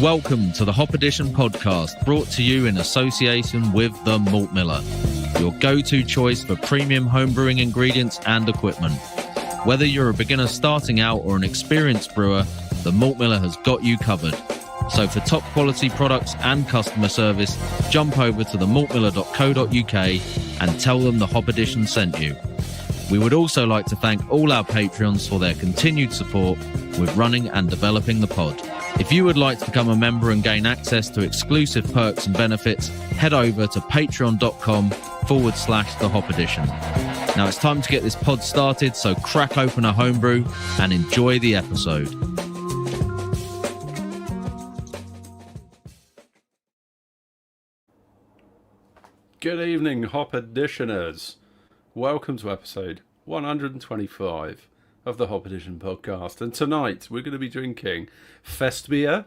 Welcome to the Hop Edition podcast, brought to you in association with the Malt Miller, your go-to choice for premium homebrewing ingredients and equipment. Whether you're a beginner starting out or an experienced brewer, the Malt Miller has got you covered. So for top quality products and customer service, jump over to themaltmiller.co.uk and tell them the Hop Edition sent you. We would also like to thank all our Patreons for their continued support with running and developing the pod. If you would like to become a member and gain access to exclusive perks and benefits, head over to patreon.com/the Hop Edition. Now it's time to get this pod started, so crack open a homebrew and enjoy the episode. Good evening, Hop Editioners. Welcome to episode 125 of the Hop Edition podcast. And tonight we're going to be drinking Festbier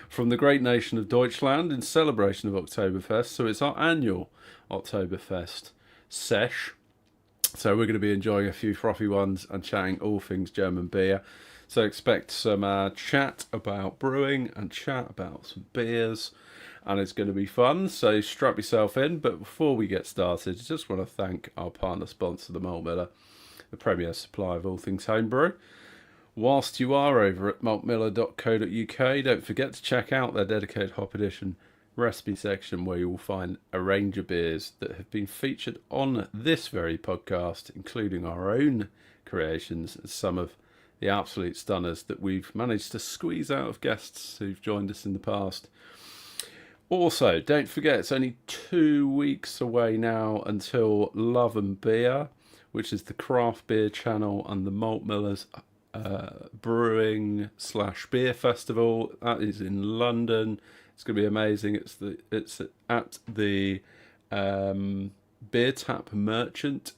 from the great nation of Deutschland in celebration of Octoberfest. So it's our annual Octoberfest sesh. So we're going to be enjoying a few frothy ones and chatting all things German beer. So expect some chat about brewing and chat about some beers. And it's going to be fun, so strap yourself in. But before we get started, I just want to thank our partner sponsor, the Malt Miller, the premier supplier of all things homebrew. Whilst you are over at maltmiller.co.uk, don't forget to check out their dedicated Hop Edition recipe section, where you will find a range of beers that have been featured on this very podcast, including our own creations and some of the absolute stunners that we've managed to squeeze out of guests who've joined us in the past. Also, don't forget, it's only 2 weeks away now until Love and Beer, which is the craft beer channel and the Malt Miller's brewing/beer festival. That is in London. It's going to be amazing. It's at the Beer Tap Merchant.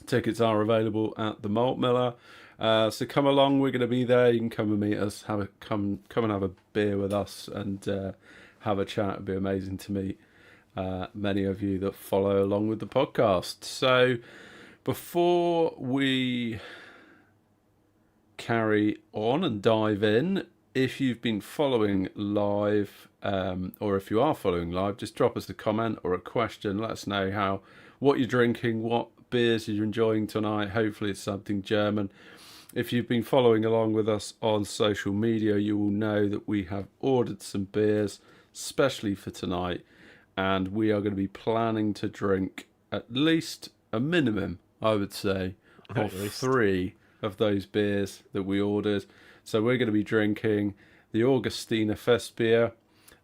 Tickets are available at the Malt Miller. So come along. We're going to be there. You can come and meet us. Come and have a beer with us and have a chat. It'd be amazing to meet many of you that follow along with the podcast. So before we carry on and dive in, if you've been following live, or if you are following live, just drop us a comment or a question. Let us know what you're drinking, what beers you're enjoying tonight. Hopefully it's something German. If you've been following along with us on social media, you will know that we have ordered some beers especially for tonight, and we are going to be planning to drink at least a minimum, I would say, of 3 of those beers that we ordered. So we're going to be drinking the Augustiner Festbier,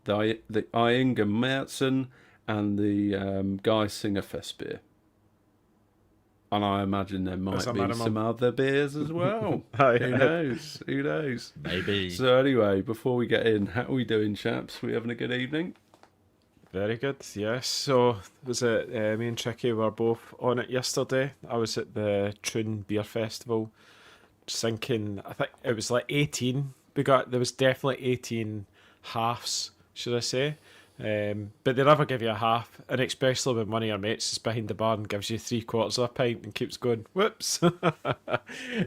the Eyinger Märzen, and the Geisinger Festbier. And I imagine there might be some other beers as well. Who knows? Who knows? Maybe. So anyway, before we get in, how are we doing, chaps? We having a good evening? Very good, yes. So was it me and Tricky were both on it yesterday. I was at the Troon Beer Festival, just thinking, I think it was like 18. There was definitely 18 halves, should I say. But they never give you a half, and especially when one of your mates is behind the bar and gives you 3/4 of a pint and keeps going, whoops.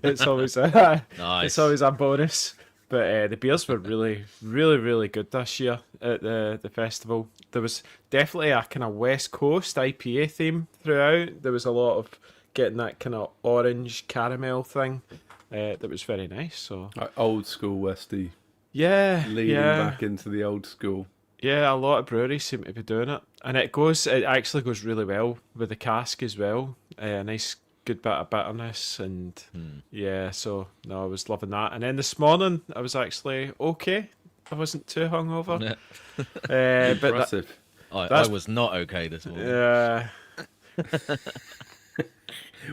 It's always nice. It's always a bonus. But the beers were really, really, really good this year at the festival. There was definitely a kind of West Coast IPA theme throughout. There was a lot of getting that kind of orange caramel thing that was very nice. So old school Westy. Yeah. Leaning back into the old school. Yeah, a lot of breweries seem to be doing it. And it actually goes really well with the cask as well. A nice good bit of bitterness, and yeah, so no, I was loving that. And then this morning I was actually okay. I wasn't too hungover. Yeah. Impressive. I was not okay this morning. Yeah.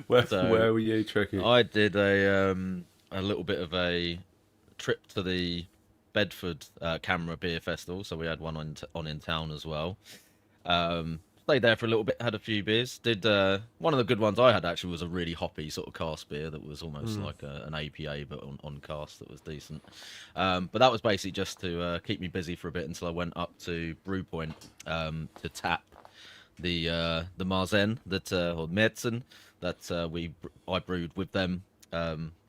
Where were you, Tricky? I did a little bit of a trip to the Bedford Camera Beer Festival, so we had one on in town as well. Stayed there for a little bit, had a few beers. Did one of the good ones I had actually was a really hoppy sort of cask beer that was almost like an APA but on cask, that was decent. But that was basically just to keep me busy for a bit until I went up to Brew Point to tap the Marzen or Märzen that I brewed with them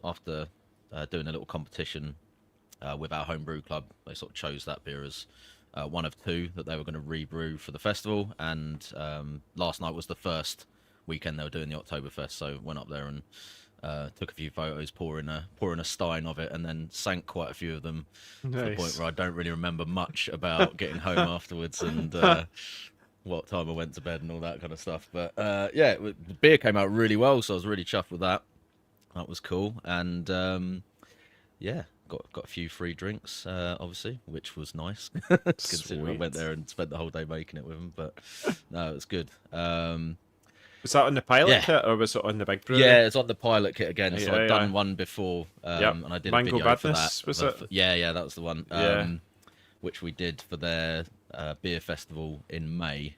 after doing a little competition with our homebrew club. They sort of chose that beer as one of two that they were going to rebrew for the festival. And last night was the first weekend they were doing the Octoberfest, so went up there and took a few photos, pouring a stein of it, and then sank quite a few of them to the point where I don't really remember much about getting home afterwards and what time I went to bed and all that kind of stuff. But yeah, the beer came out really well, so I was really chuffed with that. That was cool, and yeah, got a few free drinks, obviously, which was nice. Considering I went there and spent the whole day making it with them, but no, it was good. Was that on the pilot kit or was it on the big brewery? Yeah, it's on the pilot kit again. So I've done one before, and I did Mango a video Badness, for that. was it? Yeah, that was the one. Yeah. Which we did for their beer festival in May.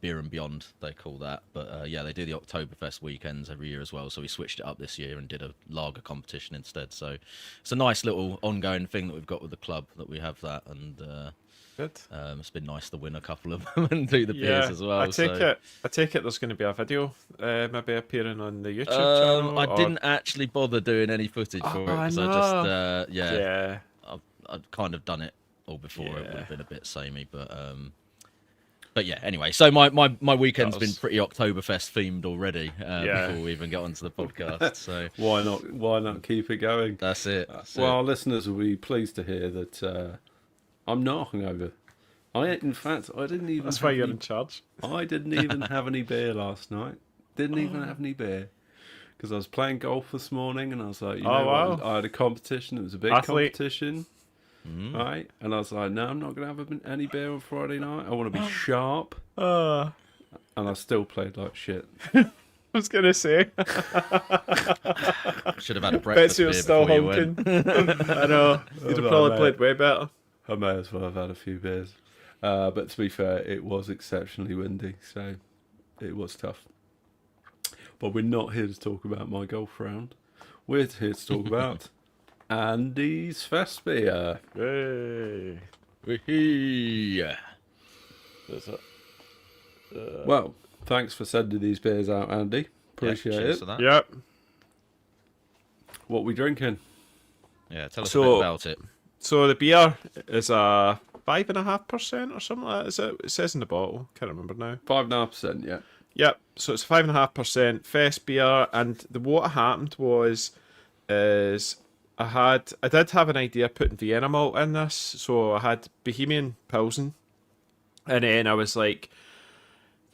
Beer and Beyond, they call that. But yeah, they do the Oktoberfest weekends every year as well. So we switched it up this year and did a lager competition instead. So it's a nice little ongoing thing that we've got with the club, that we have that. And good. It's been nice to win a couple of them and do the beers as well. I take it there's going to be a video maybe appearing on the YouTube channel. I didn't actually bother doing any footage for it because I just I've kind of done it all before. It would have been a bit samey, but yeah, anyway, so my weekend's been pretty Oktoberfest themed already before we even get onto the podcast. So why not keep it going? That's it. Our listeners will be pleased to hear that I'm not hungover. In fact, I didn't even. That's why you're in charge. I didn't even have any beer last night. Didn't even have any beer because I was playing golf this morning, and I was like, what? I had a competition. It was a big competition. Right, and I was like, no, I'm not going to have any beer on Friday night. I want to be sharp. And I still played like shit. I was going to say. Should have had a breakfast beer still before you went. I know. You'd have probably played way better. I may as well have had a few beers. But to be fair, it was exceptionally windy, so it was tough. But we're not here to talk about my golf round. We're here to talk about Andy's Festbier. Hey. Well, thanks for sending these beers out, Andy. Appreciate it. For that. Yep. What we drinking? Yeah, tell us a bit about it. So the beer is a 5.5% or something like that. Is it? It says in the bottle. Can't remember now. 5.5%, yeah. Yep. So it's 5.5% Festbier, and what happened was, I did have an idea of putting Vienna malt in this. So I had Bohemian Pilsen, and then I was like,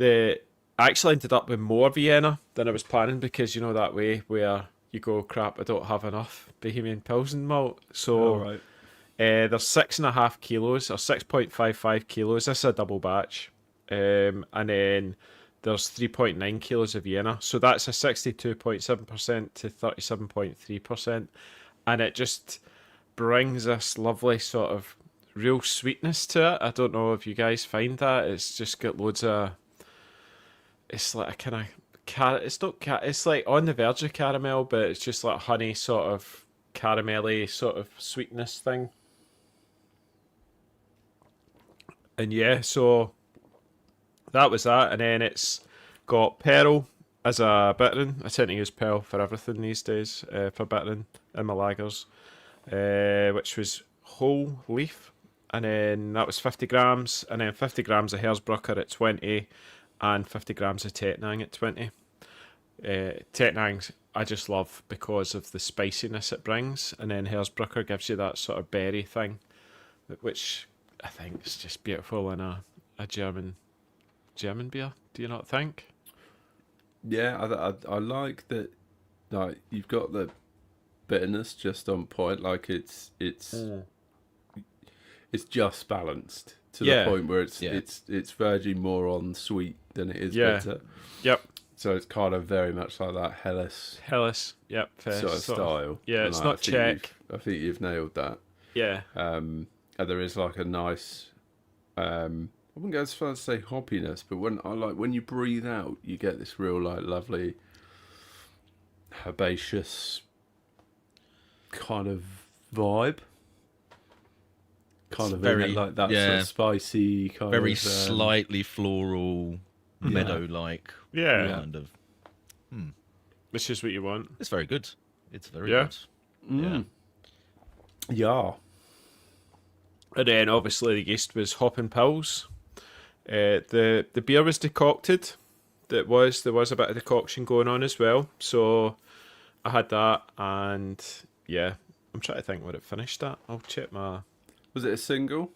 I actually ended up with more Vienna than I was planning, because you know that way where you go, crap, I don't have enough Bohemian Pilsen malt. So there's 6.5 kilos or 6.55 kilos. This is a double batch, and then there's 3.9 kilos of Vienna. So that's a 62.7% to 37.3%, and it just brings this lovely sort of real sweetness to it. I don't know if you guys find that. It's just got loads of. It's like a kind of it's like on the verge of caramel, but it's just like honey sort of caramelly sort of sweetness thing. And yeah, so that was that. And then it's got Pearl as a bittering. I tend to use Pearl for everything these days, for bittering in my lagers, which was whole leaf. And then that was 50 grams. And then 50 grams of Hersbrucker at 20. And 50 grams of Tettnang at 20. Tettnang I just love because of the spiciness it brings, and then Hersbrucker gives you that sort of berry thing, which I think is just beautiful in a German beer. Do you not think? Yeah, I like that. Like, you've got the bitterness just on point. Like it's just balanced to the point where it's verging more on sweet than it is bitter. Yep. So it's kind of very much like that Helles. Yep. Sort of style. Yeah, and it's like, not Czech. I think you've nailed that. Yeah. And there is like a nice, I wouldn't go as far as say hoppiness, but when you breathe out, you get this real like lovely, herbaceous kind of vibe. Kind of very like that sort of spicy kind very of slightly floral, meadow-like kind of. Which is what you want. It's very good. It's very good. Yeah. And then obviously the yeast was hopping pills. The beer was decocted. There was a bit of decoction going on as well. So I had that, and yeah, I'm trying to think what it finished at. I'll check my. Was it a single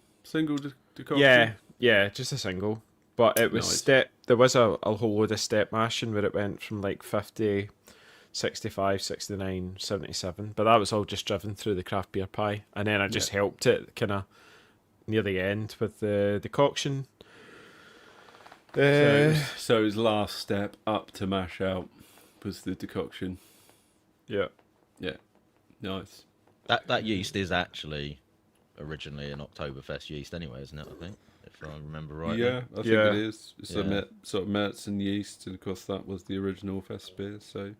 decoction? Yeah, just a single. But it was Nice. step. There was a whole load of step mashing where it went from like 50, 65, 69, 77. But that was all just driven through the craft beer pie, and then I just helped it kind of near the end with the decoction. So his last step up to mash out was the decoction. Yeah. Yeah, nice. That yeast is actually originally an Oktoberfest yeast anyway, isn't it? I think, if I remember rightly. Yeah, I think Yeah. it is. It's a sort of Märzen yeast, and of course that was the original Festbier. So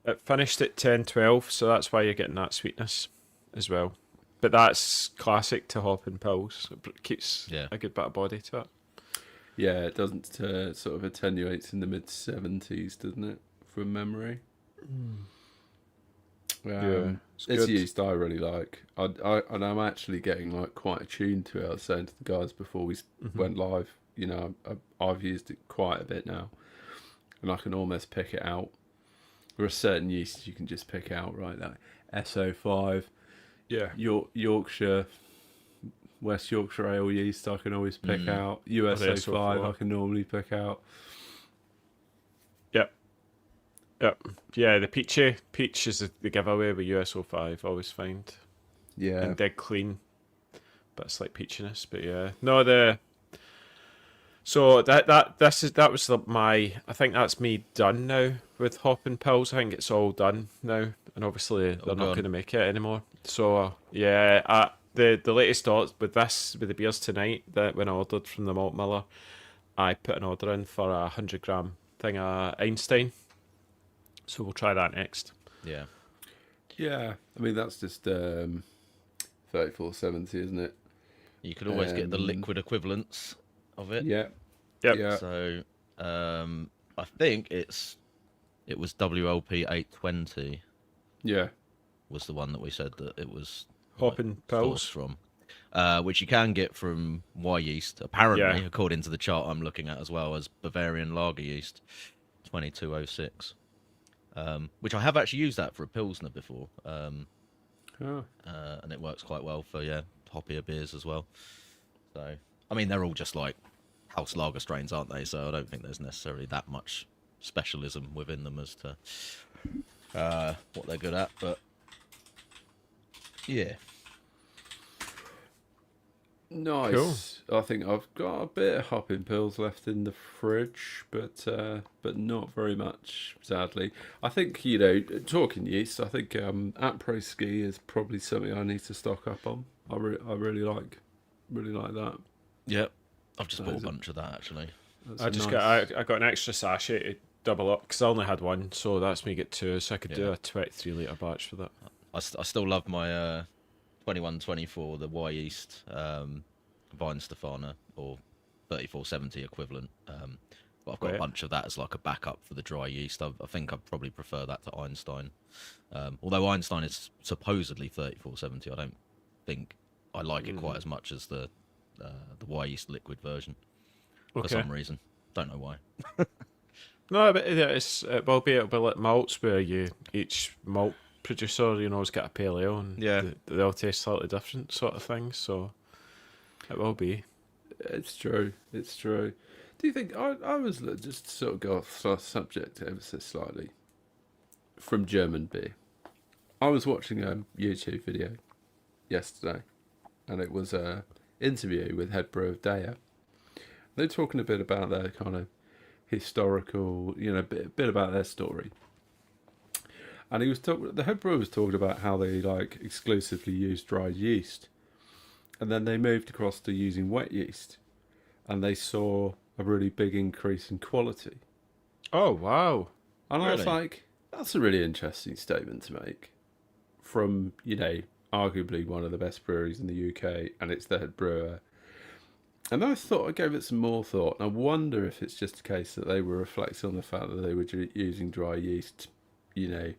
It finished at 10-12, so that's why you're getting that sweetness as well. But that's classic to hopping pills. It keeps a good bit of body to it. yeah, it doesn't sort of attenuates in the mid-70s, doesn't it? From memory. It's It's good. yeast I really like. And I'm actually getting like quite attuned to it. I was saying to the guys before we went live, you know, I've used it quite a bit now, and I can almost pick it out. There are certain yeasts you can just pick out, right? Like SO5, Yeah. Yorkshire, West Yorkshire ale yeast I can always pick out. USO5 SO4. I can normally pick out. Yep. Yeah, the peach is the giveaway with USO5, I always find. Yeah. And dead clean. But it's like peachiness. But yeah. No, so that was my, I think that's me done now with hopping pills. I think it's all done now, and obviously they're not going to make it anymore. So yeah, the latest thoughts with the beers tonight, that when I ordered from the malt miller, I put an order in for 100-gram thing of Einstein. So we'll try that next. Yeah. Yeah. I mean that's just 3470, isn't it? You could always get the liquid equivalents of it. Yeah. Yep. Yeah. So I think it was WLP 820 Yeah. was the one that we said that it was Hopping pills from, which you can get from Y yeast, apparently, according to the chart I'm looking at, as well as Bavarian lager yeast 2206, which I have actually used that for a Pilsner before, and it works quite well for hoppier beers as well. So I mean, they're all just like house lager strains, aren't they? So I don't think there's necessarily that much specialism within them as to what they're good at, but yeah. Nice. Cool. I think I've got a bit of hopping pills left in the fridge, but not very much, sadly. I think, you know, talking yeast, I think après ski is probably something I need to stock up on. I really like that. Yep. I've just bought a bunch of that actually. I got an extra sachet to double up because I only had one, so that's me get two, so I could do a 23-litre batch for that. I still love my 2124, the Y yeast Weihenstephaner, or 3470 equivalent. But I've got a bunch of that as like a backup for the dry yeast. I think I'd probably prefer that to Einstein. Although Einstein is supposedly 3470, I don't think I like it quite as much as the Y yeast liquid version for some reason. Don't know why. No, but it will be like malts where each malt producer, you know, has got a pale ale, and they all taste slightly different, sort of thing. So it will be. It's true. Do you think I was just sort of go off subject ever so slightly from German beer? I was watching a YouTube video yesterday, and it was a interview with head brewer of Daya. They're talking a bit about their kind of historical, you know, bit about their story. And the head brewer was talking about how they like exclusively used dried yeast, and then they moved across to using wet yeast, and they saw a really big increase in quality. Oh wow! And I was like, that's a really interesting statement to make from, you know, arguably one of the best breweries in the UK, and it's the head brewer. And I thought, I gave it some more thought, and I wonder if it's just a case that they were reflecting on the fact that they were using dry yeast, you know,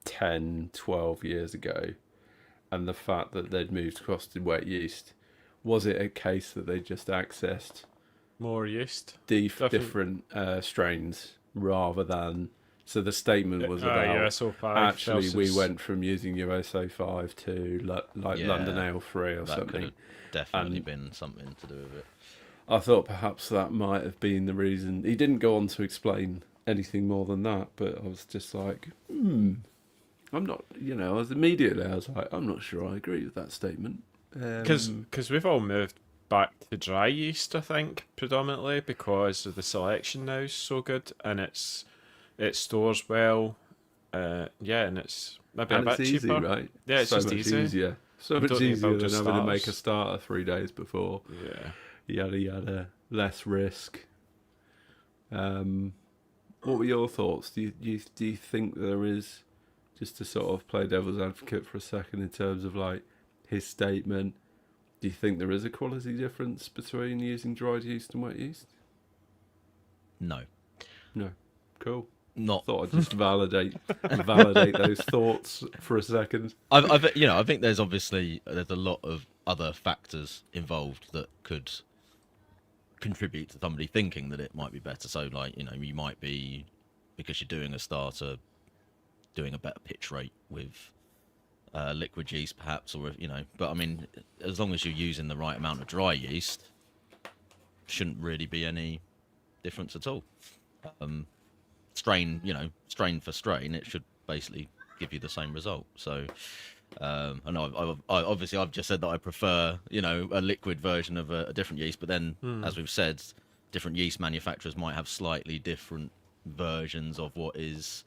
10, 12 years ago, and the fact that they'd moved across to wet yeast, was it a case that they just accessed More yeast. different strains rather than... So the statement was about, USO 5 actually, we versus- went from using USO 5 to Yeah, London Ale 3 or That could something. have definitely And- been something to do with it. I thought perhaps that might have been the reason. He didn't go on to explain anything more than that, but I was just like, I'm not, I was like, I'm not sure I agree with that statement. Because we've all moved back to dry yeast, I think, predominantly because of the selection now is so good, and it stores well. And it's maybe and a it's bit easy, cheaper. right? Yeah, it's so just much easy. easier. So much Don't think easier about than just having to make a starters. starter 3 days before. Yeah. Yada yada. Less risk. What were your thoughts? Do you think there is, just to sort of play devil's advocate for a second in terms of like his statement, do you think there is a quality difference between using dried yeast and wet yeast? No, No. Cool. not. Thought I'd just validate those thoughts for a second. I think there's a lot of other factors involved that could contribute to somebody thinking that it might be better. So, like, you might be, because you're doing a starter, doing a better pitch rate with liquid yeast, perhaps, or But I mean, as long as you're using the right amount of dry yeast, shouldn't really be any difference at all. Strain for strain, it should basically give you the same result. So, I know I've just said that I prefer, a liquid version of a different yeast, but then, as we've said, different yeast manufacturers might have slightly different versions of what is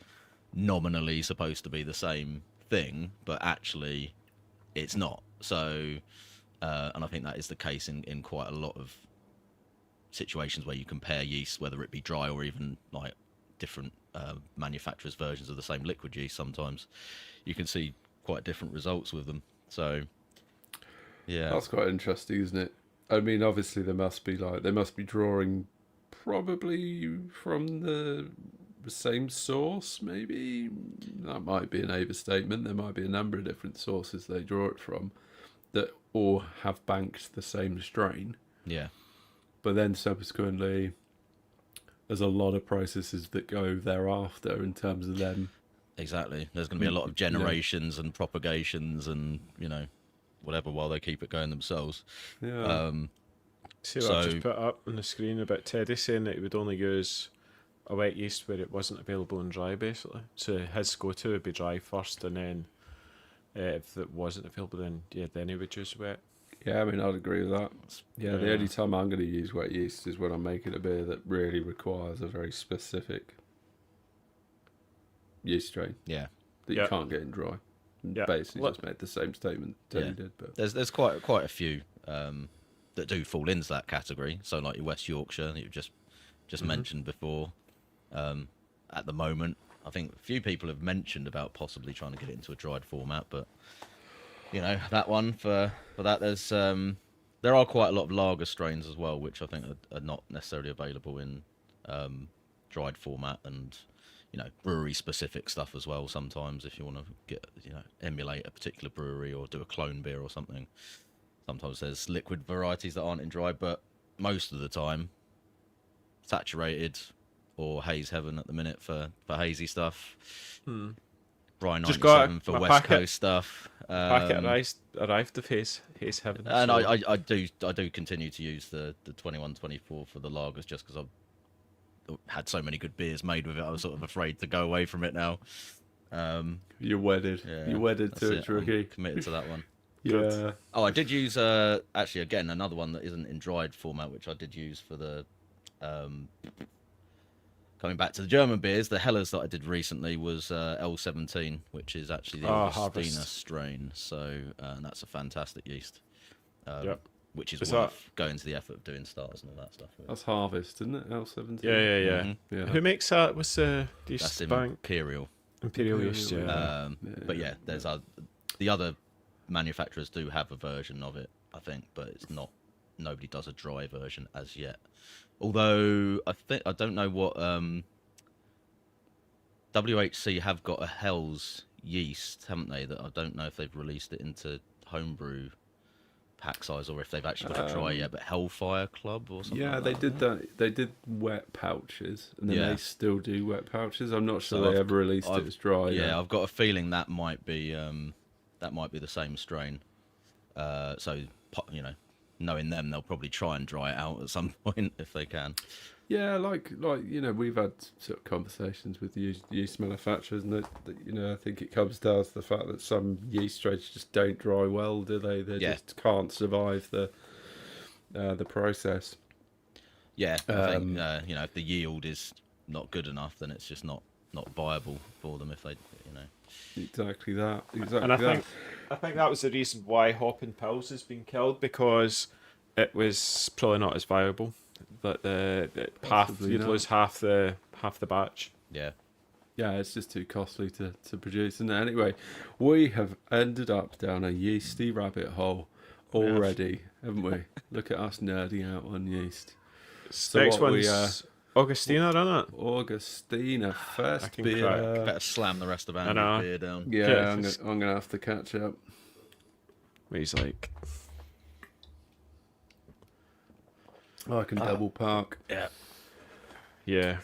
nominally supposed to be the same thing, but actually it's not. So, and I think that is the case in quite a lot of situations where you compare yeast, whether it be dry or even like different manufacturers' versions of the same liquid yeast. Sometimes you can see quite different results with them. So, yeah, That's quite interesting, isn't it? I mean, obviously they must be drawing probably from the same source. Maybe that might be an overstatement. There might be a number of different sources they draw it from that all have banked the same strain. yeah, But then subsequently, there's a lot of processes that go thereafter in terms of them. exactly. There's going to be a lot of generations and propagations and whatever while they keep it going themselves. Yeah. See what I've just put up on the screen about Teddy saying that he would only use a wet yeast where it wasn't available in dry, basically. So his go-to would be dry first, and then if it wasn't available, then he would use wet. Yeah, I mean, I'd agree with that. Yeah, the only time I'm going to use wet yeast is when I'm making a beer that really requires a very specific yeast strain Yeah, that you can't get in dry. Yeah. Basically, just made the same statement Teddy did. But there's quite a few that do fall into that category. So like your West Yorkshire that you've just mentioned before. At the moment, I think a few people have mentioned about possibly trying to get it into a dried format, but that one for that there are quite a lot of lager strains as well, which I think are not necessarily available in dried format, and brewery specific stuff as well. Sometimes if you want to get emulate a particular brewery or do a clone beer or something, sometimes there's liquid varieties that aren't in dry, but most of the time saturated or haze heaven at the minute for hazy stuff. Brine 97 for West Coast stuff. Packet arrived of haze heaven. And so- I do continue to use the 21-24 for the lagers just because I've had so many good beers made with it. I was sort of afraid to go away from it now. you're wedded. Yeah, You're wedded to that's it, Ricky. I'm committed to that one. Yeah. Oh, I did use actually again another one that isn't in dried format, which I did use for the coming back to the German beers. The Hellers that I did recently was L17, which is actually the Augustina Harvest. strain. So and that's a fantastic yeast. Yep. Which is Is worth going to the effort of doing starters and all that stuff. with. That's Harvest, isn't it? L17. Yeah. Mhm. Yeah. Who makes that? What's the That's yeast bank? Imperial. Imperial yeast, yeah. But yeah, there's the other manufacturers do have a version of it, I think, but it's not. Nobody does a dry version as yet. Although I don't know what WHC have got a Hell's yeast, haven't they? That I don't know if they've released it into homebrew pack size or if they've actually got it dry yet. But Hellfire Club or something. Yeah, like they that, did that. They did wet pouches, and then Yeah. they still do wet pouches. I'm not sure So they ever released it as dry. Yeah, I've got a feeling that might be the same strain. So you know, knowing them, they'll probably try and dry it out at some point if they can. Yeah, like you know, we've had sort of conversations with yeast manufacturers, and that you know, I think it comes down to the fact that some yeast strains just don't dry well, do they? They just can't survive the process. Yeah, I think you know, if the yield is not good enough, then it's just not viable for them if they, you know. Exactly that. And I think that was the reason why Hopping Pills has been killed, because it was probably not as viable. That you'd lose half the batch. Yeah. Yeah, it's just too costly to produce. And anyway, we have ended up down a yeasty rabbit hole already, haven't we? Look at us nerding out on yeast. So Next one's Augustina, isn't it? Augustina, Festbier. Better slam the rest of Andy's beer down. Yeah, I'm gonna have to catch up. He's like, I can double park. yeah.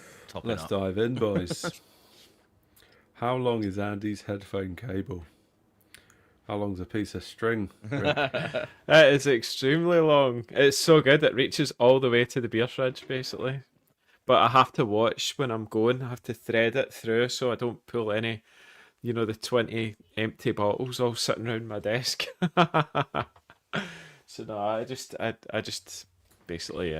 Let's dive in, boys. How long is Andy's headphone cable? How long's a piece of string? It is extremely long. It's so good, it reaches all the way to the beer fridge, basically. But I have to watch when I'm going. I have to thread it through so I don't pull any, you know, the 20 empty bottles all sitting around my desk. So no, I just basically,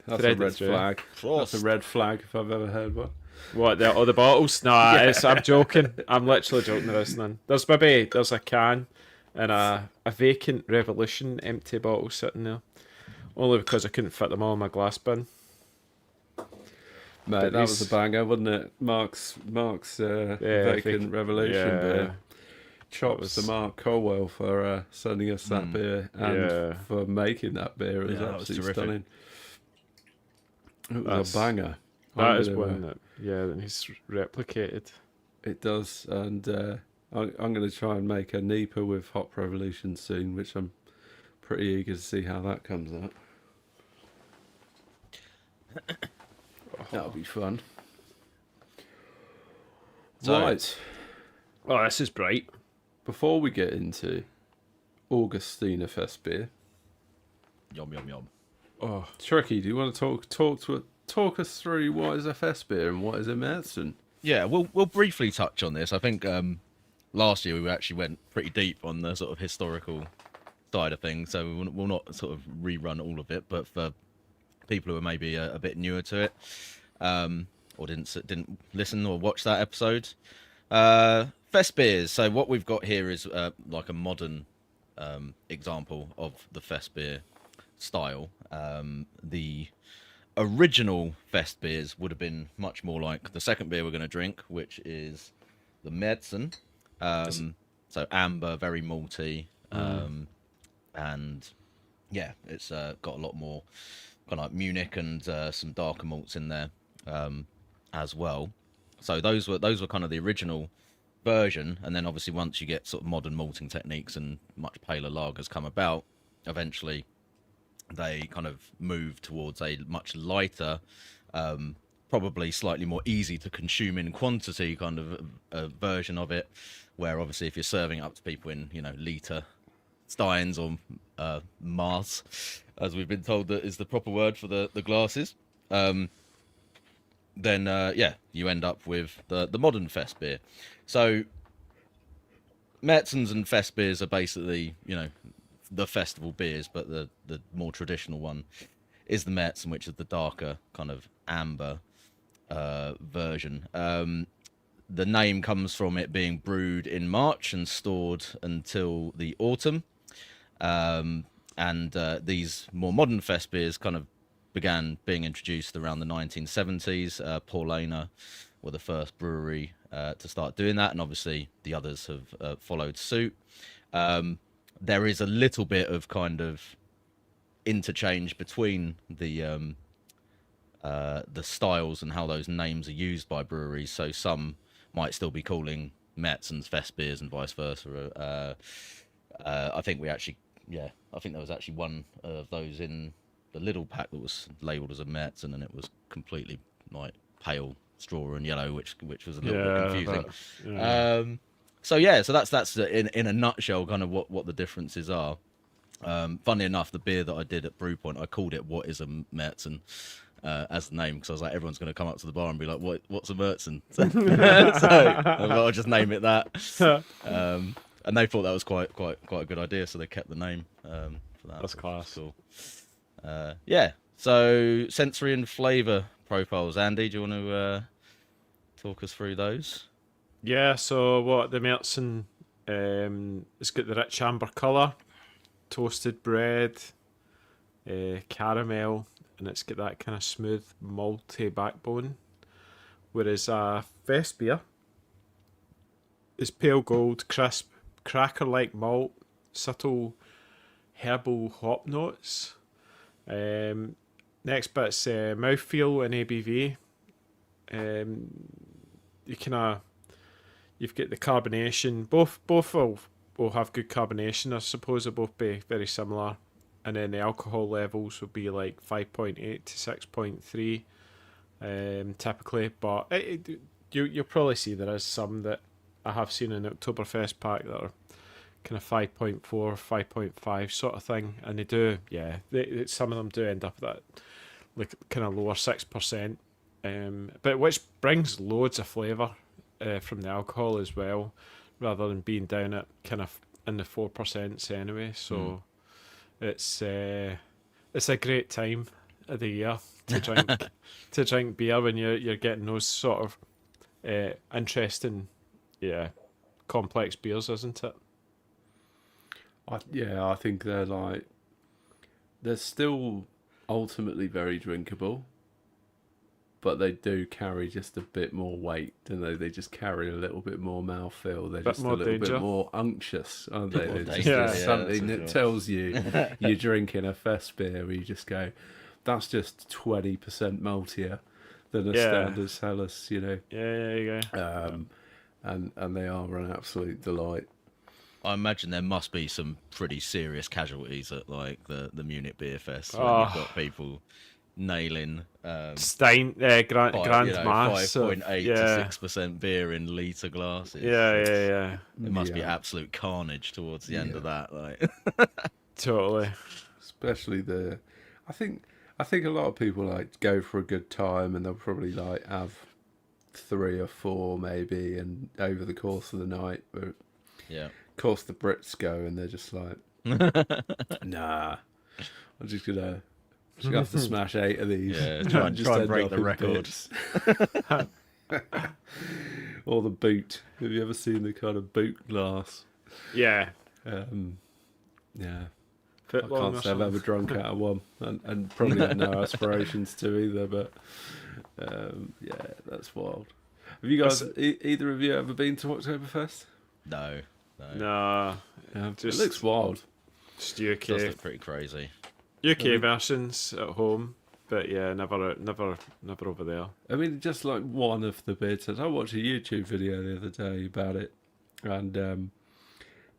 That's a red flag. That's a red flag if I've ever heard one. What, the bottles? No, I'm joking. I'm literally joking with this then. There's a can and a vacant Revolution empty bottle sitting there. Only because I couldn't fit them all in my glass bin. Mate, that was a banger, wasn't it? Mark's vacant Revolution beer. Chops to Mark Colwell for sending us that beer and for making that beer. It was absolutely stunning. It was a banger. That is one that he's replicated. It does, and I'm going to try and make a Nipa with Hop Revolution soon, which I'm pretty eager to see how that comes out. That'll be fun. Right. Oh, this is bright. Before we get into Augustina Festbier, Yum yum yum. Oh, Tricky, do you want to talk us through what is a Festbier and what is a Märzen? Yeah, we'll briefly touch on this. I think last year we actually went pretty deep on the sort of historical side of things, so we'll not sort of rerun all of it. But for people who are maybe a bit newer to it, or didn't listen or watch that episode, Festbiers. So what we've got here is like a modern example of the Festbier style. The original Festbiers would have been much more like the second beer we're going to drink, which is the Märzen. So amber, very malty, and yeah, it's got a lot more kind of like Munich and some darker malts in there as well. So those were kind of the original version, and then obviously once you get sort of modern malting techniques and much paler lagers come about, eventually they kind of move towards a much lighter, probably slightly more easy to consume in quantity kind of a version of it, where obviously if you're serving up to people in, you know, litre steins or Mars, as we've been told that is the proper word for the glasses, then you end up with the modern Festbier. So Märzens and Festbiers are basically, you know, the festival beers, but the more traditional one is the Märzen, which is the darker kind of amber version. The name comes from it being brewed in March and stored until the autumn. And these more modern Festbiers kind of began being introduced around the 1970s. Paulaner were the first brewery to start doing that, and obviously the others have followed suit. There is a little bit of kind of interchange between the styles and how those names are used by breweries. So some might still be calling Metzens, Festbiers, and vice versa. I think we actually, I think there was actually one of those in the little pack that was labelled as a Metzen, and it was completely like pale straw and yellow, which was a little bit confusing. So that's in a nutshell kind of what the differences are. Funnily enough, the beer that I did at Brewpoint, I called it "What is a Metzen?" As the name, because I was like, everyone's going to come up to the bar and be like, what's a Mertzen? So I'll just name it that. And they thought that was quite a good idea, so they kept the name for that. That's class. Cool. So sensory and flavour profiles. Andy, do you want to talk us through those? Yeah, so what the Mertzen, it's got the rich amber colour, toasted bread, caramel, and it's got that kind of smooth malty backbone. Whereas Festbier is pale gold, crisp, cracker-like malt, subtle herbal hop notes. Next bit's mouthfeel and ABV. You've got the carbonation. Both will have good carbonation. I suppose they'll both be very similar. And then the alcohol levels will be like 5.8 to 6.3 typically. But you'll probably see there is some that I have seen in the Octoberfest pack that are kind of 5.4, 5.5 sort of thing. And they do, some of them do end up at that like kind of lower 6%. But which brings loads of flavour from the alcohol as well, rather than being down at kind of in the 4% anyway. So it's a great time of the year to drink beer when you're getting those sort of interesting, complex beers, isn't it? I think they're still ultimately very drinkable, but they do carry just a bit more weight, don't they? They just carry a little bit more mouthfeel. They're just a little bit more unctuous, aren't they? It's just something that tells you you're drinking a fest beer where you just go, that's just 20% maltier than a standard Helles, you know. Yeah, there you go. And they are an absolute delight. I imagine there must be some pretty serious casualties at like the Munich Beer Fest when you've got people nailing Grand Mass 5.8 to 6% beer in litre glasses. Yeah. It must be absolute carnage towards the end of that, like. Totally. Especially I think a lot of people like go for a good time, and they'll probably like have 3 or 4 maybe, and over the course of the night, but of course the Brits go and they're just like, nah, I'm just gonna have to smash 8 of these. Yeah, try and break the record. Or the boot. Have you ever seen the kind of boot glass? Yeah. I Football can't say I've ever drunk out of one, and probably had no aspirations to either. But that's wild. Have you guys, either of you, ever been to Octoberfest? No. It looks wild. Just It does UK look pretty crazy. versions at home, but never over there. I mean, just like one of the beer tents. I watched a YouTube video the other day about it, and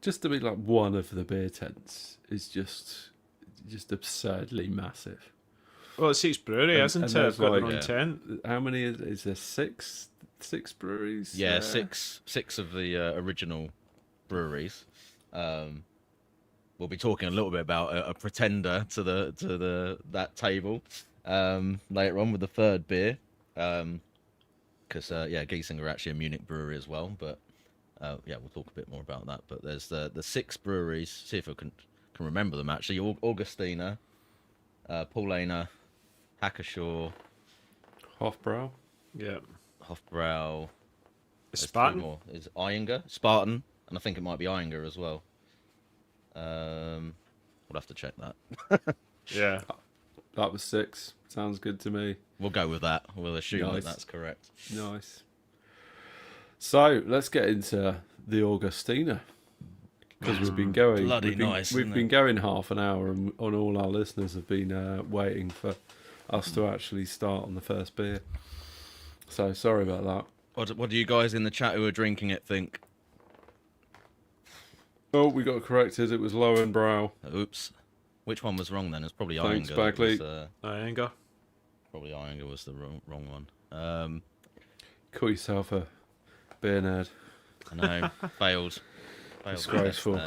just to be like one of the beer tents is just absurdly massive. Well, it's each brewery, isn't it? It's got their own like, tent. How many is there? Six breweries? Yeah, six of the original breweries. We'll be talking a little bit about a pretender to that table later on with the third beer, because Giesing are actually a Munich brewery as well. But we'll talk a bit more about that. But there's the 6 breweries. See if I can remember them actually. Augustina, Paulaner, Hackashaw, Hofbrau. Yeah. Hofbrau. Spartan. More. Is Iyengar, Spartan, and I think it might be Iyengar as well. We'll have to check that. Yeah. That was 6. Sounds good to me. We'll go with that. We'll assume Nice. that's correct. Nice. So let's get into the Augustina, because we've been going. We've been going half an hour, and all our listeners have been waiting for us to actually start on the first beer. So sorry about that. What do you guys in the chat who are drinking it think? Oh, we got corrected. It was Lowenbrow. Oops. Which one was wrong then? It's probably Thanks, Iyengar. Bagley. Iyengar. Probably Iyengar was the wrong one. Call yourself a beer nerd. I know. Failed. Disgraceful.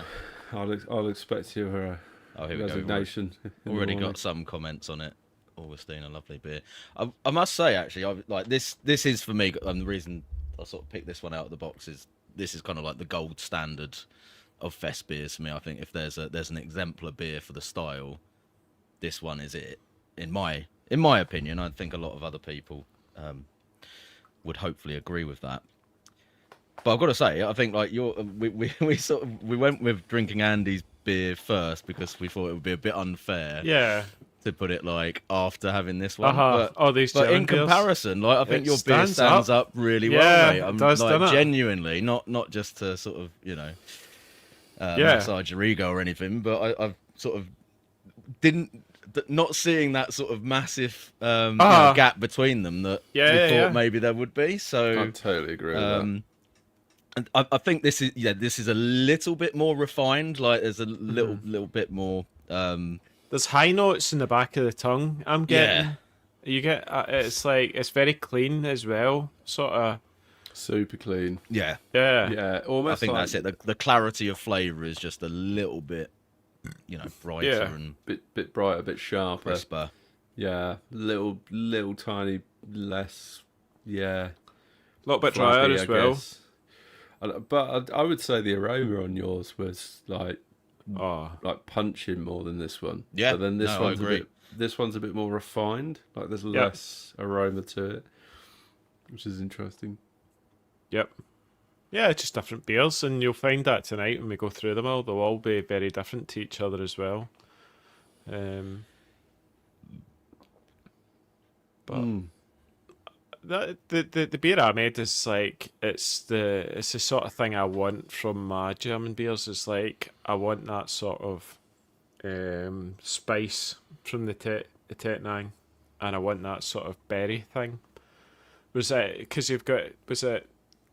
I'll expect your Here we resignation. go. Already got some comments on it. Augustine, a lovely beer. I must say, actually, this is for me. The reason I sort of picked this one out of the box is this is kind of like the gold standard of fest beers for me. I think if there's an exemplar beer for the style, this one is it. In my opinion, I think a lot of other people would hopefully agree with that. But I've got to say, I think like we went with drinking Andy's beer first because we thought it would be a bit unfair. Yeah. To put it like after having this one, but in comparison, like I think your beer stands up really well, mate. I'm like genuinely not just to sort of massage your ego or anything, but I've sort of not seeing that sort of massive gap between them that we thought maybe there would be. So I totally agree with that. And I think this is a little bit more refined. Like there's a little bit more. There's high notes in the back of the tongue. I'm getting. Yeah. You get. It's like it's very clean as well. Sort of. Super clean. Yeah. Yeah. Yeah. Almost. I think that's it. The clarity of flavour is just a little bit, brighter and bit brighter, a bit sharper, crisper. Yeah. Little tiny less. Yeah. A little bit drier as well. Guess. But I would say the aroma on yours was like punching more than this one. Yeah, but then this one's a bit more refined. Like there's less aroma to it, which is interesting. Yep. Yeah, it's just different beers, and you'll find that tonight when we go through them all. They'll all be very different to each other as well. The beer I made is like it's the sort of thing I want from my German beers. It's like I want that sort of spice from the Tettnang, and I want that sort of berry thing. Was it because you've got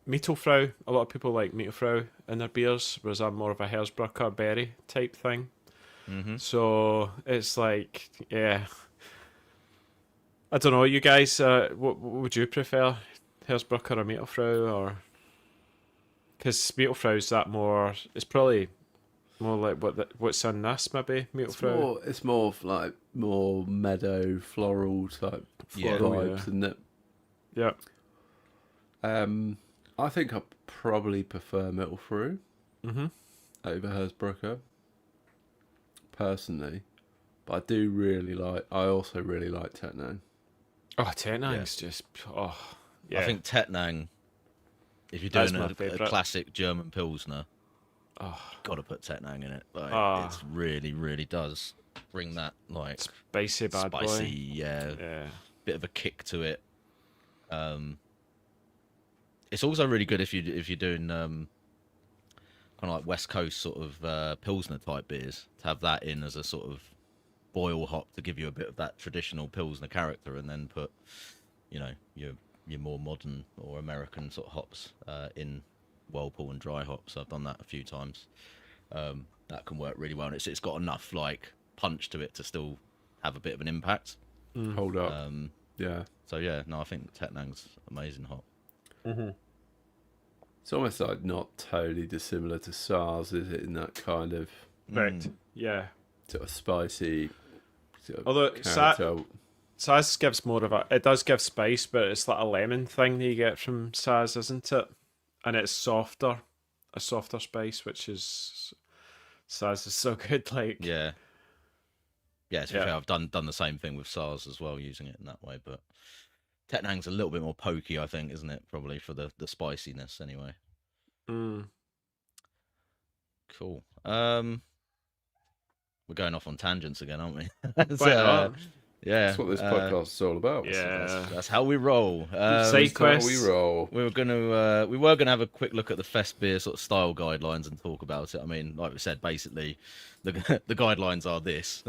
Mittelfrau? A lot of people like Mittelfrau in their beers, whereas I'm more of a Hersbrucker berry type thing. Mm-hmm. So it's like I don't know, you guys, what would you prefer, Hersbrucker or Mittelfrau, or because Mittelfrau's that more? It's probably more like what's in this, maybe Mittelfrau. It's more like more meadow floral type vibes, isn't it? Yeah. I think I probably prefer Mittelfrau over Hersbrucker personally, but I also really like Tettnang. Oh, Tettnang's just I think Tettnang, if you're doing a classic German Pilsner, got to put Tettnang in it. Like, it really, really does bring that like spicy bad boy. Yeah, bit of a kick to it. It's also really good if you're doing kind of like West Coast sort of Pilsner type beers, to have that in as a sort of boil hop to give you a bit of that traditional Pilsner character, and then put, your more modern or American sort of hops in Whirlpool and dry hops. I've done that a few times. That can work really well, and it's got enough like punch to it to still have a bit of an impact. Hold up. Yeah. So I think Tettnang's amazing hop. Mm-hmm. It's almost like not totally dissimilar to SARS, is it? In that kind of yeah, sort of spicy. Although Saz gives more of it does give spice, but it's like a lemon thing that you get from Saz, isn't it? And it's a softer spice, which is Saz is so good. Like to be fair, I've done the same thing with SARS as well, using it in that way. But Tettnang's a little bit more pokey, I think, isn't it? Probably for the spiciness, anyway. Cool. We're going off on tangents again, aren't we? That's what this podcast is all about. Yeah, that's how we roll. Side quests. We roll. We were gonna have a quick look at the Festbier sort of style guidelines and talk about it. I mean, like we said, basically, the guidelines are this.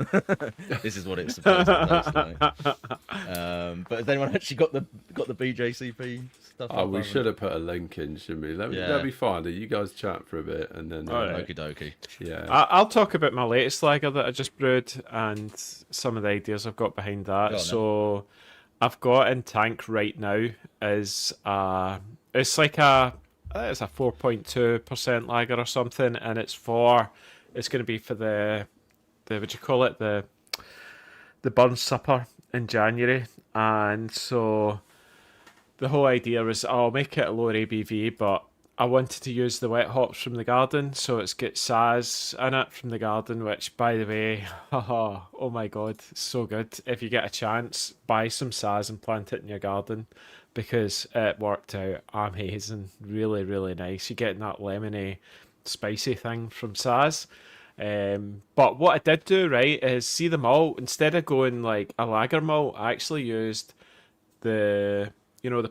This is what it's supposed to taste like. But has anyone actually got the BJCP stuff? Oh, we should have put a link in, shouldn't we? That'll be fine. You guys chat for a bit, and then Okie dokie. Yeah. I'll talk about my latest lager that I just brewed and some of the ideas I've got behind that. On, so I've got in tank right now is it's like I think it's a 4.2% lager or something, and it's going to be for the what do you call it, the burn supper in January. And so the whole idea was I'll make it a lower ABV, but I wanted to use the wet hops from the garden, so it's got Saz in it from the garden, which, by the way, oh my god, it's so good. If you get a chance, buy some Saz and plant it in your garden, because it worked out amazing. Really, really nice. You're getting that lemony, spicy thing from Saz. But what I did do, right, is see the malt. Instead of going like a lager malt, I actually used the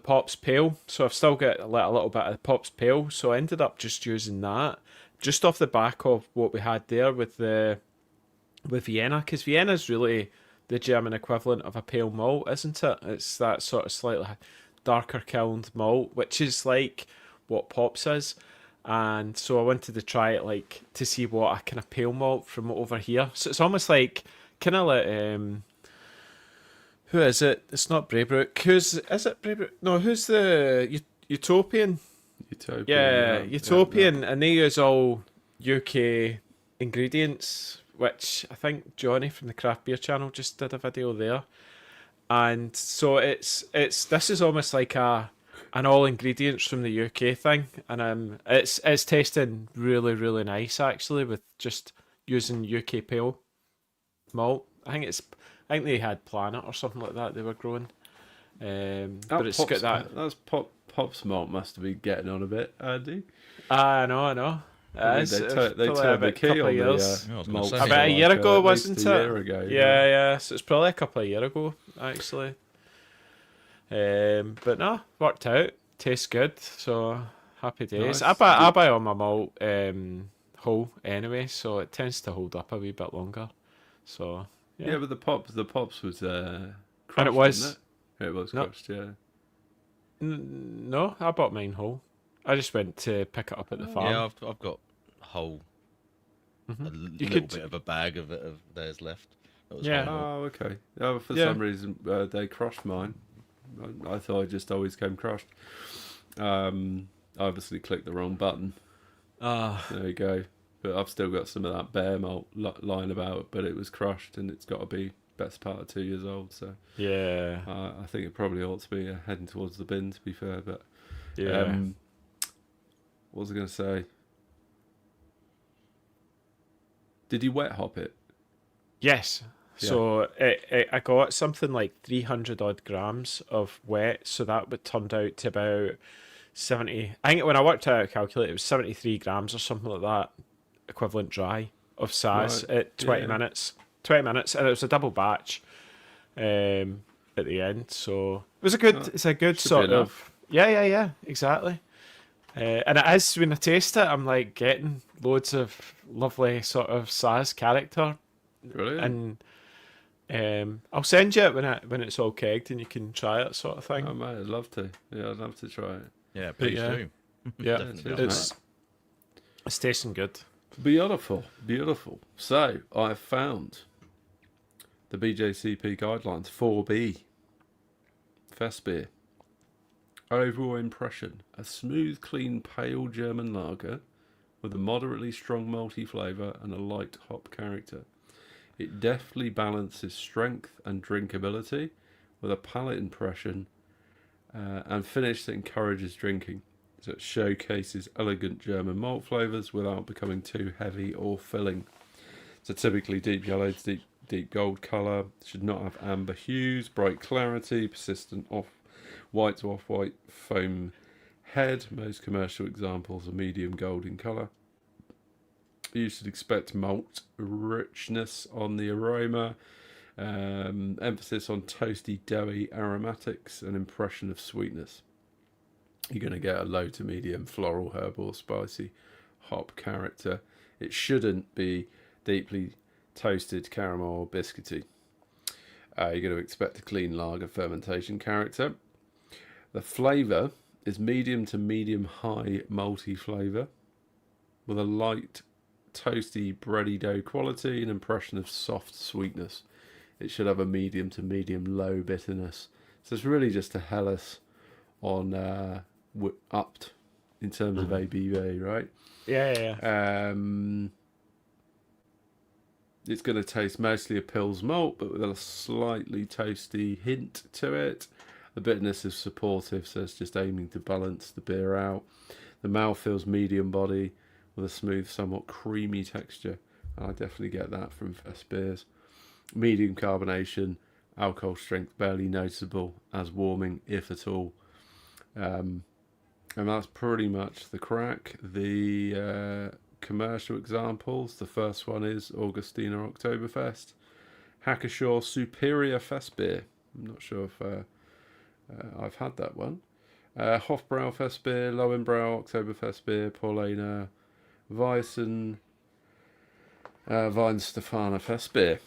Pops Pale. So I've still got a little bit of the Pops Pale. So I ended up just using that, just off the back of what we had there with Vienna, because Vienna's really the German equivalent of a pale malt, isn't it? It's that sort of slightly darker kilned malt, which is like what Pops is. And so I wanted to try it, like, to see what a kind of pale malt from over here. So it's almost like kind of like who is it? It's not Braybrook. Is it Braybrook? No, who's the Utopian? Yeah, Utopian, and they use all UK ingredients, which I think Johnny from the Craft Beer channel just did a video there. And so this is almost like an all ingredients from the UK thing, and it's tasting really, really nice actually, with just using UK pale malt. I think they had Planet or something like that they were growing. But it's got that. That's Pop's malt must have been getting on a bit, Andy. I know. They turned the key on the malt. About a year ago, wasn't it? A year ago. Yeah. So it's probably a couple of years ago, actually. But no, worked out. Tastes good. So happy days. Nice. I buy all my malt whole anyway, so it tends to hold up a wee bit longer. So yeah, but the pops was crushed, and it was. Wasn't it? It was crushed. Yeah. No, I bought mine whole. I just went to pick it up at the farm. Yeah, I've got whole. A little bit of a bag of theirs left. That was whole. Oh, okay. For some reason, they crushed mine. I thought it just always came crushed. I obviously clicked the wrong button. There you go. But I've still got some of that bear malt lying about, but it was crushed, and it's got to be best part of 2 years old. So yeah, I think it probably ought to be heading towards the bin, to be fair. But yeah. What was I going to say? Did you wet hop it? Yes. Yeah. So I got something like 300 odd grams of wet, so that would turned out to about 70. I think when I worked out, I calculated it was 73 grams or something like that, equivalent dry of Saz at 20 minutes. 20 minutes, and it was a double batch at the end. So it was it's a good sort of. Yeah, exactly. And it is, when I taste it, I'm like getting loads of lovely sort of Saz character. Brilliant. And I'll send you it when it's all kegged and you can try it, sort of thing. Oh mate, I'd love to. Yeah, I'd love to try it. Yeah, please do. Yeah, definitely. It's tasting good. Beautiful. So I've found the BJCP guidelines 4B Festbier. Overall impression: a smooth, clean, pale German lager with a moderately strong malty flavour and a light hop character. It deftly balances strength and drinkability with a palate impression and finish that encourages drinking. So it showcases elegant German malt flavours without becoming too heavy or filling. So typically deep yellow to deep gold colour, should not have amber hues, bright clarity, persistent white to off-white foam head. Most commercial examples are medium gold in colour. You should expect malt richness on the aroma, emphasis on toasty, doughy aromatics, and impression of sweetness. You're going to get a low to medium floral, herbal, spicy hop character. It shouldn't be deeply toasted caramel or biscuity. You're going to expect a clean lager fermentation character. The flavour is medium to medium-high malty flavour with a light, toasty, bready dough quality and impression of soft sweetness. It should have a medium to medium-low bitterness. So it's really just a Helles on upped in terms of ABV, right? Yeah. It's going to taste mostly a Pils malt, but with a slightly toasty hint to it. The bitterness is supportive, so it's just aiming to balance the beer out. The mouth feels medium body with a smooth, somewhat creamy texture. I definitely get that from Festbiers. Medium carbonation, alcohol strength barely noticeable, as warming, if at all. And that's pretty much the crack. The commercial examples. The first one is Augustina Octoberfest. Hackashaw Superior Festbier. I'm not sure if I've had that one. Hofbrau Festbier, Lowenbrau Oktoberfestbier, Paulana, Weissen, Weinstefana Festbier.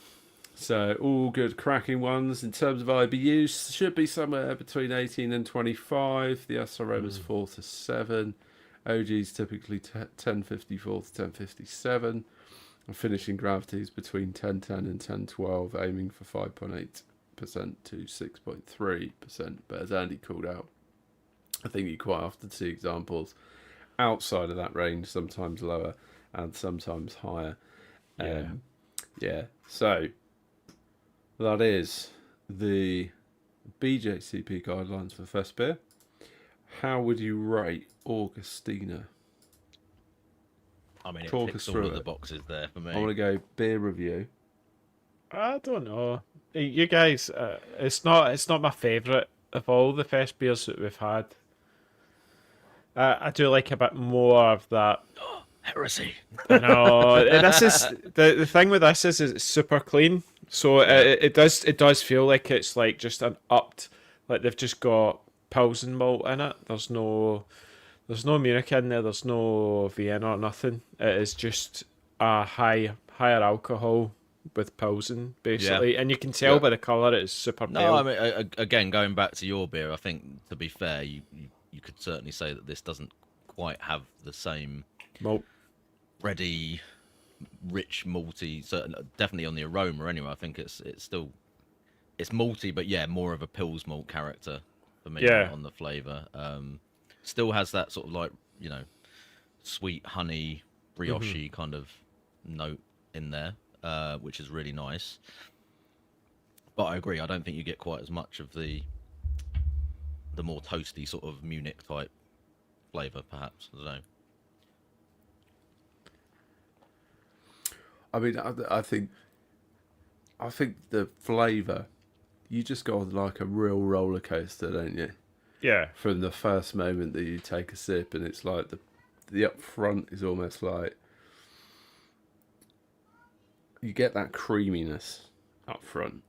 So all good cracking ones. In terms of IBUs, should be somewhere between 18 and 25. The SRM is 4 to 7. OG's typically 1054 to 1057. And finishing gravities between 1010 and 1012, aiming for 5.8% to 6.3%. But as Andy called out, I think you quite often see examples outside of that range, sometimes lower and sometimes higher. So that is the BJCP guidelines for Festbier. How would you rate Augustina? I mean, it Talk ticks us all through of the it. boxes there for me. I want to go beer review. I don't know. You guys, it's not my favourite of all the Fest beers that we've had. I do like a bit more of that. Heresy. No, this is the thing with this is it's super clean. So it does feel like it's like just an upped, like they've just got Pilsen malt in it. There's no Munich in there. There's no Vienna or nothing. It is just a higher alcohol with Pilsen basically, and you can tell by the colour it's super pale. No, I mean, again, going back to your beer, I think to be fair, you could certainly say that this doesn't quite have the same malt. Ready, rich malty, definitely on the aroma anyway. I think it's malty, but yeah, more of a Pils malt character for me on the flavour. Still has that sort of like, sweet honey brioche kind of note in there, which is really nice. But I agree, I don't think you get quite as much of the more toasty sort of Munich type flavour, perhaps. I don't know. I mean, I think the flavour, you just go on like a real roller coaster, don't you? Yeah. From the first moment that you take a sip, and it's like the up front is almost like you get that creaminess up front.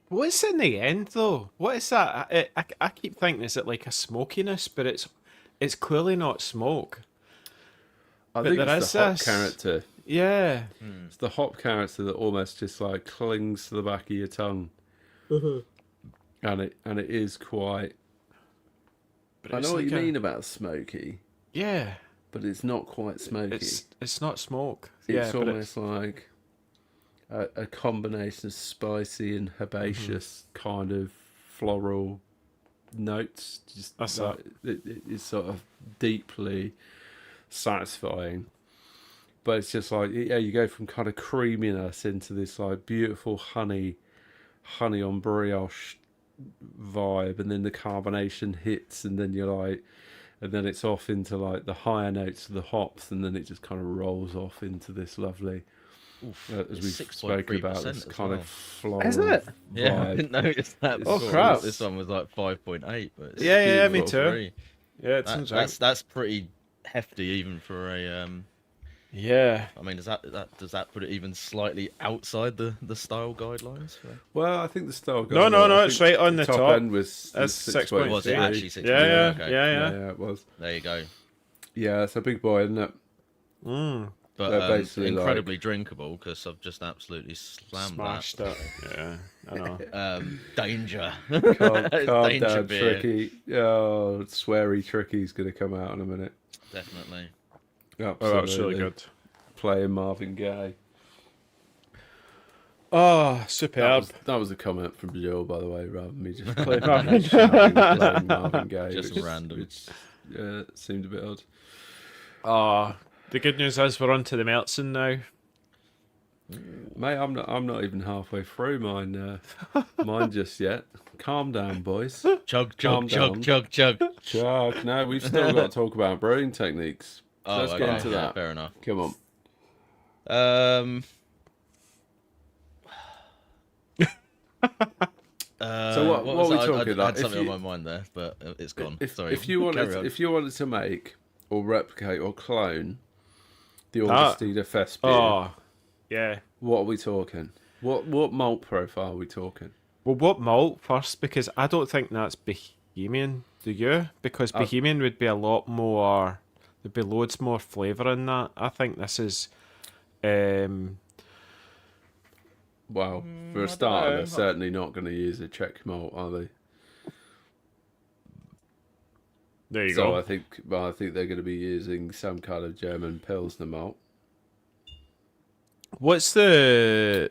What's in the end though? What is that? I keep thinking, is it like a smokiness, but it's clearly not smoke. I think it's the hop character. Yeah. It's the hop character that almost just like clings to the back of your tongue. And it is quite... But I know what you mean about smoky. Yeah. But it's not quite smoky. It's not smoke. It's almost like a combination of spicy and herbaceous kind of floral notes. Just it's sort of deeply satisfying. But it's just like, you go from kind of creaminess into this like beautiful honey on brioche vibe, and then the carbonation hits, and then you're like, and then it's off into like the higher notes of the hops, and then it just kind of rolls off into this lovely, as we've spoken about, this kind of floral Is it? vibe. Yeah, I didn't notice that. Oh crap! This one was like 5.8, but it's yeah, me too. 3. Yeah, that's pretty hefty even for a. Yeah. I mean, does that put it even slightly outside the style guidelines? Well, I think the style guidelines... No, it's right on the top. End was 6.3. Was it actually 6.3? Yeah, okay. yeah, it was. There you go. Yeah, it's a big boy, isn't it? but They're basically incredibly drinkable because I've just absolutely smashed it. Yeah, I know. that. Danger. Calm Danger down, beer. Tricky. Oh, sweary Tricky's going to come out in a minute. Definitely. Absolutely. Oh, that was really good. Playing Marvin Gaye. Oh, superb. That was a comment from Jill, by the way, rather than me just Playing playing Marvin Gaye. Just random. Which seemed a bit odd. Oh, the good news is we're on to the Meltson now. Mate, I'm not even halfway through mine just yet. Calm down, boys. Chug, Calm chug, down. chug, chug, chug. Chuck, no, we've still got to talk about brewing techniques. So let's get into yeah, that. fair enough. Come on. So what are we talking about? I had something on my mind there, but it's gone. Sorry. If you wanted to make or replicate or clone the Augustiner Festbier, Oh, yeah. what are we talking? What malt profile are we talking? Well, what malt first? Because I don't think that's Bohemian. Do you? Because Bohemian would be a lot more. There'd be loads more flavour in that. I think this is. Well, for a starter, they're certainly not going to use a Czech malt, are they? There you So go. I think they're going to be using some kind of German Pilsner malt. What is the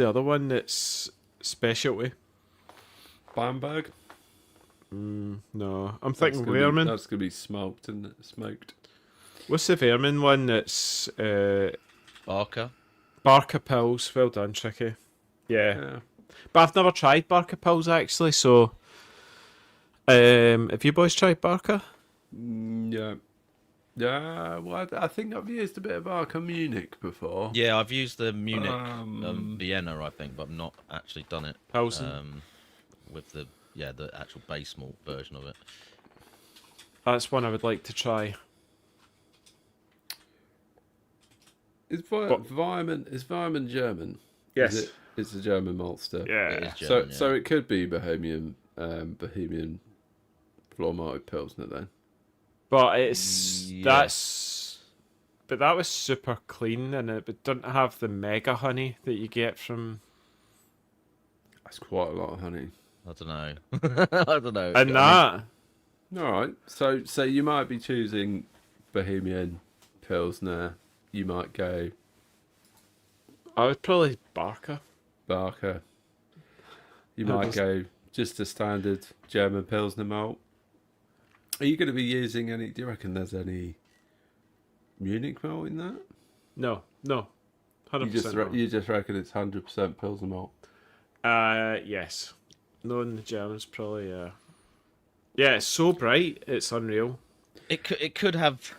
other one that's specialty? Bamberg? No, I'm thinking That's Wehrmann. That's going to be smoked, isn't it? Smoked. What's the Wehrmann one that's Barker. Barker Pils? Well done, Tricky. Yeah. Yeah. But I've never tried Barker Pils actually, so have you boys tried Barker? Yeah. Yeah, well, I think I've used a bit of Arca Munich before. Yeah, I've used the Munich Vienna, I think, but I've not actually done it Pilsen. with the actual base malt version of it. That's one I would like to try. Is Weimann German? Yes. It's a German maltster. Yeah. It is German, So it could be Bohemian floor malted Pilsner then. But it's Yes. that was super clean and it didn't have the mega honey that you get from. That's quite a lot of honey. I don't know. I don't know. And that. All right. So you might be choosing Bohemian Pilsner. You might go I would probably Barker. Barker. You No, might just- go just a standard German Pilsner malt. Are you going to be using any? Do you reckon there's any Munich malt in that? No. 100%. You just reckon it's 100% Pilsner malt? Yes. Knowing the Germans probably. Yeah, it's so bright. It's unreal. It could have.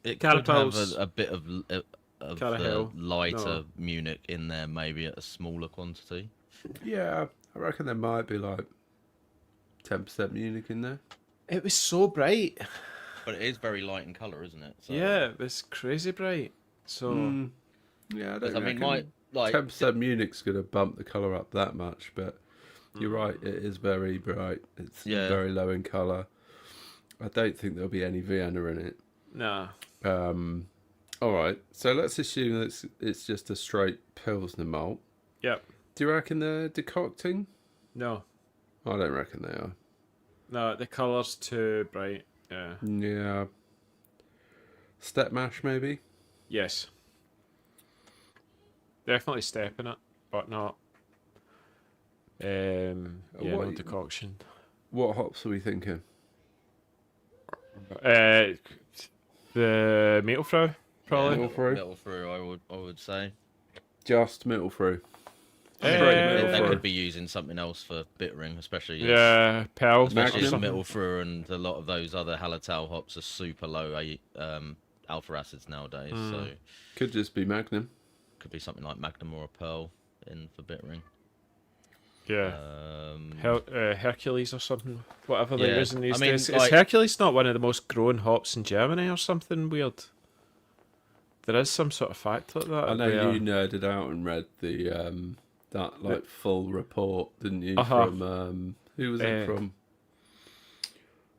It could have Carapels. a bit of the Carahel. lighter No. Munich in there, maybe at a smaller quantity. Yeah, I reckon there might be like 10% Munich in there. It was so bright. But it is very light in colour, isn't it? So, Yeah, it was crazy bright. So Yeah, I I don't mean, reckon 10% Munich's going to bump the colour up that much, but you're right, it is very bright. It's very low in colour. I don't think there'll be any Vienna in it. nah. All right, so let's assume that it's just a straight Pilsner malt. Yep. Do you reckon they're decocting? No. I don't reckon they are. No, the colour's too bright. Yeah. Yeah. Step mash, maybe? Yes. Definitely stepping it, but not. No What- decoction. What hops are we thinking? The Metalfrau, probably. Middle through? Middle through, I would say. Just middle through. They through. could be using something else for bittering, especially Yeah, Pearl. especially Magnum. as middle through, and a lot of those other Hallertau hops are super low alpha acids nowadays. So Could just be Magnum. could be something like Magnum or a Pearl in for bittering. Yeah. Hercules or something. Whatever they're Yeah, using these I mean, days. Is like- Hercules not one of the most grown hops in Germany or something weird? There is some sort of fact like that. I know where- you nerded out and read the that full report, didn't you? Uh-huh. From who was it from?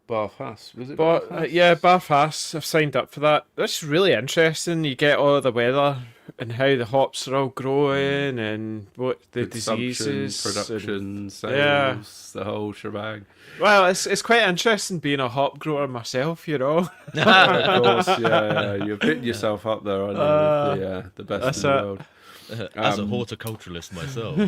Barfast. Was it But Barfast? yeah, Belfast. I've signed up for that. That's really interesting. You get all the weather and how the hops are all growing and what the Consumption, diseases. production, Yeah. sales, the whole shebang. Well, it's quite interesting being a hop grower myself. Of course, yeah. You're pitting yourself up there, aren't you, with the best in that's the it. world. As a horticulturalist myself.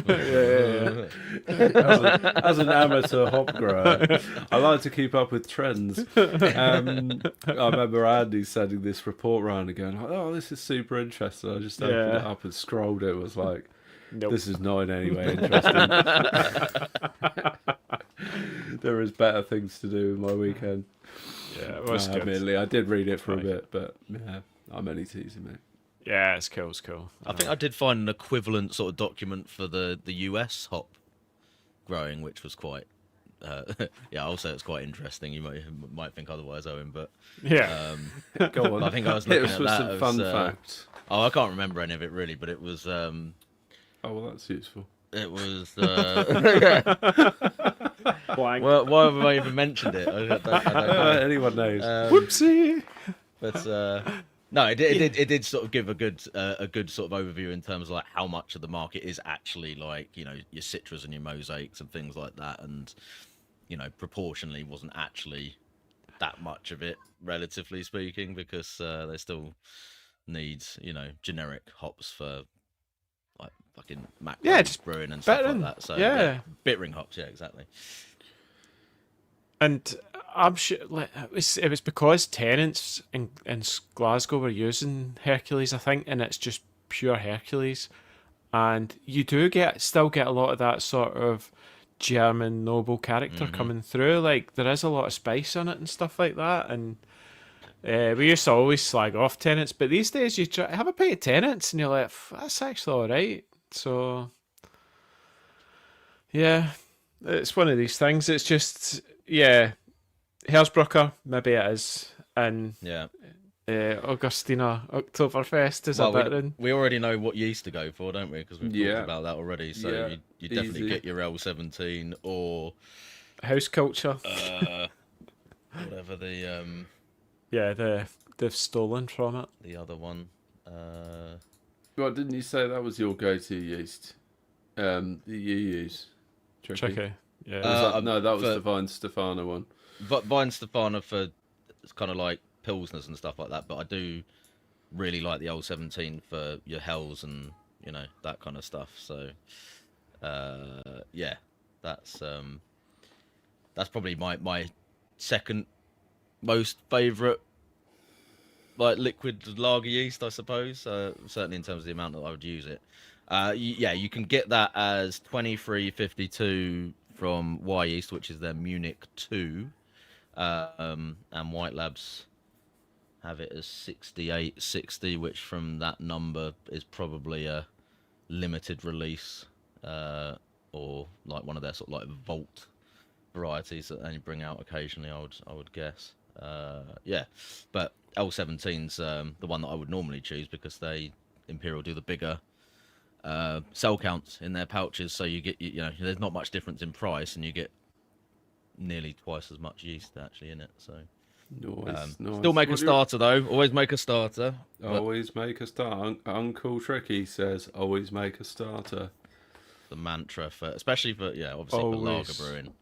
As an amateur hop grower, I like to keep up with trends. I remember Andy sending this report round and going, "Oh, this is super interesting." I just opened it up and scrolled it. Was like, Nope. "This is not in any way interesting." There is better things to do in my weekend. Yeah, it was good. Admittedly, I did read it for a bit, but yeah, I'm only teasing, mate. Yeah, it's cool. It's cool. I think I did find an equivalent sort of document for the US hop growing, which was quite, I'll say it's quite interesting. You might think otherwise, Owen, but Yeah. Go on. I think I was Hit looking us at with that. some As, fun facts. oh, I can't remember any of it really, but it was. Oh, well, that's useful. It was. Blank. Well, why have I even mentioned it? I don't know. Anyone knows. Whoopsie. But no, it did sort of give a good sort of overview in terms of like how much of the market is actually like your citras and your mosaics and things like that, and proportionally wasn't actually that much of it, relatively speaking, because they still need generic hops for like fucking macro just brewing and stuff bittering, like that. So yeah. bittering hops, yeah, exactly. And I'm sure it was because tenants in Glasgow were using Hercules, I think, and it's just pure Hercules. And you do still get a lot of that sort of German noble character coming through. Like there is a lot of spice on it and stuff like that. And we used to always slag off tenants, but these days you have a pint of tenants and you're like, that's actually all right. So yeah, it's one of these things. It's just Hersbrucker, maybe it is, and Yeah. Augustina Oktoberfest is a bit in. We already know what yeast to go for, don't we? Because we've Yeah. talked about that already. So Yeah, you definitely easy. get your L17 or House culture. whatever the They've stolen from it. the other one. Well, didn't you say that was your go-to yeast? That you use? Tricky. Yeah. No, that was for- the Vine Stefano one. Vine Stefana for it's kind of like pilsners and stuff like that. But I do really like the L17 for your hells and that kind of stuff. So that's probably my second most favourite like liquid lager yeast, I suppose. Certainly in terms of the amount that I would use it. You can get that as 2352 from Y Yeast, which is their Munich 2, and White Labs have it as 6860, which from that number is probably a limited release, or like one of their sort of like vault varieties that they bring out occasionally. I would guess. But L17's the one that I would normally choose because Imperial do the bigger cell counts in their pouches, so you get there's not much difference in price, and you get nearly twice as much yeast actually in it. So Nice. still make a starter though. Always make a starter. Always make a starter. Uncle Tricky says, "Always make a starter." The mantra for, especially for obviously for lager brewing.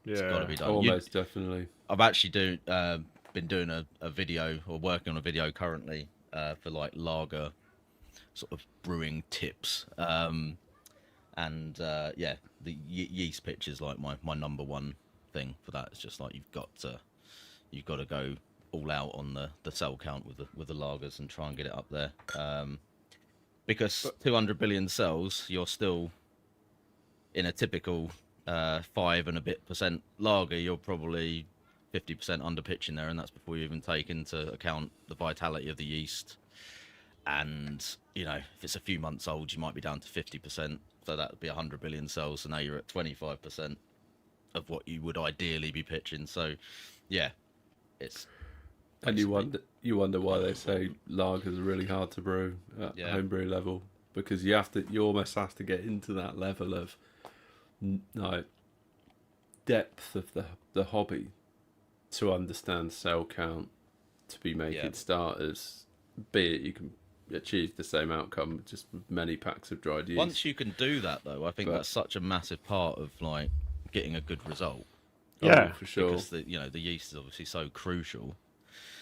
It's got to be done. Almost definitely. I've actually been doing a video or working on a video currently for like lager sort of brewing tips, the yeast pitch is like my number one thing for that. It's just like you've got to go all out on the cell count with the lagers and try and get it up there, because 200 billion cells, you're still in a typical 5 and a bit % lager, you're probably 50% under pitching there, and that's before you even take into account the vitality of the yeast. And if it's a few months old, you might be down to 50%, so that would be 100 billion cells. So now you're at 25% of what you would ideally be pitching. So it's And you wonder why they say lagers are really hard to brew at homebrew level, because you almost have to get into that level of like depth of the hobby to understand cell count to be making starters, be it you can achieve the same outcome just with many packs of dried yeast. Once you can do that, though, I think that's such a massive part of like getting a good result. Yeah, for sure. Because the yeast is obviously so crucial.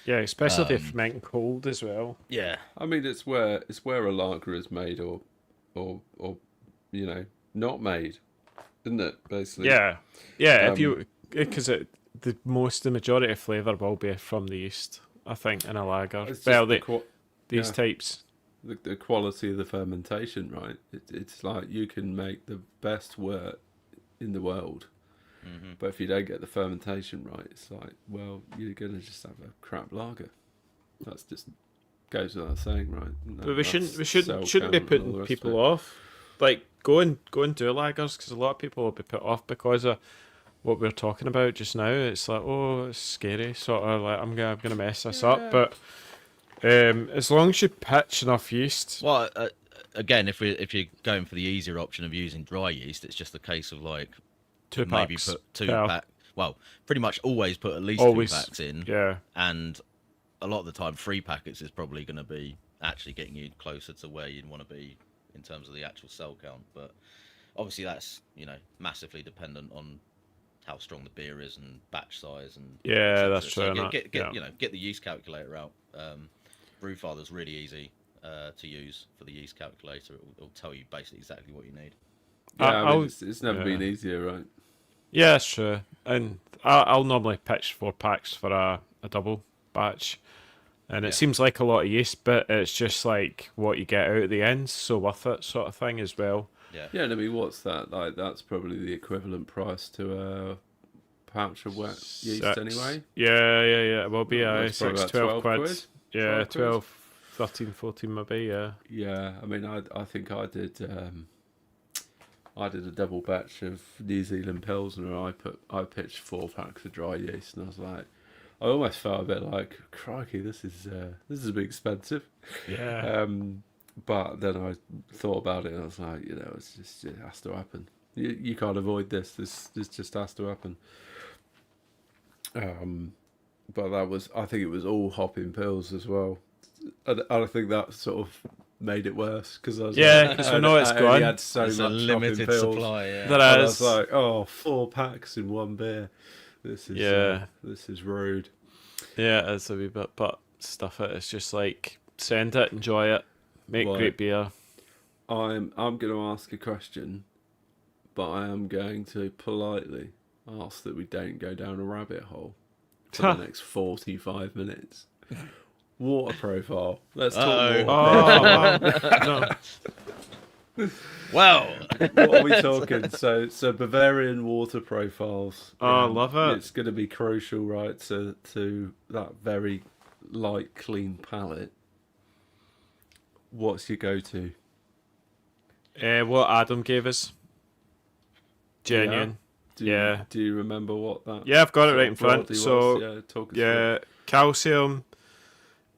Yeah, especially if they're fermenting cold as well. Yeah, I mean, it's where a lager is made or not made, isn't it? Basically. Yeah. If you because the majority of flavour will be from the yeast, I think, in a lager. Well, these types. The quality of the fermentation, right? It's like you can make the best wort in the world, but if you don't get the fermentation right, it's like, well, you're gonna just have a crap lager. That's just goes without saying, right? But we shouldn't be putting people off. Like go and do lagers, because a lot of people will be put off because of what we're talking about just now. It's like, oh, it's scary, sort of like I'm gonna mess this up, but. As long as you pitch enough yeast. Well, again, if you're going for the easier option of using dry yeast, it's just a case of like maybe put two pack. Well, pretty much always put at least 2 packs in. Yeah. And a lot of the time, 3 packets is probably going to be actually getting you closer to where you'd want to be in terms of the actual cell count. But obviously, that's massively dependent on how strong the beer is and batch size and that's true. So get the yeast calculator out. Brewfather's really easy to use for the yeast calculator. It'll tell you basically exactly what you need. Yeah, it's never been easier, right? Yeah, that's true. And I'll normally pitch 4 packs for a double batch. And it seems like a lot of yeast, but it's just like what you get out at the end, so worth it sort of thing as well. Yeah, and I mean, what's that? Like, that's probably the equivalent price to a pouch of wet yeast anyway. Yeah. It will be 6, 12 quid. Yeah, 12 13, 14 maybe, yeah. Yeah, I mean, I think I did a double batch of New Zealand Pilsner. I pitched 4 packs of dry yeast, and I was like, I almost felt a bit like, crikey, this is a bit expensive. Yeah. But then I thought about it, and I was like, it has to happen. You can't avoid this. This just has to happen. But I think it was all hopping pills as well. And I think that sort of made it worse because I was because we know it's gone. Had so it's much a limited pills. supply. Yeah. I was like, 4 packs in one beer. This is this is rude. Yeah, it's a wee bit, but stuff it. It's just like send it, enjoy it, make great beer. I'm going to ask a question, but I am going to politely ask that we don't go down a rabbit hole for the next 45 minutes. Water profile. Let's talk water. Well, what are we talking? So Bavarian water profiles. I love it. It's going to be crucial, right, to that very light, clean palate. What's your go-to? What Adam gave us. Genuine. Do you remember what that? Yeah, I've got it right in front. So talk us through. Calcium.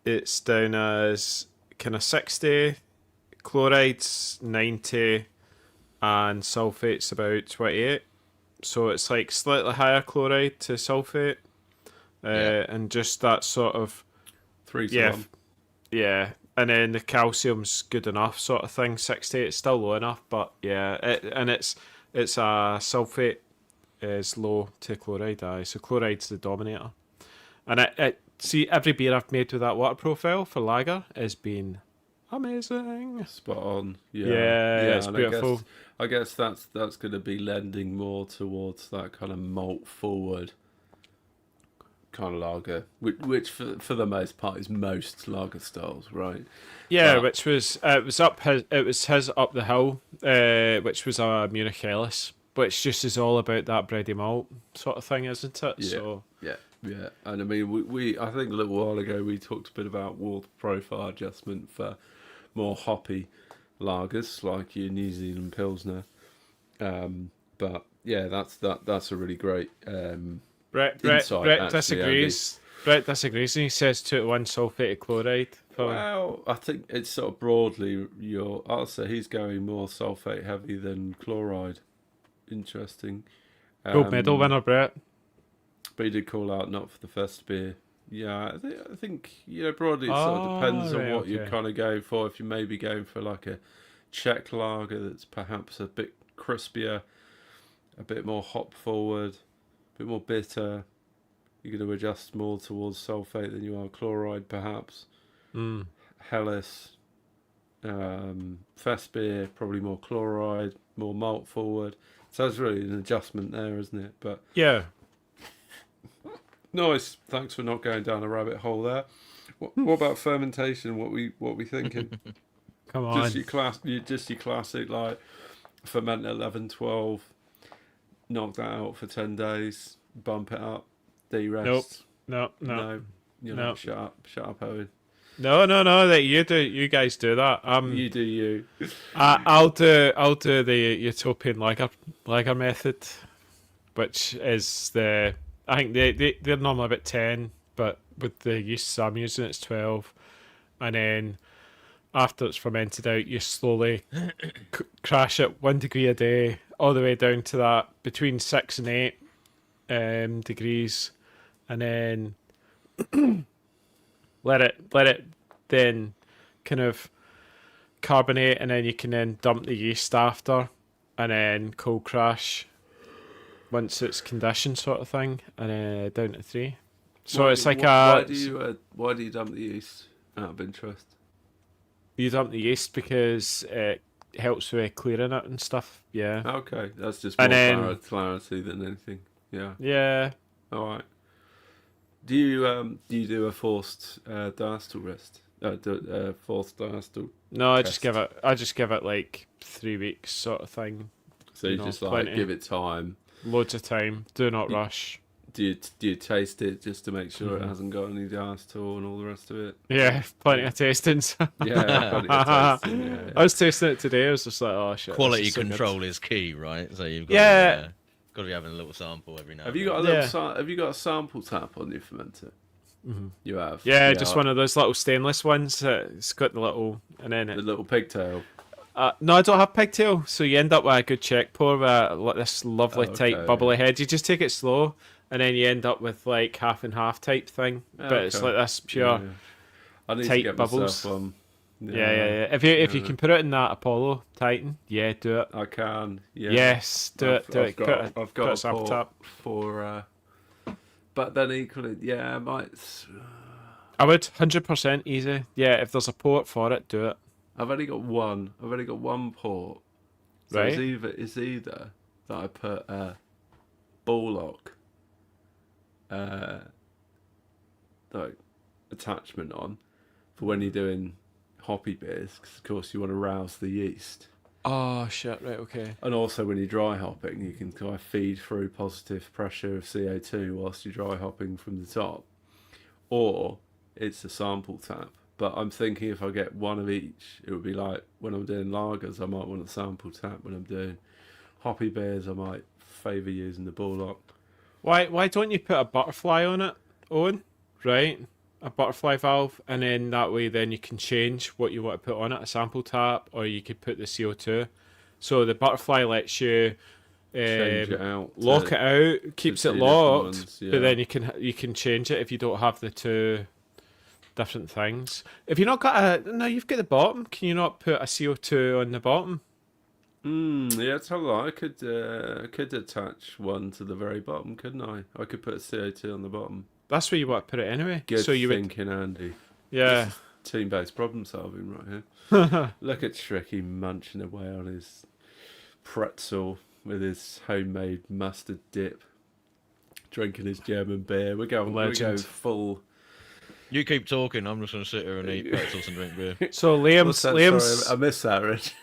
It's down as kind of 60, chloride's 90, and sulfate's about 28. So it's like slightly higher chloride to sulfate, and just that sort of 3 to 1. Yeah, and then the calcium's good enough sort of thing. 60, it's still low enough, but it's a sulfate is low to chloride. So chloride's the dominator, and see, every beer I've made with that water profile for lager has been amazing. Spot on. Yeah, it's beautiful. I guess that's going to be lending more towards that kind of malt forward kind of lager, which for the most part is most lager styles, right? Yeah, which was it was his up the hill, which was a Munich Ellis, which just is all about that bready malt sort of thing, isn't it? Yeah. So Yeah, and I mean, we I think a little while ago we talked a bit about water profile adjustment for more hoppy lagers like your New Zealand Pilsner, but yeah, that's a really great Brett disagrees. Brett disagrees, and he says 2 to 1 sulfated chloride. Well, I think it's sort of broadly I'll say he's going more sulfate heavy than chloride. Interesting. Gold medal winner, Brett. But he did call out not for the Festbier. Yeah, I think broadly it sort of depends on what you're kind of going for. If you're maybe going for like a Czech lager that's perhaps a bit crispier, a bit more hop forward, a bit more bitter, you're going to adjust more towards sulfate than you are chloride, perhaps. Helles, Festbier, probably more chloride, more malt forward. So it's really an adjustment there, isn't it? But yeah. Nice. Thanks for not going down a rabbit hole there. What about fermentation? What we thinking? Come on. Just your classic like ferment 11, 12, knock that out for 10 days, bump it up, de-rest. No. Shut up, Owen. No. That you guys do that. You do you. I'll do the utopian lager method, which is I think they're normally about 10, but with the yeast I'm using it's 12, and then after it's fermented out, you slowly crash it 1 degree a day, all the way down to that between 6 and 8 degrees, and then let it then kind of carbonate, and then you can then dump the yeast after, and then cold crash once it's conditioned, sort of thing, and down to 3. So it's like why do you dump the yeast out of interest? You dump the yeast because it helps with clearing it and stuff. Yeah. Okay, that's just more clarity than anything. Yeah. Yeah. All right. Do you do a forced diacetyl rest? Forced diacetyl. No, I just give it like 3 weeks, sort of thing. So you just like give it time. Loads of time. Do not rush. Do you taste it just to make sure it hasn't got any diacetyl and all the rest of it? Yeah, plenty of tastings. Yeah, plenty of tasting. Yeah. I was tasting it today. I was just like, oh shit. Quality control is key, right? So you've got got to be having a little sample every now. Have you got a little? Have you got a sample tap on your fermenter? Mm-hmm. You have. Yeah, just one of those little stainless ones. It's got the little the little pigtail. No, I don't have pigtail, so you end up with a good check pour with this lovely tight bubbly head. You just take it slow, and then you end up with like half and half type thing. But it's like this pure tight bubbles. Yeah. If you can put it in that Apollo Titan, do it. I can. Yeah. Yes, do it. I've got a sample tap for. But then equally, I might. I would 100% easy. Yeah, if there's a port for it, do it. I've only got one. I've only got one port. So right. It's either that I put a ball lock like attachment on for when you're doing hoppy beers, because of course you want to rouse the yeast. Oh shit! Right, okay. And also when you're dry hopping, you can kind of feed through positive pressure of CO2 whilst you're dry hopping from the top, or it's a sample tap. But I'm thinking if I get one of each, it would be like when I'm doing lagers, I might want a sample tap. When I'm doing hoppy beers, I might favour using the ball lock. Why don't you put a butterfly on it, Owen? Right, a butterfly valve, and then that way, then you can change what you want to put on it, a sample tap, or you could put the CO2. So the butterfly lets you change it out, lock it out, keeps it locked, but then you can change it if you don't have the two different things. If you've not got you've got the bottom. Can you not put a CO2 on the bottom? Yeah, tell you what, I could attach one to the very bottom, couldn't I? I could put a CO2 on the bottom. That's where you want to put it anyway. Good thinking, Andy. Yeah. Team-based problem solving right here. Look at Tricky munching away on his pretzel with his homemade mustard dip, drinking his German beer. We're going full. You keep talking. I'm just going to sit here and eat pretzels and drink beer. So Liam's sorry, I missed that, Rich.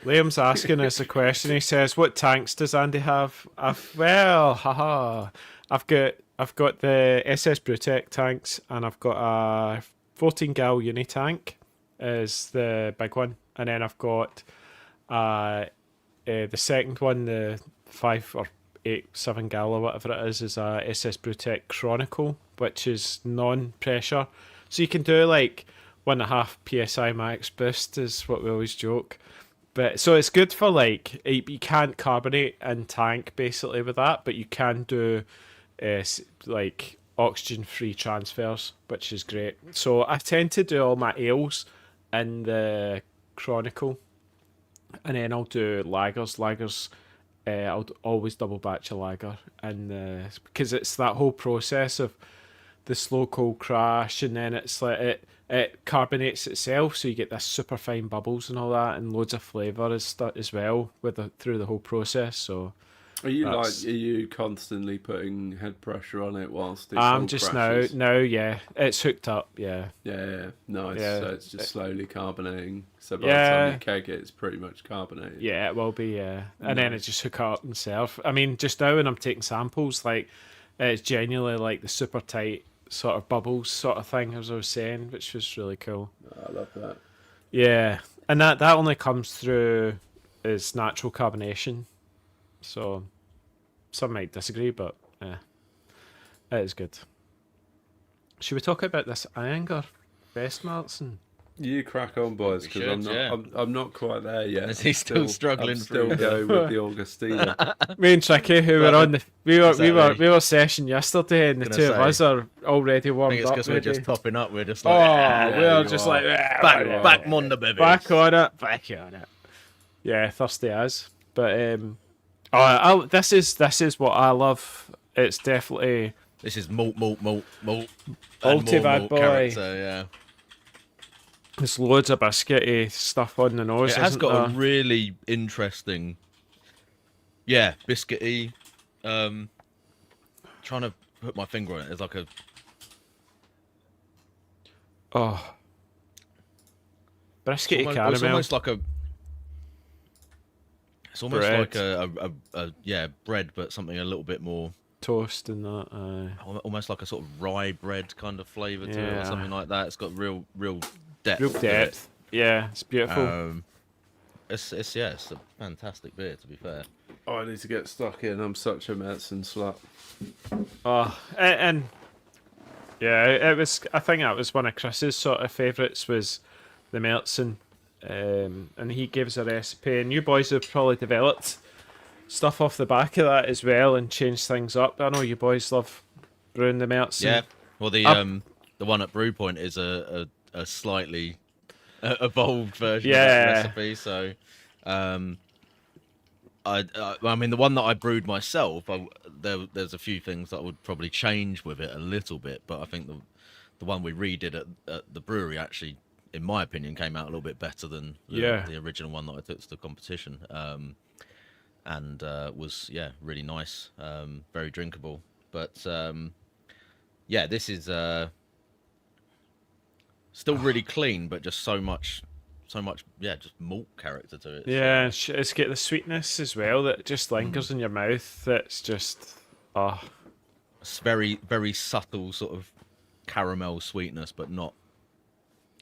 Liam's asking us a question. He says, "What tanks does Andy have?" I've got the SS Brewtech tanks, and I've got a 14 gal uni tank is the big one, and then I've got the second one, the 5 or 8, 7 gal or whatever it is a SS Brewtech Chronicle, which is non-pressure, so you can do like 1.5 psi max boost is what we always joke. But so it's good for like you can't carbonate in tank basically with that, but you can do like oxygen-free transfers, which is great. So I tend to do all my ales in the Chronicle, and then I'll do lagers. I'll always double batch a lager, and because it's that whole process of the slow cold crash, and then it's like it carbonates itself, so you get this super fine bubbles and all that, and loads of flavour as well through the whole process. So Are you constantly putting head pressure on it whilst it's I'm all just crashes? yeah, it's hooked up, yeah. Yeah, nice. Yeah. So it's just slowly carbonating. So by the Yeah. time you keg it, it's pretty much carbonated. Yeah, it will be, yeah. And then it just hook up and serve. I mean, just now when I'm taking samples, like, it's genuinely like the super tight sort of bubbles sort of thing, as I was saying, which was really cool. I love that. Yeah, and that only comes through as natural carbonation. So some might disagree, but yeah, it is good. Should we talk about this Iyengar Best Martin? You crack on, boys, because I'm not quite there yet. Is he still struggling I'm still through going with the Augustina. Me and Tricky, who were on the we were session yesterday, and the two of us are already I warmed think it's up. because we're ready. just topping up. We're just Oh, like, we're just like back Monday, baby. back on it. Yeah, thirsty as. But this is what I love. It's definitely This is malt. Multi and bad malt boy. character, yeah. there's loads of biscuity stuff on the nose. It has isn't got a there? really interesting, biscuity. Trying to put my finger on it. It's like a Biscuity almost, caramel. it's almost like a. It's almost Bread. like a bread, but something a little bit more. Toast and that. Almost like a sort of rye bread kind of flavour to it, Yeah. or something like that. It's got real depth. Real to it. depth. Yeah, it's beautiful. It's a fantastic beer, to be fair. Oh, I need to get stuck in. I'm such a medicine slut. And yeah, it was. I think that was one of Chris's sort of favourites was the Meltzen, and he gives a recipe. And you boys have probably developed stuff off the back of that as well and changed things up. I know you boys love brewing the Meltzen. Yeah. Well, the one at Brewpoint is a slightly evolved version of that recipe. So, I mean, the one that I brewed myself, there's a few things that I would probably change with it a little bit, but I think the one we redid at the brewery actually, in my opinion, came out a little bit better than the original one that I took to the competition, and was really nice, very drinkable. But this is still really clean, but just so much just malt character to it. Yeah, it's got the sweetness as well that just lingers in your mouth. That's just It's very, very subtle sort of caramel sweetness, but not.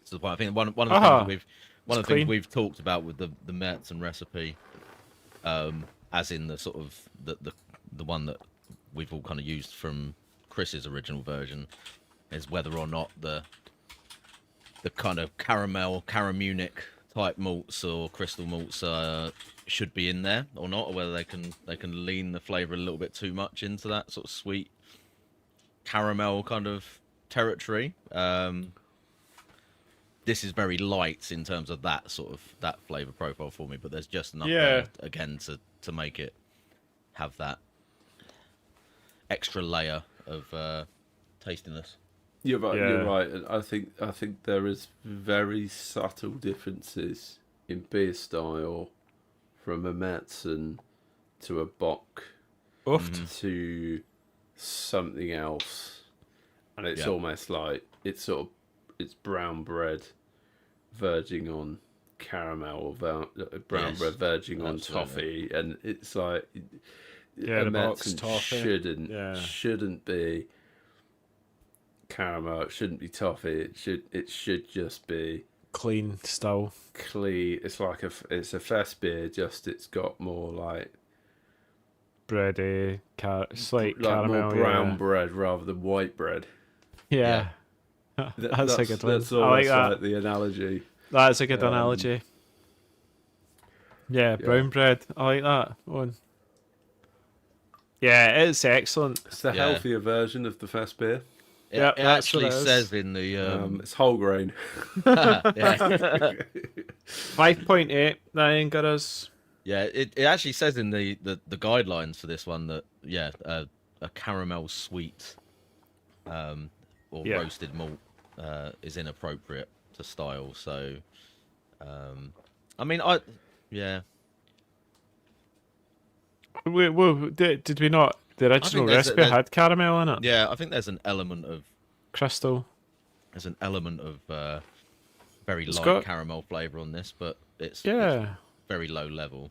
So I think one of the things we've talked about with the Meltzen recipe, as in the sort of the one that we've all kind of used from Chris's original version, is whether or not the kind of caramunic type malts or crystal malts should be in there or not, or whether they can lean the flavour a little bit too much into that sort of sweet caramel kind of territory. This is very light in terms of that flavour profile for me, but there's just enough there, again, to make it have that extra layer of tastiness. You're right. Yeah. You're right. And I think there is very subtle differences in beer style from a Meltzen to a Bock to something else, and it's almost like it's brown bread verging on caramel, or brown bread verging on toffee, and it's like a Meltzen shouldn't be caramel, it shouldn't be toffee, it should just be clean still. Clean. It's like it's a Festbier, just it's got more like bready, it's like caramel, more brown yeah. bread rather than white bread. Yeah. That's a good one. That's almost like the analogy. That's a good analogy. Yeah, brown bread. I like that one. Yeah, it's excellent. It's the Yeah. healthier version of the Festbier. Yeah, It that's what actually it is. says in the It's whole grain. yeah, 5.8 that got us. yeah. It actually says in the guidelines for this one that a caramel sweet or Yeah. roasted malt is inappropriate to style. So, I mean, yeah. Did we not? The original there's a- recipe had caramel in it. Yeah, I think there's an element of Crystal. Very It's light got- caramel flavour on this, but it's very low level.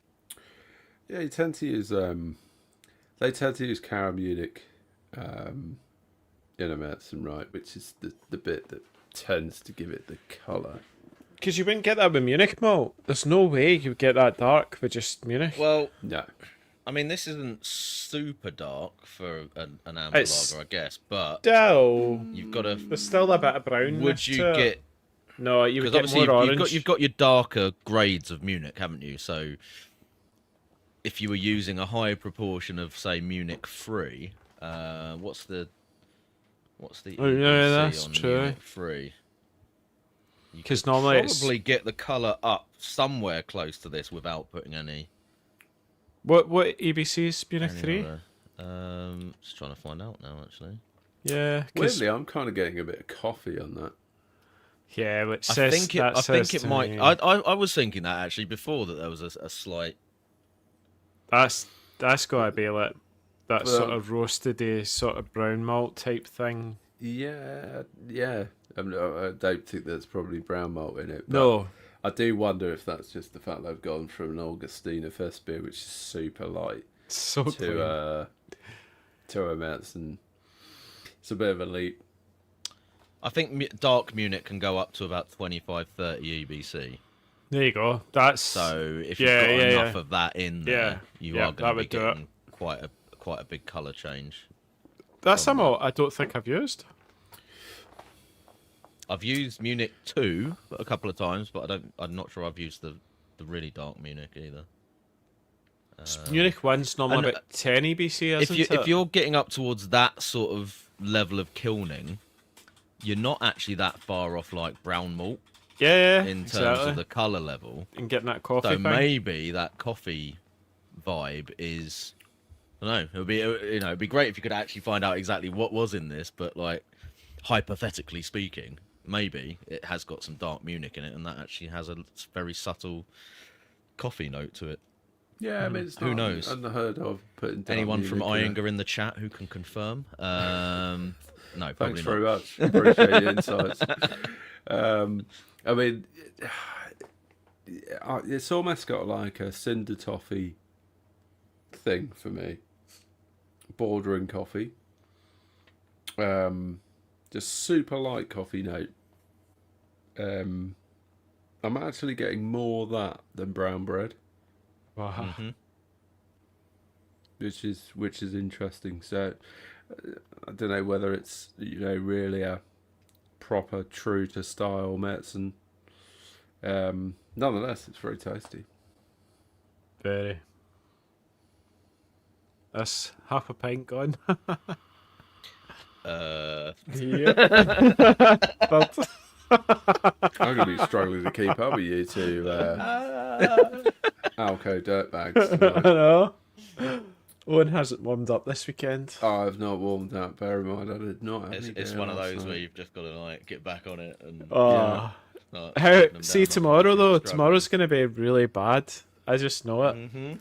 Yeah, you tend to use they tend to use Cara Munich in a medicine, right? Which is the bit that tends to give it the colour. Because you wouldn't get that with Munich malt. There's no way you would get that dark with just Munich. Well, No. I mean, this isn't super dark for an amber It's- lager, I guess, but Still, you've got to. there's still a bit of brown. Would you get? No, you would Because get obviously more you've orange. got your darker grades of Munich, haven't you? So if you were using a high proportion of, say, Munich 3, what's the Oh, yeah, EPC that's on true. Munich 3? You 'Cause could normally it's- probably get the colour up somewhere close to this without putting any. What EBC is Munich any 3? other- just trying to find out now, actually. Yeah, 'cause- Weirdly, I'm kind of getting a bit of coffee on that. yeah, which I says think it. that I think says it to might. me- I was thinking that actually before that there was a slight. That's gotta be like that Well- sort of roasted sort of brown malt type thing. Yeah. I don't think there's probably brown malt in it. But No, I do wonder if that's just the fact they've gone from an Augustina Festbier, which is super light, so clean. to a medicine. It's a bit of a leap. I think dark Munich can go up to about 25-30 EBC. There you go. That's So if you've Yeah, got yeah, enough yeah. of that in there, Yeah, you yeah, are that going to be would do it. getting quite a big colour change. that's a malt I don't think I've used. I've used Munich 2 a couple of times, but I'm not sure I've used the really dark Munich either. Munich 1's normally and, about 10 EBC, isn't it? If you're getting up towards that sort of level of kilning, you're not actually that far off like brown malt yeah, in terms exactly. of the colour level. And getting that coffee So thing. maybe that coffee vibe is, I don't know. It'd be great if you could actually find out exactly what was in this. But like, hypothetically speaking, maybe it has got some dark Munich in it, and that actually has a very subtle coffee note to it. Yeah, I mean, it's Who not knows? unheard of. Putting dark Anyone from Munich in it. Iyengar in the chat who can confirm? No, Thanks probably very not. much. Appreciate your insights. I mean, it's almost got like a cinder toffee thing for me. Bordering coffee. Just super light coffee note. I'm actually getting more of that than brown bread, Wow. Mhm. which is interesting. So I don't know whether it's really a proper true to style medicine. Nonetheless, it's very tasty. Very. That's half a pint gone. Yep. But I'm going to be struggling to keep up with you two Alco dirtbags I tonight. know. Owen hasn't warmed up this weekend. Oh, I've not warmed up. Bear in mind, I did not have any It's beer one of last those where night. you've just got to like get back on it and Oh. start How? putting them See down. tomorrow though. Struggle. Tomorrow's gonna be really bad. I just know it. Mhm.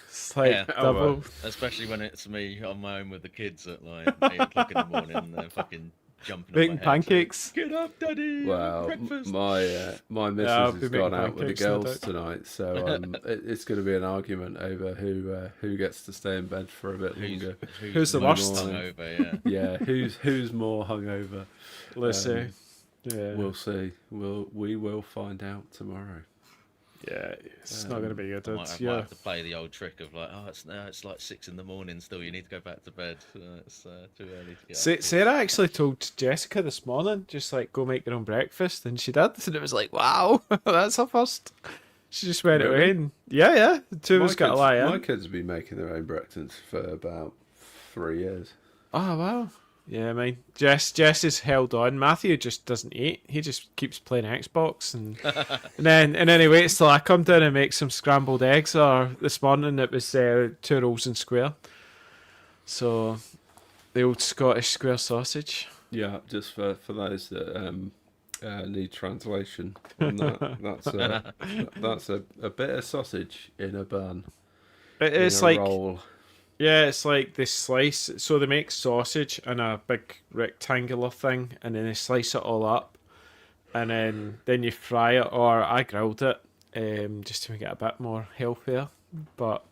It's like Yeah. Oh, double. well. Especially when it's me on my own with the kids at like 8 o'clock in the morning and they're fucking jumping on Making my head pancakes. saying, Get up, Daddy! Well, breakfast. my missus I'll be has making gone out with the pancakes, no girls doubt. tonight, so it's going to be an argument over who gets to stay in bed for a bit longer. Who's the more worst? Hungover, yeah. Yeah, who's more hungover? Let's see. Um, Yeah. We'll see. We will find out tomorrow. Yeah. It's not gonna be good. I might, It's, might yeah. have to play the old trick of like, it's like 6 in the morning still. You need to go back to bed. It's too early to get up. Sarah actually told Jessica this morning, just like go make your own breakfast, and she did, and it was like, wow, that's her first. She just went Really? away and yeah. The two of us got to lie in. My kids have been making their own breakfast for about 3 years. Oh wow. Yeah, mine. Jess is held on. Matthew just doesn't eat. He just keeps playing Xbox and and then he waits till I come down and make some scrambled eggs. Or this morning it was 2 rolls and square. So the old Scottish square sausage. Yeah, just for those that need translation on that, that's a bit of sausage in a bun. It's in a like roll. Yeah, it's like they slice. So they make sausage in a big rectangular thing, and then they slice it all up, and then you fry it. Or I grilled it, just to make it a bit more healthier. But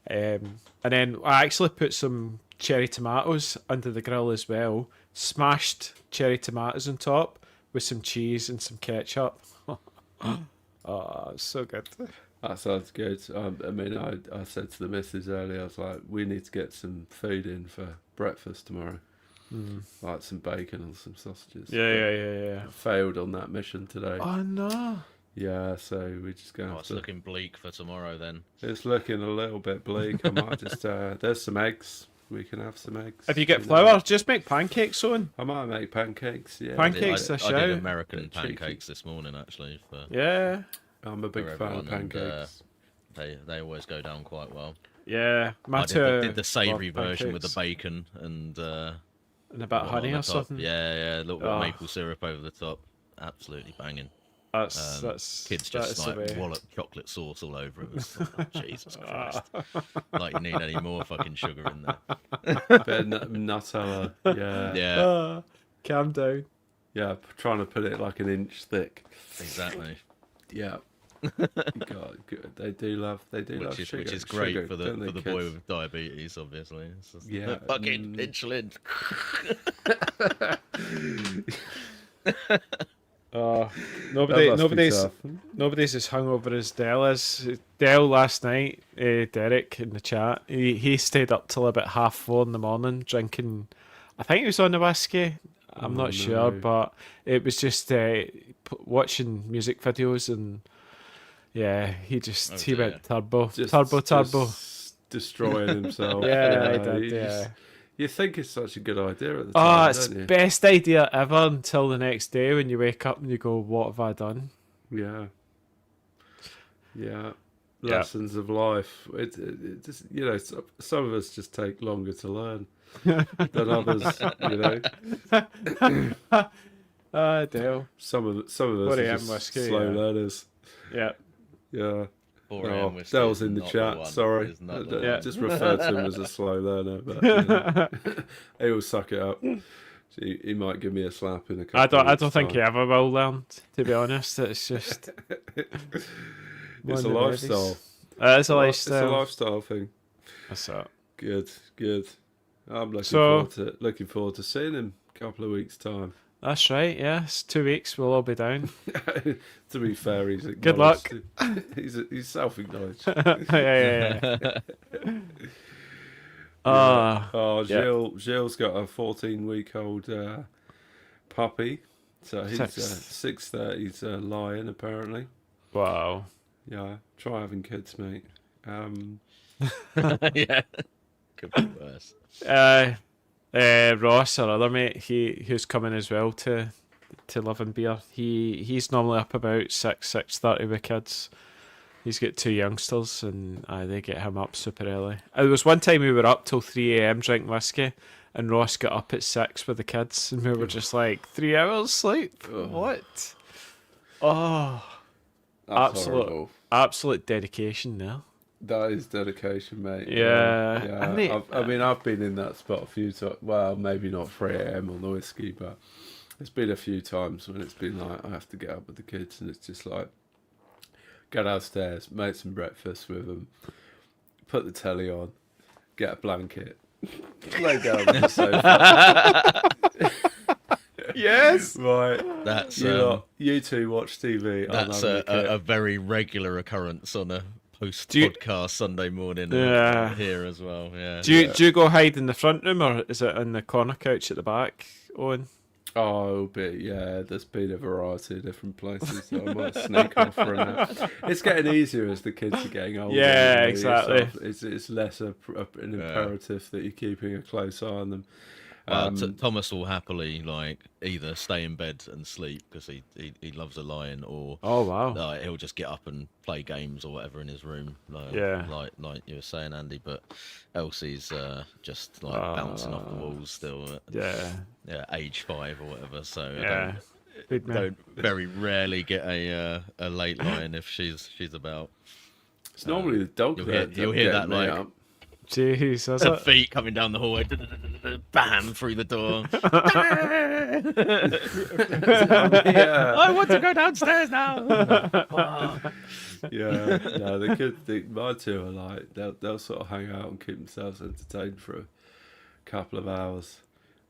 and then I actually put some cherry tomatoes under the grill as well. Smashed cherry tomatoes on top with some cheese and some ketchup. Oh, it's so good. That sounds good. I mean, I said to the missus earlier, I was like, we need to get some food in for breakfast tomorrow. Like some bacon and some sausages. Yeah. I failed on that mission today. Oh no. Yeah, so we're just going to... It's looking bleak for tomorrow then. It's looking a little bit bleak. I might just... there's some eggs. We can have some eggs. If you get flour, just make pancakes, Owen. I might make pancakes, yeah. Pancakes. I show. did American Cheeky. pancakes this morning, actually. Yeah. I'm a big for fan of everyone, and, pancakes. They always go down quite well. Yeah. I did the savoury love version with the pancakes. bacon and And a bit of on honey the or top. something. Yeah, a little bit Oh. of maple syrup over the top. Absolutely banging. That's Kids that just is the like way. wallop chocolate sauce all over it. It's like, oh, Jesus Christ! Like you need any more fucking sugar in there. Bit of Nutella. Yeah. Yeah, Calm down. Yeah, trying to put it like an inch thick. exactly. Yeah. God, good. They do love sugar. Which is great sugar, for the don't they, boy kids? with diabetes, obviously. It's just, Yeah, fucking insulin. Nobody's as hungover as Dell is. Dell last night, Derek in the chat, he stayed up till about 4:30 in the morning drinking. I think it was on the whiskey. I'm not sure, but it was just watching music videos and yeah, he went turbo. Just destroying himself. Yeah, he did. you Yeah. just- you think it's such a good idea at the Oh, time, it's don't the you? best idea ever until the next day when you wake up and you go, "What have I done?" Yeah. Lessons of life. It just, some of us just take longer to learn than others. Ah, Dale. Some of us 4 are a.m. just whiskey, slow yeah. learners. Yeah. Yeah. 4 a.m. whiskey Dale's is in the not chat. one. Sorry, It's not the I one. just referred to him as a slow learner, but he will suck it up. He might give me a slap in a couple. I don't think he ever will learn. To be honest, it's just It's a lifestyle. It's a lifestyle. It's a lifestyle thing. That's it. Good. I'm So- looking forward to seeing him a couple of weeks' time. That's right. Yeah, it's 2 weeks. We'll all be down. To be fair, he's Good luck. acknowledged. He's self-acknowledged. yeah. Gilles got a 14-week-old puppy, so he's 6:30's lion apparently. Wow. Yeah, try having kids, mate. Yeah, could be worse. Ross, our other mate, who's coming as well to Love and Beer. He's normally up about 6:30 with kids. He's got 2 youngsters, and they get him up super early. There was one time we were up till 3 a.m. drinking whiskey, and Ross got up at 6 with the kids, and we were just like, 3 hours sleep? What? Oh, That's horrible. absolute dedication there. That is dedication, mate. Yeah. I've been in that spot a few times. Well, maybe not 3 a.m. on the whiskey, but it's been a few times when it's been like I have to get up with the kids, and it's just like go downstairs, make some breakfast with them, put the telly on, get a blanket, lay down on the sofa. Yes. Right. That's you two watch TV. that's a very regular occurrence on a post-podcast Sunday morning here as well. Yeah. Do you go hide in the front room, or is it in the corner couch at the back, Owen? Oh, but yeah, there's been a variety of different places, so I might sneak off for a nap. It's getting easier as the kids are getting older. Yeah, you know, exactly. It's less an imperative that you're keeping a close eye on them. Well, Thomas will happily like either stay in bed and sleep because he loves a lion, or Oh wow. he'll just get up and play games or whatever in his room, Yeah. like you were saying, Andy. But Elsie's just like bouncing off the walls still at Yeah. age 5 or whatever. So Yeah. I don't very rarely get a late lion if she's about. It's normally the dog You'll hear that like. Up. Jeez, that's Her it. feet coming down the hallway, bam, through the door. Yeah. I want to go downstairs now. Yeah, no, the kids, my two are like they'll sort of hang out and keep themselves entertained for a couple of hours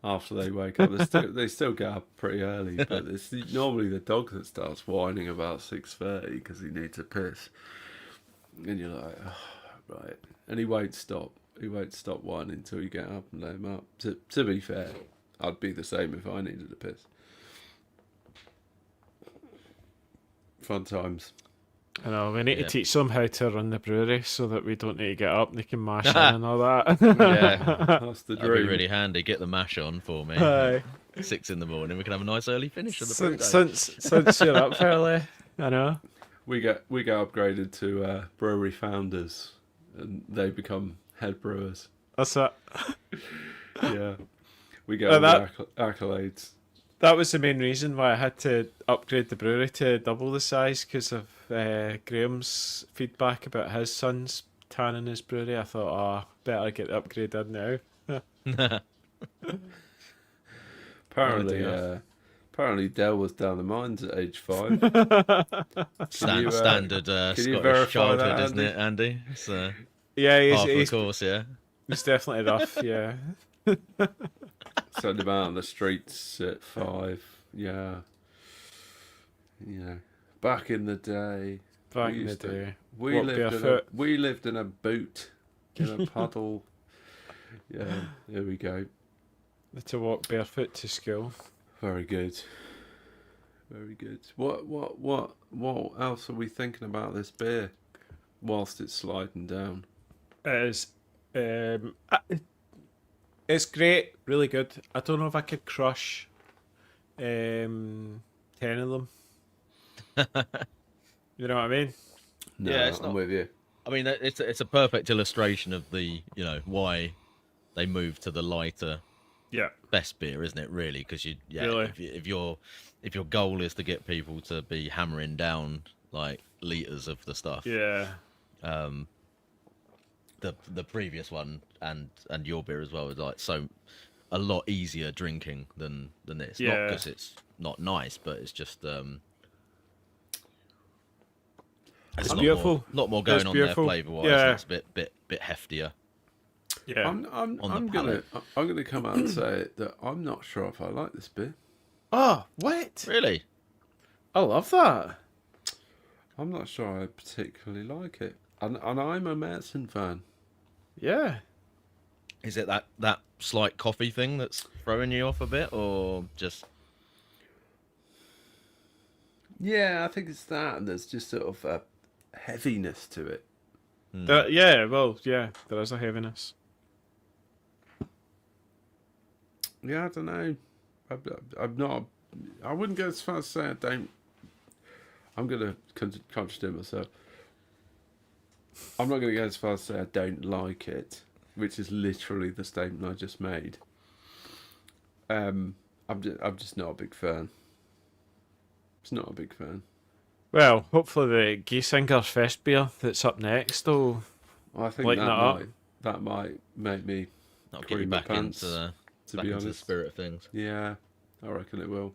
after they wake up. They still get up pretty early, but it's normally the dog that starts whining about 6:30 because he needs a piss, and you're like, oh, right, and he won't stop. He won't stop whining until you get up and let him up. To be fair, I'd be the same if I needed a piss. Fun times. I know, we need to teach them how to run the brewery so that we don't need to get up, they can mash in and all that. Yeah, That's the that'd dream. be really handy. Get the mash on for me. Aye. 6 in the morning, we can have a nice early finish of the brew day. Since you're up early, I know. We get upgraded to brewery founders, and they become head brewers. That's it. Yeah, we get all the accolades. That was the main reason why I had to upgrade the brewery to double the size, because of Graham's feedback about his son's tanning his brewery. I thought, better get the upgrade in now. Apparently Dell was down the mines at age 5. Standard can you Scottish verify childhood, that, isn't it, Andy? It's Yeah, half he's the course, yeah. definitely rough, yeah. Sent him out on the streets at 5. Yeah. You know, back in the day. Back in the day. We Walk lived barefoot. we lived in a boot, in a puddle. Yeah, there we go. To walk barefoot to school. Very good. Very good. What else are we thinking about this beer whilst it's sliding down? It's great, really good. I don't know if I could crush 10 of them. You know what I mean? No, Yeah, it's I'm not- with you. I mean, it's a perfect illustration of the, why they moved to the lighter Yeah. best beer, isn't it? Really, because Really? if your goal is to get people to be hammering down like liters of the stuff, Yeah. the previous one and your beer as well is like a lot easier drinking than this. Not Yeah. because it's not nice, but it's just It's a lot beautiful. lot more going It's on beautiful. there flavour wise. Yeah. It's a bit heftier. Yeah. I'm gonna come out and say that I'm not sure if I like this beer. Oh, what? Really? I love that. I'm not sure I particularly like it. And I'm a medicine fan. Yeah. Is it that slight coffee thing that's throwing you off a bit, or just? Yeah, I think it's that, and there's just sort of a heaviness to it. Yeah, well, yeah, there is a heaviness. Yeah, I don't know. I'm not. I wouldn't go as far as to say I don't. I'm going to contradict myself. I'm not going to go as far as to say I don't like it, which is literally the statement I just made. I'm just not a big fan. It's not a big fan. Well, hopefully the Giesinger's Festbier that's up next will I think lighten it up. that might make me Not get cream you my back pants, into the to back be into the honest. spirit of things. Yeah, I reckon it will.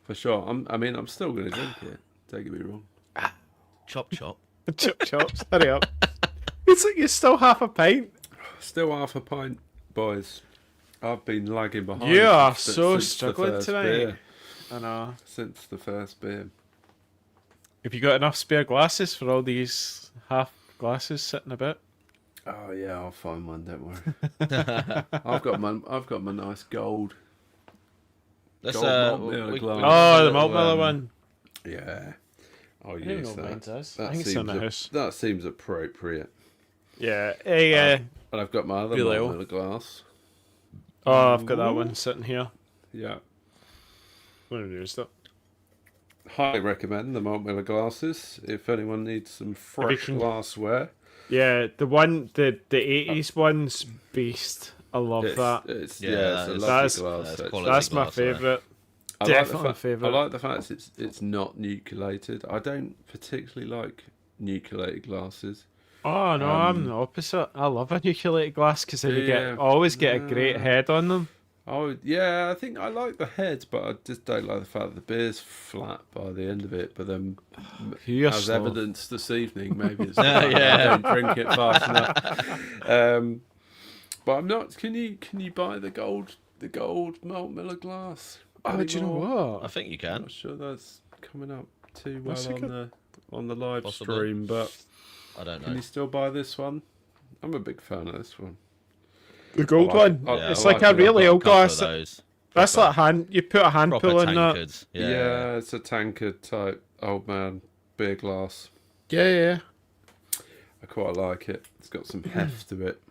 For sure. I'm still going to drink it. Don't get me wrong. Chop chop. Chop chops, hurry up. It's like you're still half a pint. Still half a pint, boys. I've been lagging behind. You are since so the struggling first tonight. beer. I know. Since the first beer. Have you got enough spare glasses for all these half glasses sitting about? Oh yeah, I'll find one. Don't worry. I've got my nice gold Let's Gold malt miller glass. Oh, the malt miller one. Yeah, I'll I don't use know what mine that. does. That I think it's in seems the house. that seems appropriate. Yeah. And I've got my other Really malt old. miller glass. Oh, I've got that one sitting here. Yeah, When have used it? highly recommend the malt miller glasses if anyone needs some fresh glassware. Yeah, the 80s one's beast. I love that. It's Yeah, a that lovely is- glass. that's actually. quality. That's my glassware. favourite. I like Definitely the favourite. I like the fact it's not nucleated. I don't particularly like nucleated glasses. Oh no, I'm the opposite. I love a nucleated glass because then you Yeah. always get a great head on them. Oh yeah, I think I like the head, but I just don't like the fact that the beer's flat by the end of it. But then, You're as slow. evidence this evening, maybe it's Yeah, I yeah. don't drink it fast enough. But I'm not. Can you buy the gold malt miller glass? Oh, do you know anymore? what? I think you I'm can. not sure that's coming up too well That's a on the live Possibly. stream, but I don't can know. you still buy this one? I'm a big fan of this one. The gold I like one. it. It's I like like a it. really Got a old couple of glass. those. That's Proper- like hand. You put a hand proper pull in that. tankards. Yeah, it's a tankard type old man beer glass. Yeah. I quite like it. It's got some heft to it.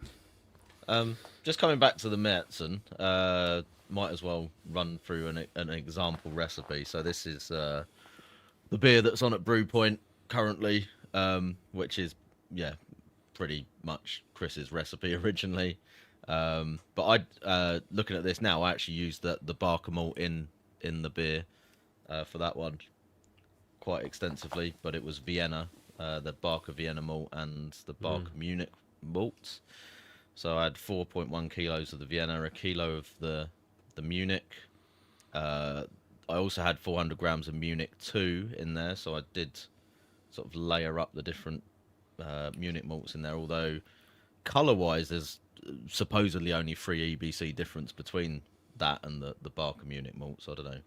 Just coming back to the Märzen, might as well run through an example recipe. So this is the beer that's on at Brew Point currently, which is pretty much Chris's recipe originally. But I looking at this now, I actually used the Barker malt in the beer for that one quite extensively. But it was Vienna, the Barker Vienna malt and the Barker Munich malts. So I had 4.1 kilos of the Vienna, a kilo of the Munich. I also had 400 grams of Munich 2 in there, so I did sort of layer up the different Munich malts in there, although colour-wise there's supposedly only 3 EBC difference between that and the Barker Munich malt, so I don't know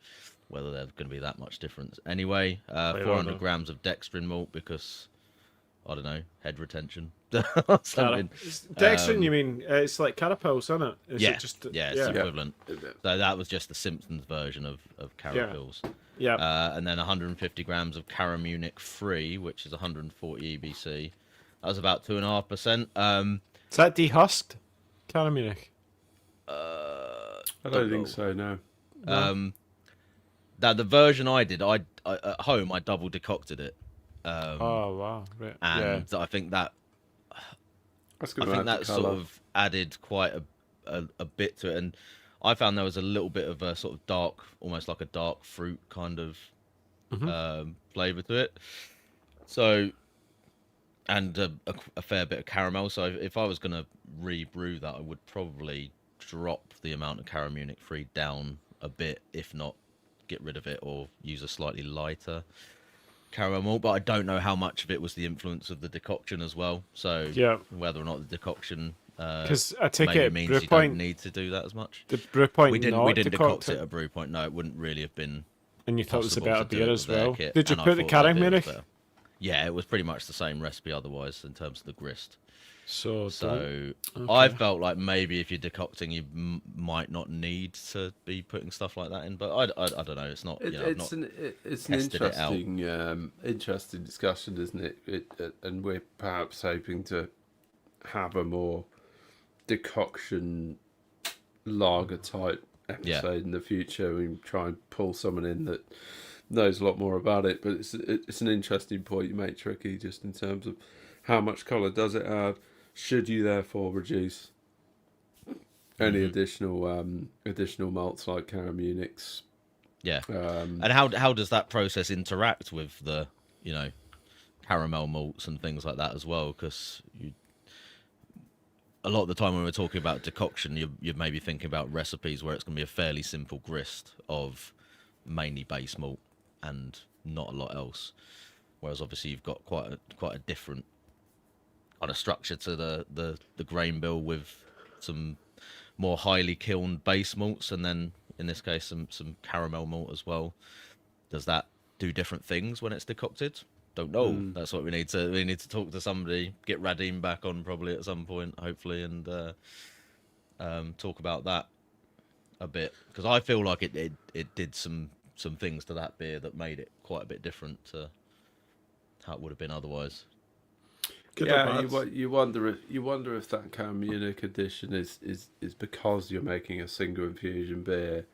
whether there's going to be that much difference. Anyway, 400 grams of dextrin malt because, I don't know, head retention. Something. Dextrin, you mean? It's like Carapils, isn't it? Is Yeah, it just, it's the equivalent. So that was just the Simpsons version of Carapils. Yeah. And then 150 grams of Cara Munich Free, which is 140 EBC. That was about 2.5%. Is that dehusked? Caramunic. I don't think so, no. Now the version I did, I at home I double decocted it. Oh wow! Right. And I think that That's I think that sort of added quite a bit to it, and I found there was a little bit of a sort of dark, almost like a dark fruit kind of flavour to it. So, and a fair bit of caramel. So if I was going to re-brew that, I would probably drop the amount of Cara Munich Free down a bit, if not get rid of it or use a slightly lighter caramel malt. But I don't know how much of it was the influence of the decoction as well. So whether or not the decoction because I take maybe it means Brew you Point don't need to do that as much. The Brew Point We didn't decoct decoct it at Brew Point. No, it wouldn't really have been. And you thought it was a possible better to do beer it as with their well. kit, Did you and I put the thought their beer was Caramunic? better. Yeah, it was pretty much the same recipe otherwise in terms of the grist. So I felt like maybe if you're decocting, you might not need to be putting stuff like that in. But I don't know. It's not. It's an interesting discussion, isn't it? And we're perhaps hoping to have a more decoction lager type episode in the future. We try and pull someone in that knows a lot more about it. But it's an interesting point you make, Tricky, just in terms of how much colour does it add. Should you therefore reduce any additional malts like Cara Munich's? Yeah. And how does that process interact with the caramel malts and things like that as well? Because a lot of the time when we're talking about decoction, you're maybe thinking about recipes where it's going to be a fairly simple grist of mainly base malt and not a lot else. Whereas obviously you've got quite a different kind of structure to the grain bill with some more highly kilned base malts, and then in this case some caramel malt as well. Does that do different things when it's decocted? Don't know. That's what we need to talk to somebody, get Radim back on probably at some point, hopefully, and talk about that. a bit, because I feel like it did some things to that beer that made it quite a bit different to how it would have been otherwise. Good or Yeah, bad? you wonder if that kind of Munich edition is because you're making a single infusion beer,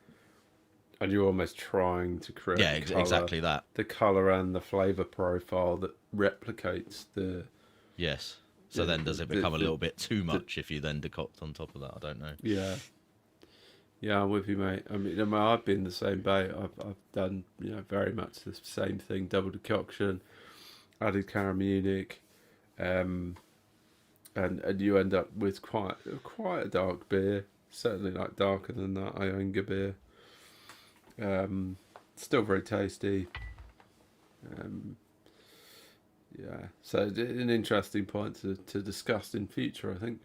and you're almost trying to create Yeah, exactly that. the color and the flavor profile that replicates the. Yes. So Yeah, then does it the- become a the- little bit too much if you then decoct on top of that? I don't know. Yeah. Yeah, I'm with you, mate. I mean, I've been the same bait. I've done very much the same thing. Double decoction, added Cara Munich, and you end up with quite a dark beer. Certainly like darker than that Ionga beer. Still very tasty. Yeah, so an interesting point to discuss in future, I think.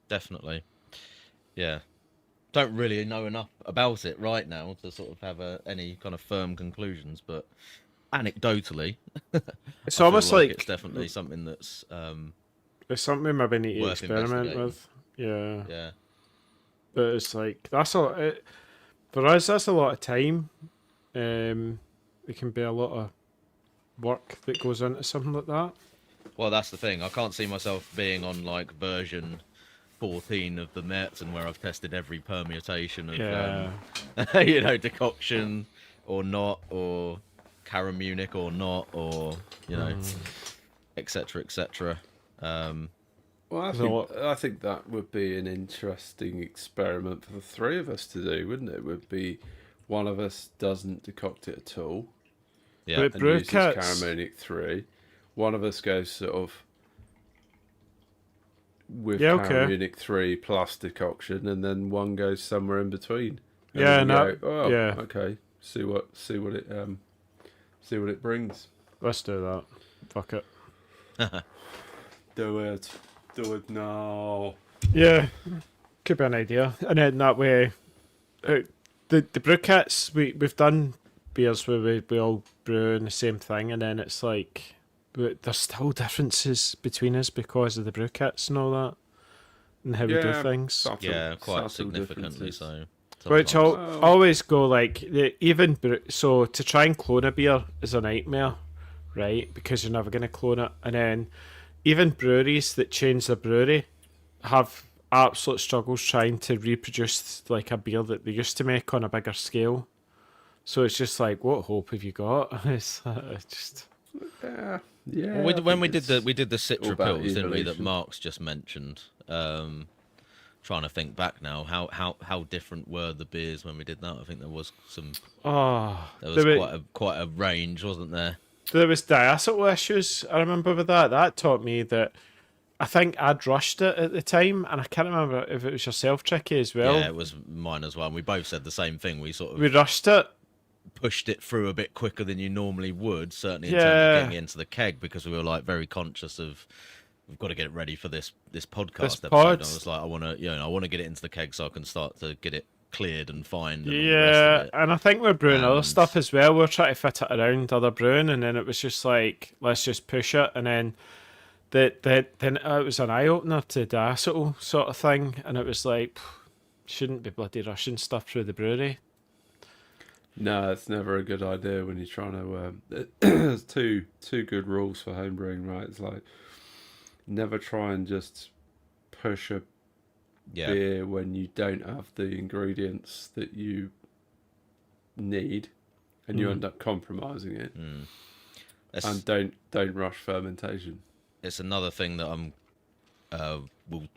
Definitely. Yeah. Don't really know enough about it right now to sort of have any kind of firm conclusions, but anecdotally, It's I feel almost like it's definitely something that's it's something we maybe need to worth experiment investigating. with. Yeah, Yeah. but it's like for us. That's a lot of time. It can be a lot of work that goes into something like that. Well, that's the thing. I can't see myself being on like version 14 of the Mertzen where I've tested every permutation of Yeah. decoction or not, or Cara Munich or not, or etc. etc. Well, I think that would be an interesting experiment for the three of us to do, wouldn't it? Would be one of us doesn't decoct it at all Yeah. But and brew uses kits. Cara Munich 3. One of us goes sort of with Yeah, Cara okay. Munich 3 plus decoction, and then one goes somewhere in between. And Yeah, then we no, go, yeah. okay. See what it brings. Let's do that. Fuck it. Do it now. Yeah, could be an idea. And then that way, the brew kits we've done beers where we all brew in the same thing, and then it's like there's still differences between us because of the brew kits and all that, and how we do things. Subtle, Quite subtle significantly differences. so. Which sometimes. always go like so to try and clone a beer is a nightmare, right? Because you're never going to clone it, and then even breweries that change their brewery have absolute struggles trying to reproduce like a beer that they used to make on a bigger scale. So it's just like, what hope have you got? It's just Yeah. Well, I when think we did the all Citra about pills, didn't we? That evolution. Mark's just mentioned. Trying to think back now, how different were the beers when we did that? I think there was quite a range, wasn't there? there was diacetyl issues. I remember with that. That taught me that I think I'd rushed it at the time, and I can't remember if it was yourself, Tricky, as well. Yeah, it was mine as well. And we both said the same thing. We sort of We rushed it. pushed it through a bit quicker than you normally would, certainly in Yeah. terms of getting into the keg, because we were like very conscious of we've got to get it ready for this podcast This episode. pod. And I was like, I want to get it into the keg so I can start to get it cleared and fined. And all the Yeah, rest of it. and I think we're brewing other And- stuff as well. We're trying to fit it around other brewing, and then it was just like, let's just push it, and then then it was an eye opener to diacetyl sort of thing, and it was like, shouldn't be bloody rushing stuff through the brewery. No, it's never a good idea when you're trying to. There's two good rules for homebrewing, right? It's like never try and just push a Yeah, beer when you don't have the ingredients that you need, and you end up compromising it. It's, And don't rush fermentation. it's another thing that I'm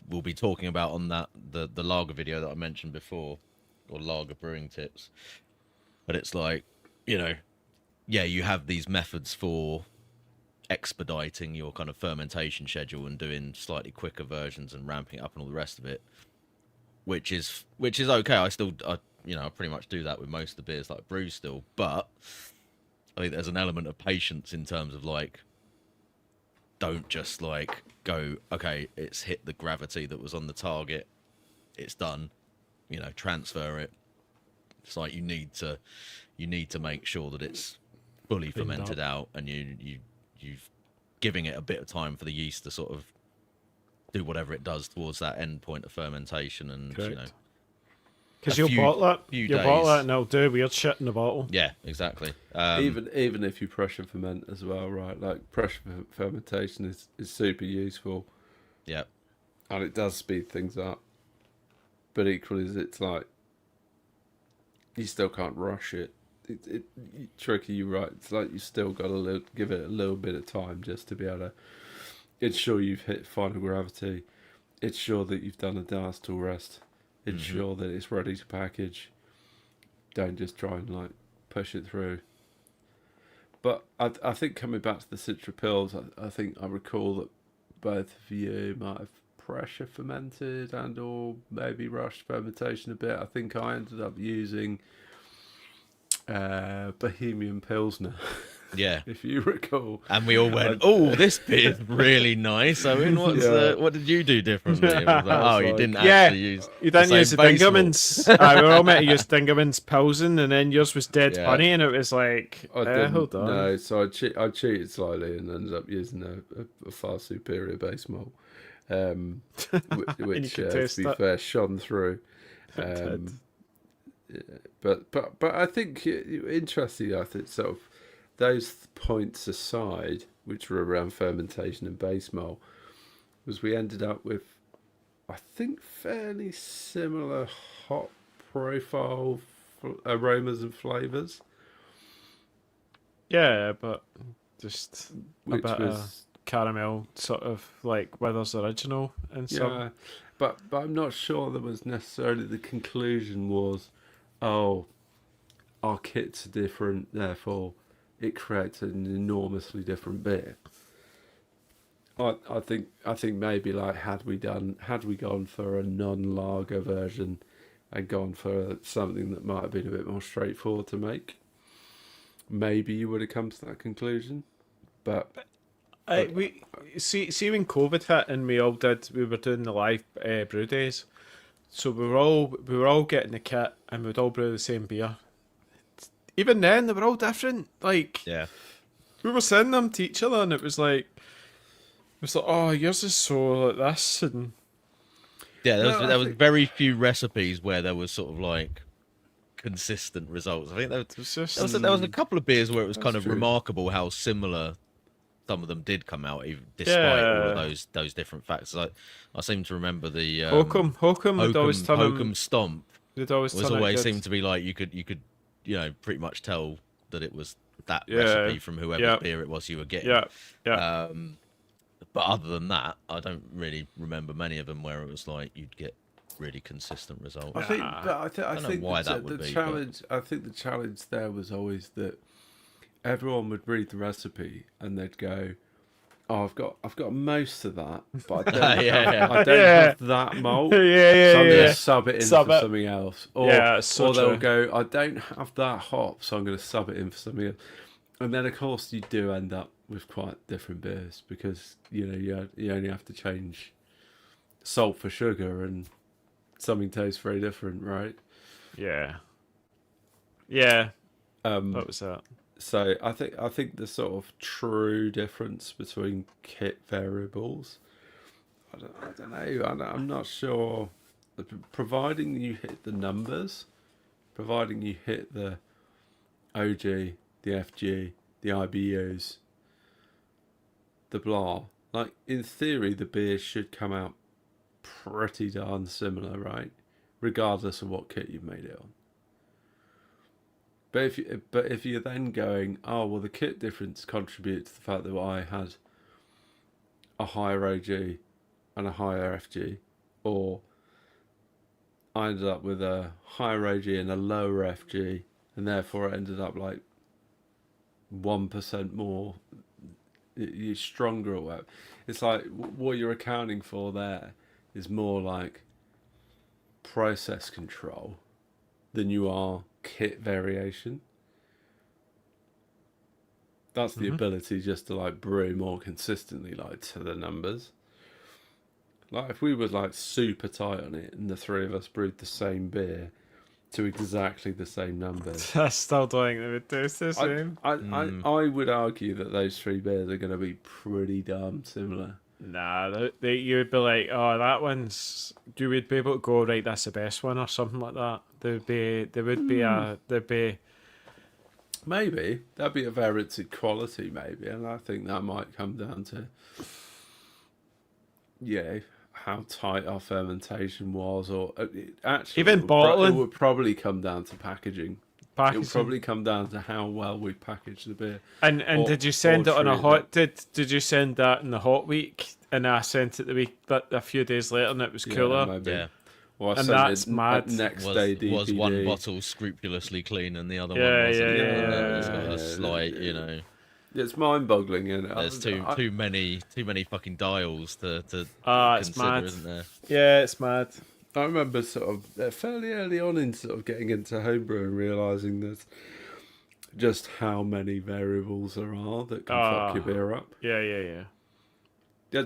we'll be talking about on the lager video that I mentioned before, or lager brewing tips. But it's like, you have these methods for expediting your kind of fermentation schedule and doing slightly quicker versions and ramping it up and all the rest of it, which is okay. I pretty much do that with most of the beers that I brew still, but I think there's an element of patience in terms of like, don't just like go, okay, it's hit the gravity that was on the target, it's done, transfer it. It's like you need to make sure that it's fully fermented out, and you've giving it a bit of time for the yeast to sort of do whatever it does towards that end point of fermentation, and Correct. Because you'll bottle it. few You'll days. bottle it and it'll do weird shit in the bottle. Yeah, exactly. Even if you pressure ferment as well, right? Like pressure fermentation is super useful. Yeah. And it does speed things up. But equally, it's like you still can't rush it. Tricky, you're right. It's like you still got to give it a little bit of time just to be able to ensure you've hit final gravity, ensure that you've done a diacetyl rest, ensure that it's ready to package. Don't just try and like push it through. But I think coming back to the Citra pills, I think I recall that both of you might have pressure fermented and or maybe rushed fermentation a bit. I think I ended up using Bohemian Pilsner. Yeah. If you recall. And we all went, oh, this beer's really nice. Owen, what did you do differently? It was like, you didn't actually use you didn't use the base malt. Dingermans. We were all meant to use Dingermans Pilsen, and then yours was Dead Yeah. Honey, and it was like, I didn't, hold on. No, so I cheated slightly and ended up using a far superior base malt, which to be fair, shone through. But I think interesting. I think sort of those points aside, which were around fermentation and base malt, was we ended up with, I think, fairly similar hop profile aromas and flavors. Yeah, but just Which a bit was of caramel, sort of like Withers Original and some. yeah, but I'm not sure there was necessarily the conclusion was, oh, our kits are different, therefore it creates an enormously different beer. I think maybe like had we gone for a non-lager version and gone for something that might have been a bit more straightforward to make, maybe you would have come to that conclusion. But We see when COVID hit and we were doing the live brew days, so we were all getting the kit and we'd all brew the same beer. Even then, they were all different. Like, Yeah. we were sending them to each other, and it was like, oh, yours is so like this, and Yeah, there was very few recipes where there was sort of like consistent results. I think there was a couple of beers where it was kind of remarkable how similar some of them did come out, even despite all of those different factors. I seem to remember the Hokum would always turn Hokum Stomp was always seemed to be like you could pretty much tell that it was that recipe from whoever's beer it was you were getting. Yeah. But other than that, I don't really remember many of them where it was like you'd get really consistent results. I think, but I think why that would the be, challenge. I think the challenge there was always that everyone would read the recipe and they'd go, "Oh, I've got most of that, but I don't, I don't have that malt. So I'm going to sub it in for something else." Or, or they'll go, "I don't have that hop, so I'm going to sub it in for something else." And then, of course, you do end up with quite different beers because you only have to change salt for sugar, and something tastes very different, right? Yeah. What was that? So I think the sort of true difference between kit variables, I don't know. I'm not sure. Providing you hit the numbers, providing you hit the OG, the FG, the IBUs, the blah. Like in theory, the beer should come out pretty darn similar, right? Regardless of what kit you've made it on. But if you're then going, oh well, the kit difference contributed to the fact that I had a higher OG and a higher FG, or I ended up with a higher OG and a lower FG, and therefore it ended up like 1% more, you're stronger or whatever. It's like what you're accounting for there is more like process control than you are kit variation. That's the ability just to like brew more consistently, like to the numbers. Like if we were like super tight on it and the three of us brewed the same beer to exactly the same numbers, I still don't think they would do the same. I would argue that those three beers are going to be pretty damn similar. Nah, you would be like, oh, that one's. You would be able to go right. That's the best one, or something like that. There'd be. Maybe that'd be a variance in quality, maybe, and I think that might come down to how tight our fermentation was, or actually Even it bottling. would probably come down to packaging. It Packaging. would probably come down to how well we package the beer. And did you send it on a treat hot? Did you send that in the hot week? And I sent it the week, but a few days later, and it was cooler. Maybe. Yeah. Or I And sent that's it mad. Next Was, day DPD. was one bottle scrupulously clean and the other Yeah, one wasn't? yeah. It's got a slight, you know. It's mind-boggling, isn't it? There's too many fucking dials to It's consider, mad. isn't there? Yeah, it's mad. I remember sort of fairly early on in sort of getting into homebrew and realising that just how many variables there are that can fuck your beer up. Yeah. Yeah,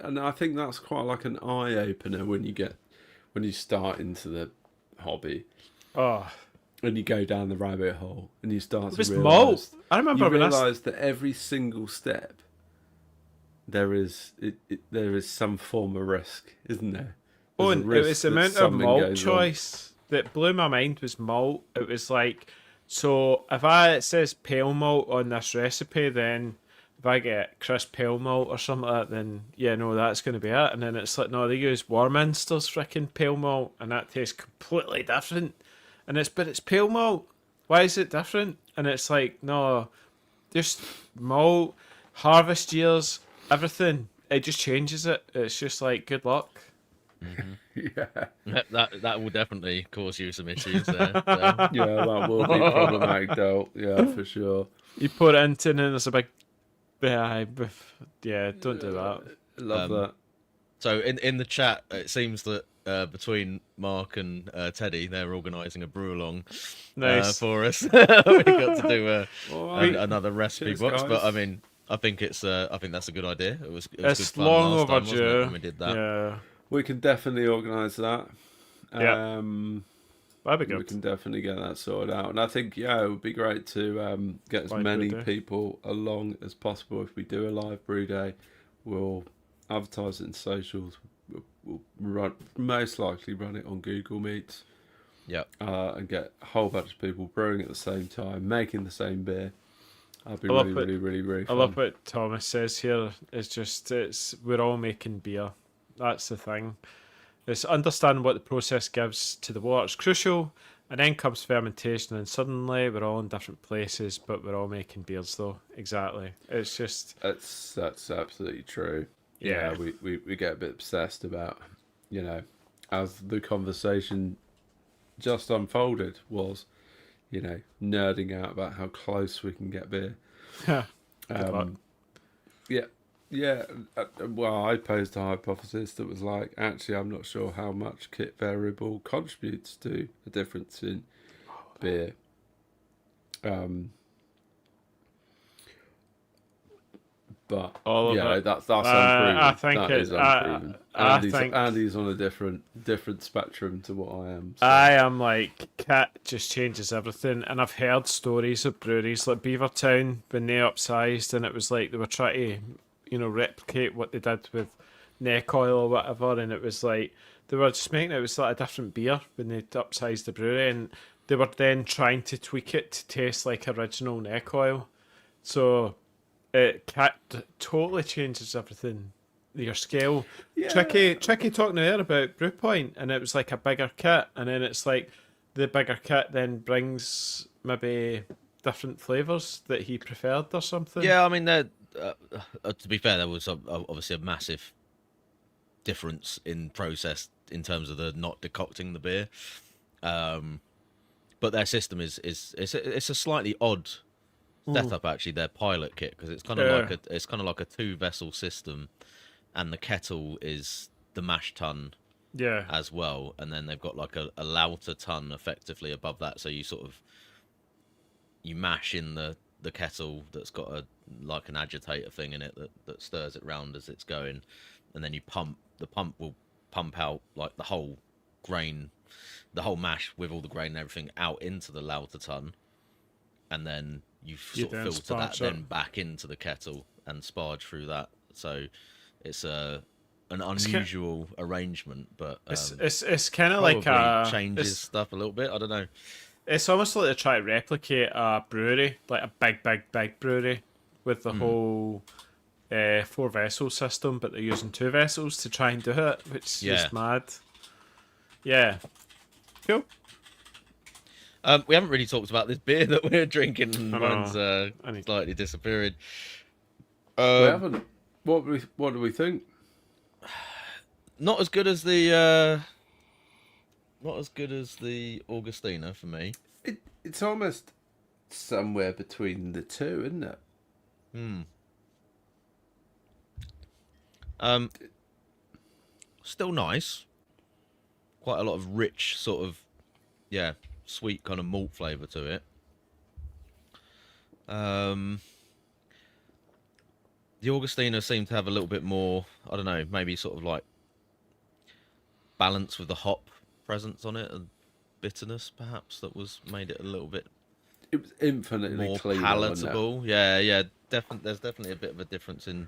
and I think that's quite like an eye opener when you start into the hobby Oh, and you go down the rabbit hole and you start it was to malt. realise. I remember You when realise that every single step there is some form of risk, isn't there? Oh, There's a and it risk was the that amount of something malt goes wrong. choice that blew my mind was malt. It was like, so if it says pale malt on this recipe, then if I get crisp pale malt or something like that, then yeah, no, that's going to be it. And then it's like, no, they use Warminster's freaking pale malt, and that tastes completely different. And it's pale malt. Why is it different? And it's like, no, just malt, harvest years, everything. It just changes it. It's just like, good luck. Yeah. That will definitely cause you some issues there. So. Yeah, that will be problematic, though. Yeah, for sure. You put it into and then there's a big... Yeah, don't do that. Love that. So in the chat, it seems that between Mark and Teddy, they're organising a brew along Nice. for us. We got to do Alright. another recipe Cheers, box, guys. but I mean, I think that's a good idea. It was It's good fun long last time, wasn't it, overdue. when we did that. Yeah, We can definitely organise that. Yeah. that'd be We good. can definitely get that sorted out. And I think, it would be great to get as Live many brew day. people along as possible. If we do a live brew day, we'll advertise it in socials. We'll most likely run it on Google Meets. Yep. And get a whole bunch of people brewing at the same time, making the same beer. That'd be I love really I fun. love what Thomas says here. We're all making beer. That's the thing. It's understanding what the process gives to the water is crucial, and then comes fermentation, and suddenly we're all in different places, but we're all making beers though. Exactly. It's just That's absolutely true. Yeah. We get a bit obsessed about, as the conversation just unfolded was, nerding out about how close we can get beer. good luck. Yeah. Well, I posed a hypothesis that was like, actually, I'm not sure how much kit variable contributes to the difference in beer. But All of yeah, it. that's unproven. I think That it- is unproven. I Andy's, think- Andy's on a different spectrum to what I am. So. I am like, Cat just changes everything, and I've heard stories of breweries like Beavertown when they upsized, and it was like they were trying to, replicate what they did with neck oil or whatever, and it was like they were just making it was like a different beer when they upsized the brewery, and they were then trying to tweak it to taste like original neck oil, so it totally changes everything. Your scale. Yeah. Tricky talking there about brew point, and it was like a bigger kit, and then it's like the bigger kit then brings maybe different flavours that he preferred or something. Yeah, I mean, to be fair, there was obviously a massive difference in process in terms of the not decocting the beer. But their system is a slightly odd setup actually. Their pilot kit, because it's kind of like a 2-vessel system, and the kettle is the mash tun Yeah. as well, and then they've got like a lauter tun effectively above that, so you mash in the kettle that's got like an agitator thing in it that stirs it round as it's going, and then the pump will pump out like the whole mash with all the grain and everything out into the lauter tun, and then you sort of then filter that sparge then it. back into the kettle and sparge through that. So it's an unusual arrangement, but it's kind of like changes stuff a little bit. I don't know. It's almost like they try to replicate a brewery, like a big brewery, with the whole 4-vessel system, but they're using 2 vessels to try and do it, which is just mad. Yeah, cool. We haven't really talked about this beer that we're drinking. Mine's slightly disappearing. We haven't. What do we think? Not as good as the Augustina for me. It's almost somewhere between the two, isn't it? Still nice. Quite a lot of rich sort of, sweet kind of malt flavour to it. The Augustina seemed to have a little bit more, I don't know, maybe sort of like balance with the hop presence on it and bitterness perhaps that made it a little bit It was infinitely more cleaner, palatable. There's definitely a bit of a difference in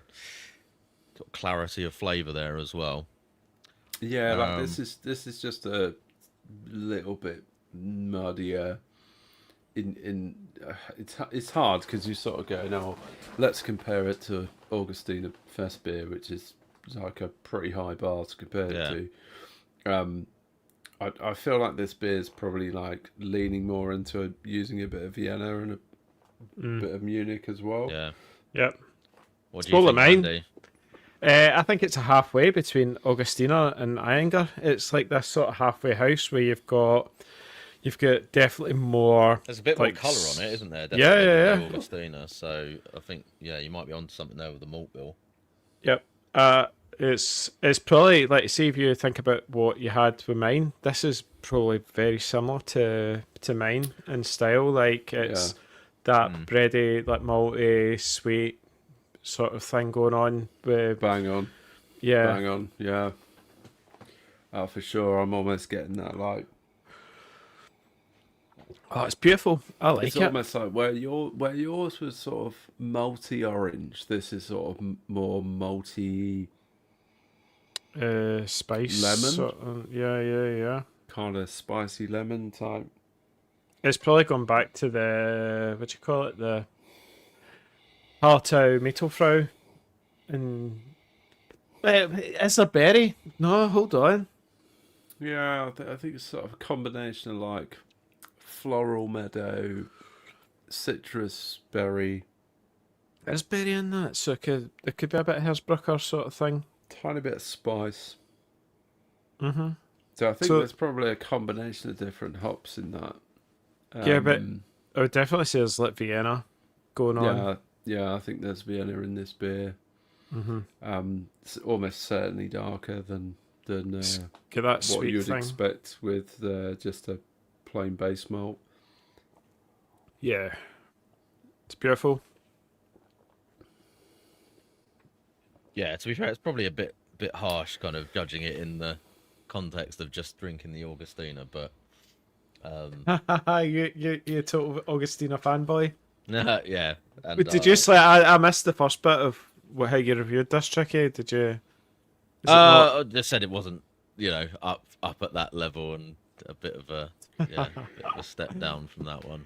sort of clarity of flavour there as well. Yeah, like this is just a little bit muddier. It's hard because you sort of go, no, let's compare it to Augustina Festbier, which is like a pretty high bar to compare it to. I feel like this beer is probably like leaning more into using a bit of Vienna and a bit of Munich as well. Yeah. Yep. What do you think, Andy? I think it's a halfway between Augustina and Iyengar. It's like this sort of halfway house where you've got definitely more. There's a bit like, more colour on it, isn't there? Yeah. Than Augustina. So I think you might be onto something there with the malt bill. Yep. It's probably like, see, if you think about what you had with mine, this is probably very similar to mine in style. Like it's that bready, like malty, sweet sort of thing going on. Bang on. Yeah. Oh, for sure. I'm almost getting that like. Oh, it's beautiful. I like it's it. It's almost like where yours was sort of malty orange. This is sort of more malty. Spice. Lemon. Sort of, yeah. Kind of spicy lemon type. It's probably gone back to the what do you call it, the Hartau Mittelfrau, and is there berry? No, hold on. Yeah, I think it's sort of a combination of like floral meadow, citrus berry. There's berry in that, so it could be a bit of Hersbrucker sort of thing. Tiny bit of spice. Mm-hmm. So I think there's probably a combination of different hops in that. Yeah, but I would definitely say there's like Vienna going on. Yeah, I think there's Vienna in this beer. Mm-hmm. It's almost certainly darker than Get that what you'd thing. expect with just a plain base malt. Yeah, it's beautiful. Yeah, to be fair, it's probably a bit harsh, kind of judging it in the context of just drinking the Augustina, but you total Augustina fanboy. Yeah. And, did you say I missed the first bit of how you reviewed this, Tricky? Did you? I just said it wasn't, up at that level, and a bit of a bit of a step down from that one.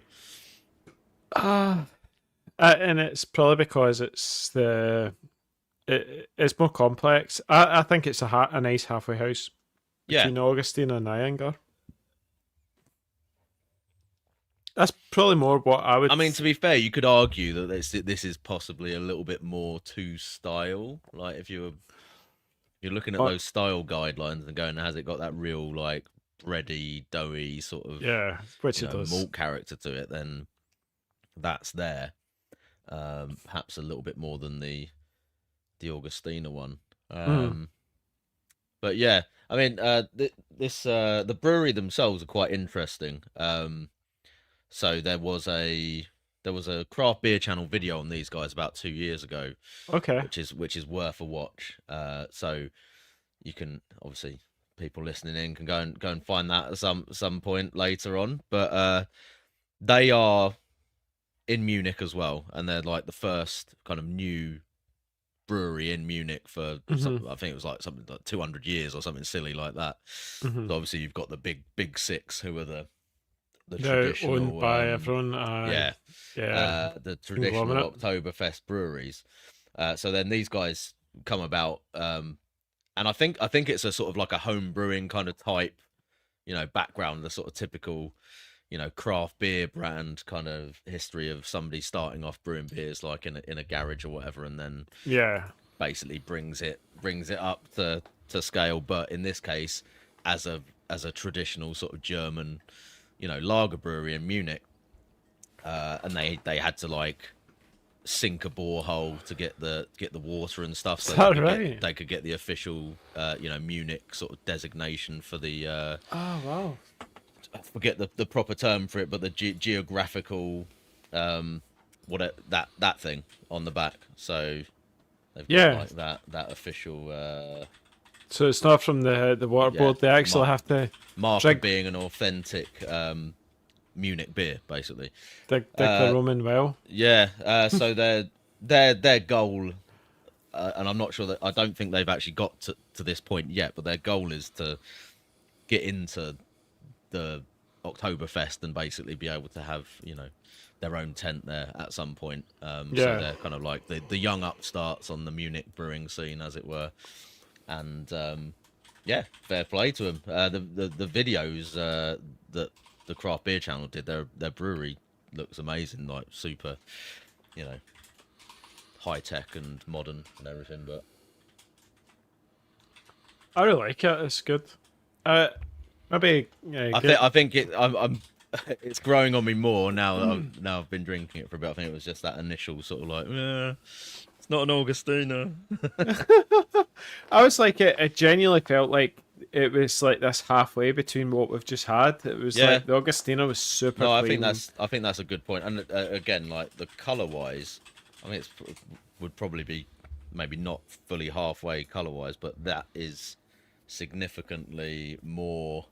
And it's probably because it's it's more complex. I think it's a nice halfway house between Augustina and Iyengar. That's probably more what I would. I mean, to be fair, you could argue that this is possibly a little bit more to style. Like if you're looking at those style guidelines and going, has it got that real like bready, doughy sort of which it does, malt character to it? Then that's there. Perhaps a little bit more than the Augustina one. But yeah, I mean, the brewery themselves are quite interesting. So there was a craft beer channel video on these guys about 2 years ago. Okay. Which is worth a watch. So you can, obviously, people listening in can go and find that at some point later on. But they are in Munich as well, and they're like the first kind of new brewery in Munich for I think it was like something like 200 years or something silly like that. So obviously you've got the big six who are the They're traditional owned by everyone. yeah the traditional Conglomerate. Oktoberfest breweries. So then these guys come about, and I think it's a sort of like a home brewing kind of type, background, the sort of typical, craft beer brand kind of history of somebody starting off brewing beers like in a garage or whatever, and then basically brings it up to scale. But in this case, as a traditional sort of German, lager brewery in Munich, and they had to like sink a borehole to get the water and stuff, so they could get the official Munich sort of designation for the oh wow, I forget the proper term for it, but the geographical that thing on the back. So they've got like that official so it's not from the water board. They actually have to mark of being an authentic Munich beer, basically. dig the Roman well. So their goal, and I'm not sure that, I don't think they've actually got to this point yet, but their goal is to get into the Octoberfest and basically be able to have their own tent there at some point. So they're kind of like the young upstarts on the Munich brewing scene, as it were. And fair play to them. The videos that the Craft Beer Channel did, their brewery looks amazing, like super, high tech and modern and everything. But I really like it. It's good. Maybe I think I'm it's growing on me more now that I've been drinking it for a bit. I think it was just that initial sort of like, it's not an Augustiner. I was like, it genuinely felt like it was like this halfway between what we've just had. It was like the Augustiner was super clean. I think that's a good point. And again, like the color wise, I mean, would probably be maybe not fully halfway color wise, but that is significantly more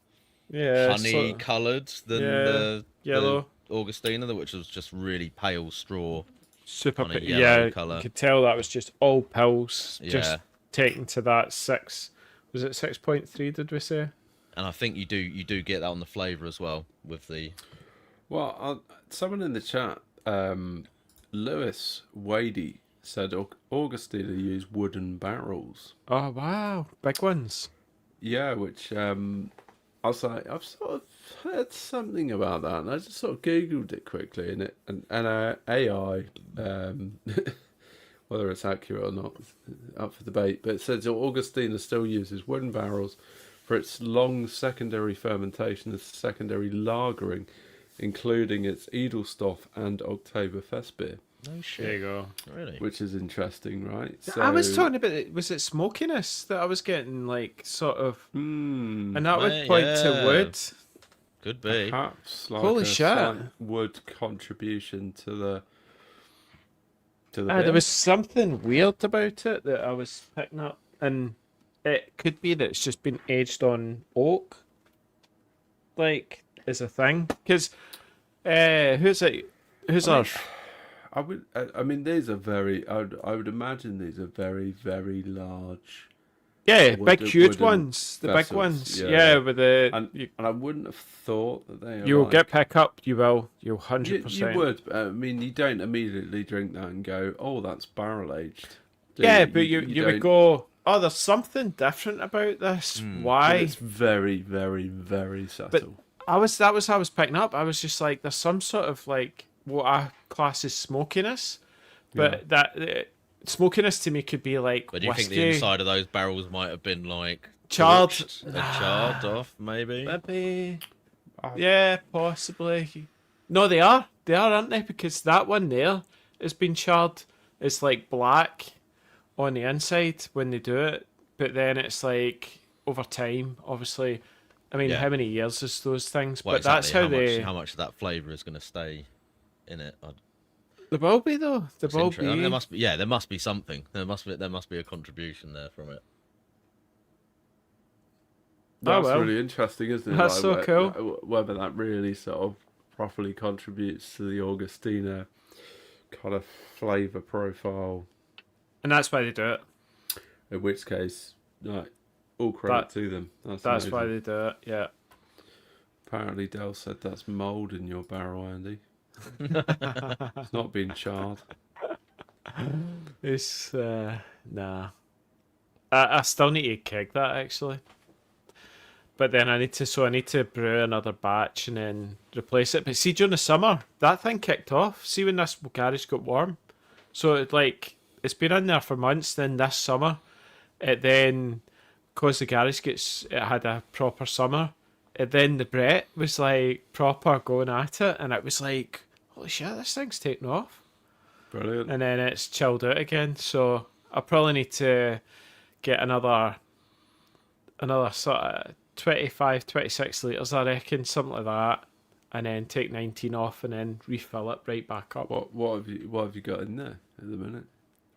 honey coloured than the yellow Augustiner, which was just really pale straw. Super yellow colour. You could tell that was just all pills, just taken to that 6. Was it 6.3? Did we say? And I think you do get that on the flavour as well with the. Well, someone in the chat, Lewis Wadey, said Augustiner use wooden barrels. Oh wow, big ones. Yeah, which I was like, I've sort of heard something about that, and I just sort of googled it quickly, and AI, whether it's accurate or not, up for debate. But it says Augustiner still uses wooden barrels for its long secondary fermentation and secondary lagering, including its Edelstoff and Oktoberfest beer. No shit. There you go. Really? Which is interesting, right? So, I was talking about was it smokiness that I was getting, like, sort of, and that would point to wood. Could be. Perhaps like Holy a shit. slight wood contribution to the beer. There was something weird about it that I was picking up, and it could be that it's just been aged on oak, like, is a thing. Because who's our? I mean, these are very. I would imagine these are very, very large. Yeah, big, huge ones. The vessels, big ones. yeah. Yeah, with the. And I wouldn't have thought that they. You will like, get pick up. You will. You'll 100%. You would. I mean, you don't immediately drink that and go, "Oh, that's barrel aged." Yeah, but you would go, "Oh, there's something different about this. Why?" It's very, very, very subtle. But that was how I was picking up. I was just like, there's some sort of like what I class as smokiness, but that smokiness to me could be like. But do you think the inside of those barrels might have been like charred off, maybe? Maybe. Yeah, possibly. No, they are, aren't they? Because that one there has been charred. It's like black on the inside when they do it, but then it's like over time, obviously. I mean, how many years is those things? Well, but exactly. that's how much of that flavour is going to stay in it. There will be though. There will be. I mean, there must be. Yeah, there must be something. There must be a contribution there from it. That's really interesting, isn't it? That's so cool. Whether that really sort of properly contributes to the Augustiner kind of flavour profile. And that's why they do it. In which case, like, all credit to them. That's why amazing. they do it, yeah. Apparently, Dell said that's mould in your barrel, Andy. It's not been charred. It's, nah. I still need to keg that, actually. But then I need to brew another batch and then replace it. But see, during the summer, that thing kicked off. See when this garage got warm? So, it's been in there for months, then this summer, it then, because the garage it had a proper summer, then the Brett was like proper going at it, and it was like, holy shit, this thing's taken off. Brilliant. And then it's chilled out again. So I probably need to get another sort of 25, 26 litres, I reckon, something like that, and then take 19 off and then refill it right back up. What have you got in there at the minute?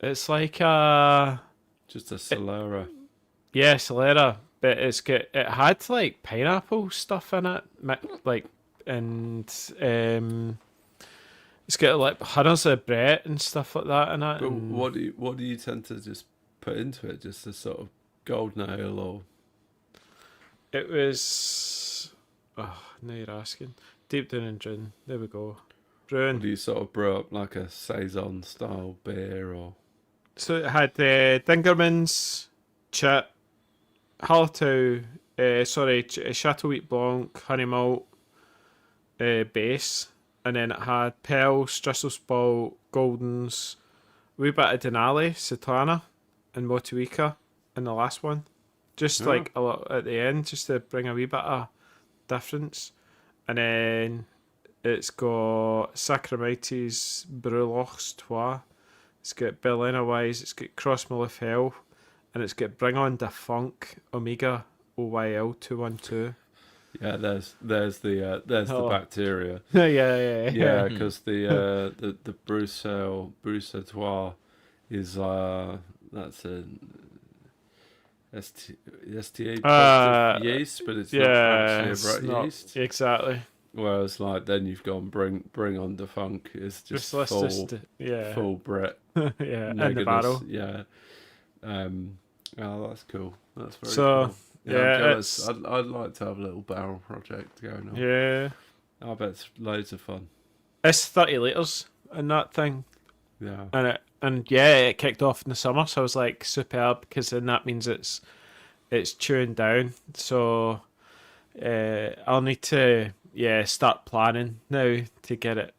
It's like just a Solera. Yeah, Solera, but it had like pineapple stuff in it, and it's got like hundreds of Brett and stuff like that in it. But what do you tend to just put into it? Just a sort of golden ale, or it was. Oh, now you're asking. Deep down in gin. There we go. Brewing. do you sort of brew up like a saison style beer, or? So it had Dingerman's, Chit, Hallertau, Chateau Wheat Blanc, Honey Malt, base, and then it had Pearl, Strissel Spalt, Goldens, a wee bit of Denali, Satana, and Motueka in the last one. Just like a lot at the end, just to bring a wee bit of difference. And then it's got Saccharomyces Brewlochs Trois. It's got Berliner Wise, it's got Cross Malif Hell, and it's got Bring On Da Funk Omega OYL 212. Yeah, there's the bacteria. yeah. Because the Bruxelles is that's a STA positive yeast, but it's not actually a Brett yeast. Exactly. Whereas, like, then you've gone bring on the funk is just full Brett. Yeah, and the barrel. Yeah. Oh, that's cool. That's very cool. Yeah, I'm jealous. I'd like to have a little barrel project going on. Yeah. I bet it's loads of fun. It's 30 litres in that thing. Yeah. And it kicked off in the summer, so I was like superb, because then that means it's chewing down. So I'll need to start planning now to get it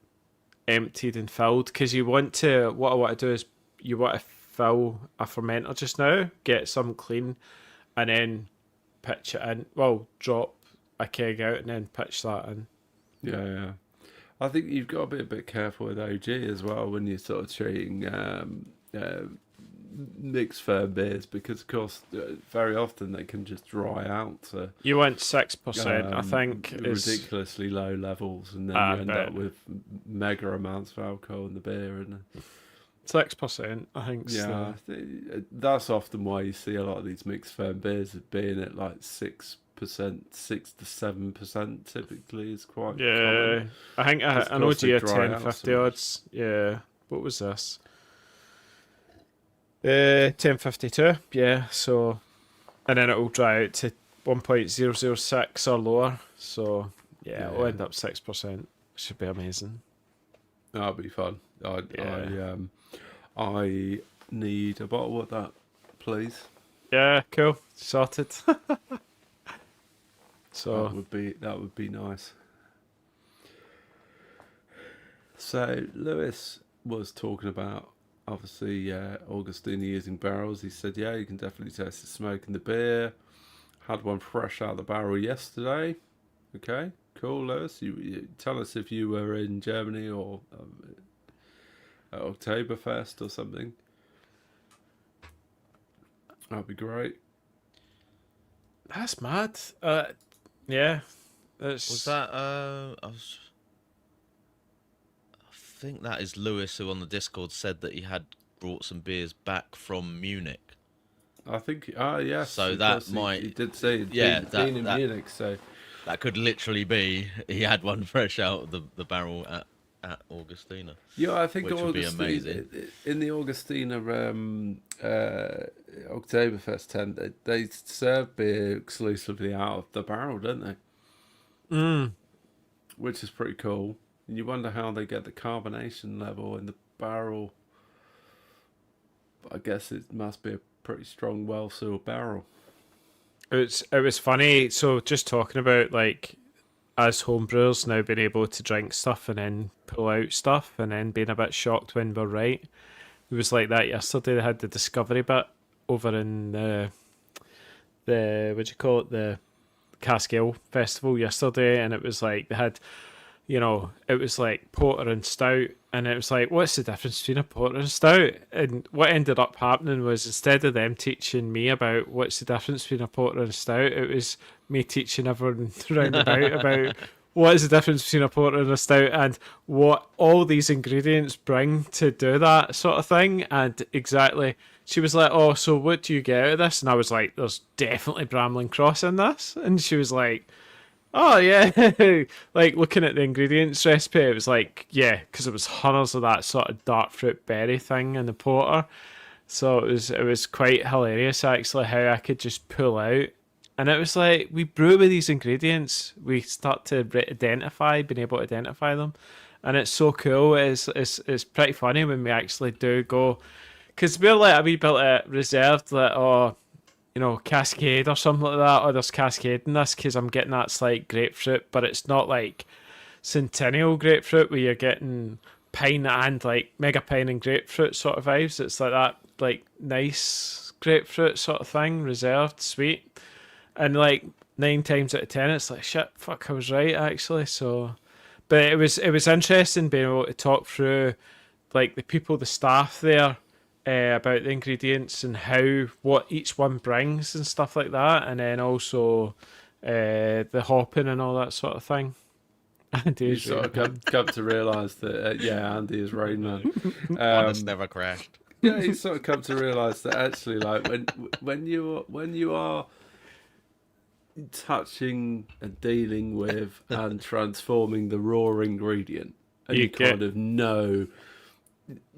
emptied and filled, because what I want to do is you want to fill a fermenter just now, get some clean, and then pitch it in. Well, drop a keg out and then pitch that in. Yeah. I think you've got to be a bit careful with OG as well when you're sort of treating mixed firm beers, because of course very often they can just dry out to you want 6%, I think, ridiculously low levels, and then you end up with mega amounts of alcohol in the beer, and 6%, I think. Yeah, that's often why you see a lot of these mixed firm beers being at like 6%, 6 to 7% typically is quite common. I think an OG at 1050 odds. Yeah, what was this? 1052. Yeah, so, and then it will dry out to 1.006 or lower. So it'll end up 6%. Should be amazing. That'll be fun. I need a bottle of that, please. Yeah, cool. Sorted. So that would be nice. So Lewis was talking about, obviously, Augustine using barrels. He said, yeah, you can definitely taste the smoke in the beer. Had one fresh out of the barrel yesterday. Okay, cool, Lewis. You tell us if you were in Germany or at Octoberfest or something. That'd be great. That's mad. Yeah. Was that? I think that is Lewis, who on the Discord said that he had brought some beers back from Munich. I think. Yes. So he did say he'd been in Munich. So that could literally be he had one fresh out of the barrel at at Augustina. Yeah, I think which would be amazing. In the Augustina Oktoberfest tent, they serve beer exclusively out of the barrel, don't they? Which is pretty cool. And you wonder how they get the carbonation level in the barrel. But I guess it must be a pretty strong, well-sealed barrel. It was funny. So just talking about like as homebrewers now being able to drink stuff and then pull out stuff and then being a bit shocked when we're right. It was like that yesterday. They had the discovery bit over in the what do you call it, the Cascale Festival yesterday, and it was like they had, it was like porter and stout, and it was like, what's the difference between a porter and stout? And what ended up happening was instead of them teaching me about what's the difference between a porter and a stout, it was me teaching everyone round about what is the difference between a porter and a stout and what all these ingredients bring to do that sort of thing. And exactly, she was like, oh, so what do you get out of this? And I was like, there's definitely Bramlin Cross in this. And she was like, oh, yeah. Like, looking at the ingredients recipe, it was like, yeah, because it was hundreds of that sort of dark fruit berry thing in the porter. So it was quite hilarious, actually, how I could just pull out. And it was like, we brew with these ingredients, we start to being able to identify them. And it's so cool. It's pretty funny when we actually do go, because we're like a wee bit reserved, like, oh, Cascade or something like that, or there's Cascade in this, because I'm getting that slight grapefruit, but it's not like Centennial grapefruit where you're getting pine and like mega pine and grapefruit sort of vibes. It's like that, like, nice grapefruit sort of thing, reserved, sweet. And like 9 times out of 10, it's like, shit, fuck, I was right, actually. So, but it was interesting being able to talk through like the staff there, about the ingredients and what each one brings and stuff like that, and then also the hopping and all that sort of thing. You sort of come to realise that Andy is Rain Man. One has never crashed. Yeah, you sort of come to realise that actually, like, when you are touching and dealing with and transforming the raw ingredient, and you kind of know,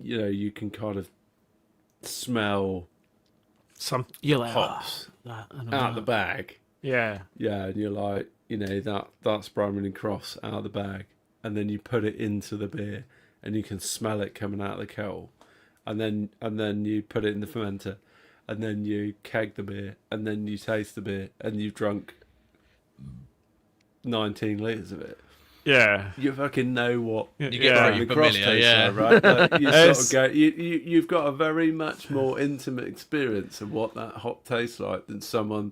you can kind of smell some hops out the bag. Yeah, and you're like, that's Bramlin Cross out of the bag, and then you put it into the beer, and you can smell it coming out of the kettle, and then you put it in the fermenter, and then you keg the beer, and then you taste the beer, and you've drunk 19 litres of it. Yeah, you fucking know what you get very familiar, right? Like, you sort of go, you've got a very much more intimate experience of what that hop tastes like than someone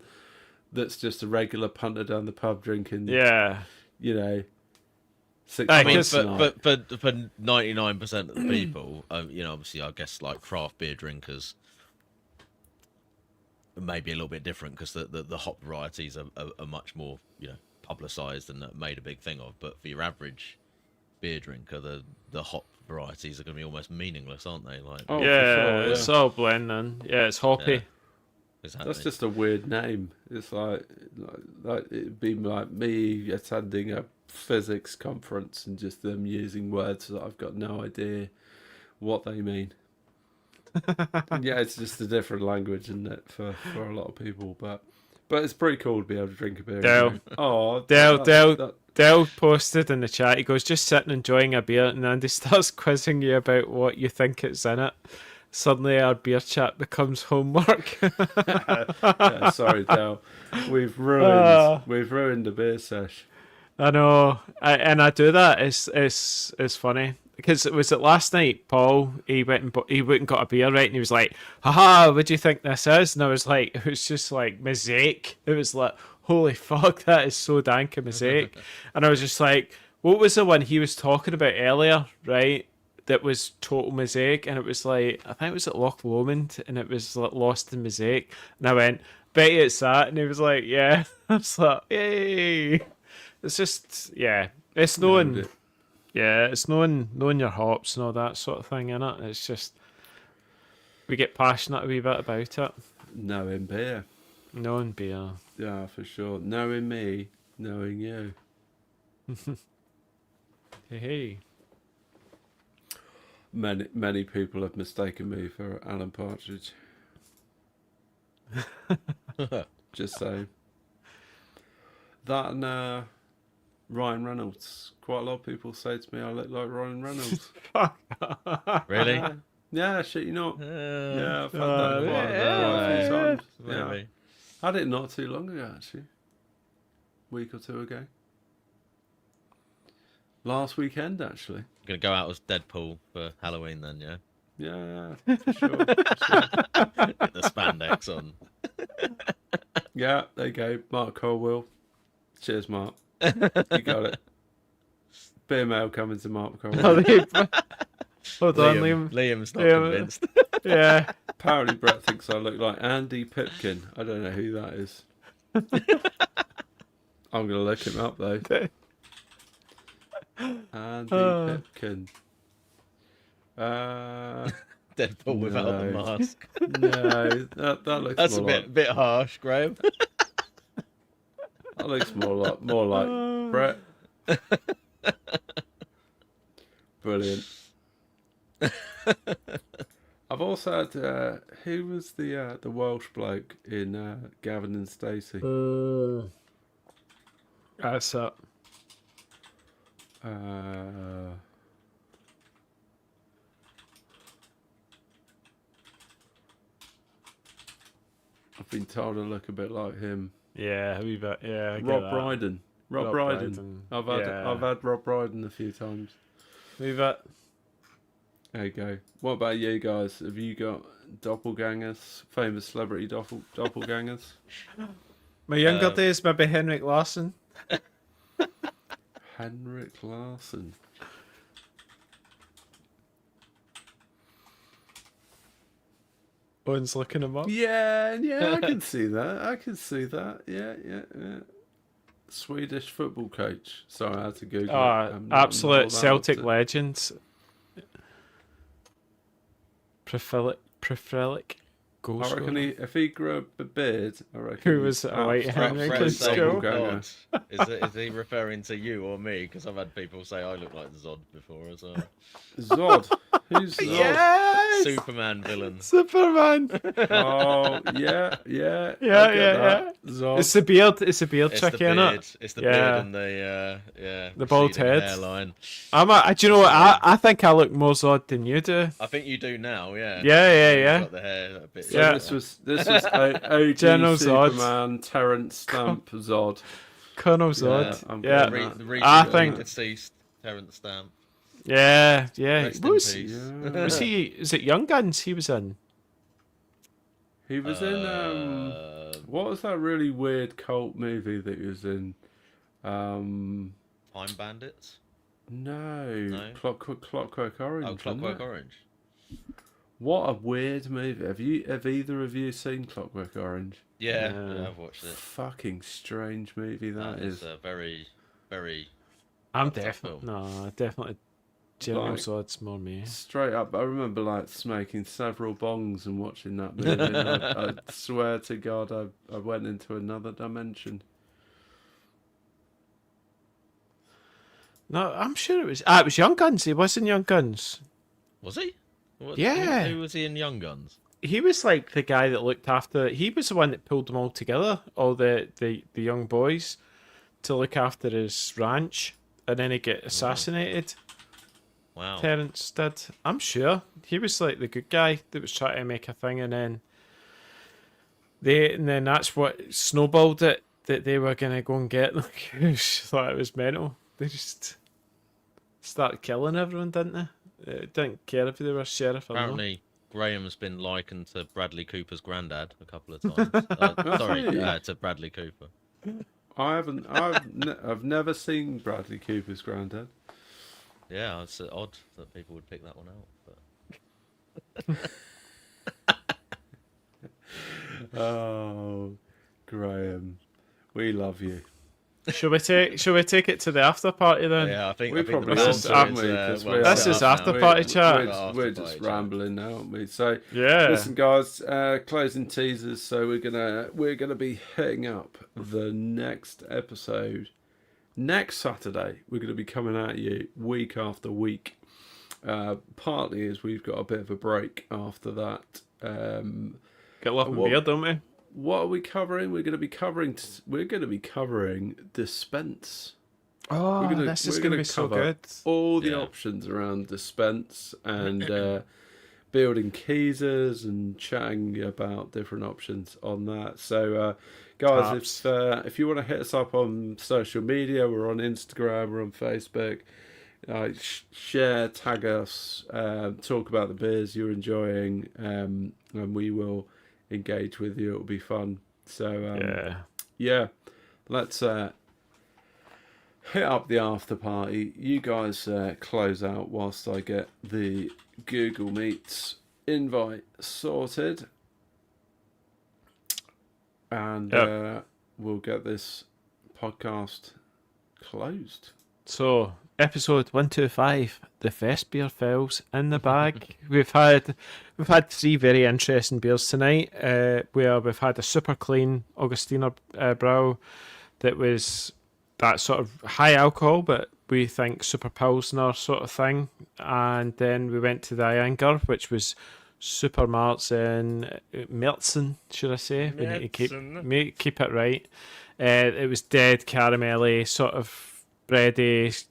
that's just a regular punter down the pub drinking. Yeah, 6 pints a night. But for 99% of the people, obviously, I guess like craft beer drinkers, maybe a little bit different because the hop varieties are much more publicised and made a big thing of. But for your average beer drinker, the hop varieties are going to be almost meaningless, aren't they? Like, for sure, it's all blending. Yeah, it's hoppy. Yeah, exactly. That's just a weird name. It's like it'd be like me attending a physics conference and just them using words that I've got no idea what they mean. Yeah, it's just a different language, isn't it, for a lot of people, but it's pretty cool to be able to drink a beer. Dale posted in the chat, he goes, just sitting enjoying a beer, and Andy starts quizzing you about what you think it's in it. Suddenly our beer chat becomes homework. Yeah, sorry, Dale. We've ruined the beer sesh. I know, and I do that. It's funny. Because it was last night, Paul, he went and got a beer, right? And he was like, haha, what do you think this is? And I was like, it was just like mosaic. It was like, holy fuck, that is so dank a mosaic. And I was just like, what was the one he was talking about earlier, right? That was total mosaic. And it was like, I think it was at Loch Lomond, and it was like Lost in Mosaic. And I went, bet you it's that. And he was like, yeah. I was like, yay. It's just, yeah. It's knowing... Yeah, it's knowing your hops and all that sort of thing, innit? It's just, we get passionate a wee bit about it. Knowing beer. Knowing beer. Yeah, for sure. Knowing me, knowing you. Hey. Many people have mistaken me for Alan Partridge. Just saying. That and Ryan Reynolds. Quite a lot of people say to me I look like Ryan Reynolds. Really? Yeah, shit, you not. Yeah, I've had that quite a few times. Maybe. Yeah. I had it not too long ago, actually. Week or two ago. Last weekend, actually. I'm going to go out as Deadpool for Halloween then, yeah? Yeah, for sure. Get the spandex on. Yeah, there you go. Mark Colwell. Cheers, Mark. You got it. Beer mail coming to Mark Colwell. Hold on, Liam. Liam's not convinced. Yeah. Apparently Brett thinks I look like Andy Pipkin. I don't know who that is. I'm going to look him up, though. Andy Pipkin. Deadpool without the mask. No, that looks That's more a bit harsh, Graham. That looks more like Brett. Brilliant. I've also had who was the Welsh bloke in Gavin and Stacey? That's up. I've been told I look a bit like him. Yeah, a wee bit. Yeah, I get Rob that. Brydon. Rob Brydon. I've had Rob Brydon a few times. Wee bit. There you go. What about you guys? Have you got doppelgangers? Famous celebrity doppelgangers? My younger days, maybe Henrik Larsson. Henrik Larsson. Owen's looking him up. Yeah, I can see that. Yeah. Swedish football coach. Sorry, I had to Google it. Absolute Celtic legend. Prefelic goal I reckon scorer. if he grew up a beard, I reckon Who was a white Henrik in school? Is he referring to you or me? Because I've had people say I look like Zod before as well. Zod. Who's Zod? Yes! Superman villain. Superman. Oh, yeah. Zod. It's the beard. It's the beard trick, isn't it? It's the beard and the bald receding head. hairline. Do you know what? I think I look more Zod than you do. I think you do now. Yeah. Yeah. Got the hair a bit. So this was OG General Superman, Terrence Stamp, Zod. Colonel Zod. Yeah, the I think deceased Terrence Stamp. Yeah. Rest in peace. Was he? Is it Young Guns? He was in. He was in what was that really weird cult movie that he was in? Time Bandits. No. Clockwork Orange. Oh, Clockwork Orange. What a weird movie. Have either of you seen Clockwork Orange? Yeah, I've watched it. Fucking strange movie that is. Very, very. I'm definitely. General Zod's more me. Straight up, I remember smoking several bongs and watching that movie. And I swear to God, I went into another dimension. No, I'm sure it was. It was Young Guns. He was in Young Guns. Was he? Yeah. Who was he in Young Guns? He was like the guy that looked after. He was the one that pulled them all together, all the young boys, to look after his ranch, and then he get assassinated. Wow. Terrence did. I'm sure he was like the good guy that was trying to make a thing, and then that's what snowballed it, that they were gonna go and get them. Thought it was mental. They just started killing everyone, didn't they? Didn't care if they were sheriff or not. Apparently, Graham's been likened to Bradley Cooper's granddad a couple of times. To Bradley Cooper. I haven't. I've never seen Bradley Cooper's granddad. Yeah, it's odd that people would pick that one out. But Oh, Graham, we love you. Shall we take it to the after party then? yeah, I think We the probably this banter is is, This is after party chat. We're just rambling now, aren't we? So Yeah. listen, guys, closing teasers. So we're gonna be hitting up the next episode next Saturday. We're gonna be coming at you week after week Partly as we've got a bit of a break after that. Get love and what- beer, don't we? What are we covering? We're going to be covering dispense. Oh, We're this is going to be so cover good. all the Yeah. options around dispense and building keysers and chatting about different options on that. So, guys, if you want to hit us up on social media, we're on Instagram, we're on Facebook. Share, tag us, talk about the beers you're enjoying, and we will engage with you. It'll be fun. So, yeah, let's hit up the after party. You guys close out whilst I get the Google Meets invite sorted, and we'll get this podcast closed. So, episode 125, the Festbier Files in the bag. We've had 3 very interesting beers tonight. Where we've had a super clean Augustiner Brau that was that sort of high alcohol, but we think super Pilsner sort of thing. And then we went to the Anger, which was super Märzen, should I say? We need to keep it right. It was dead caramelly, sort of bready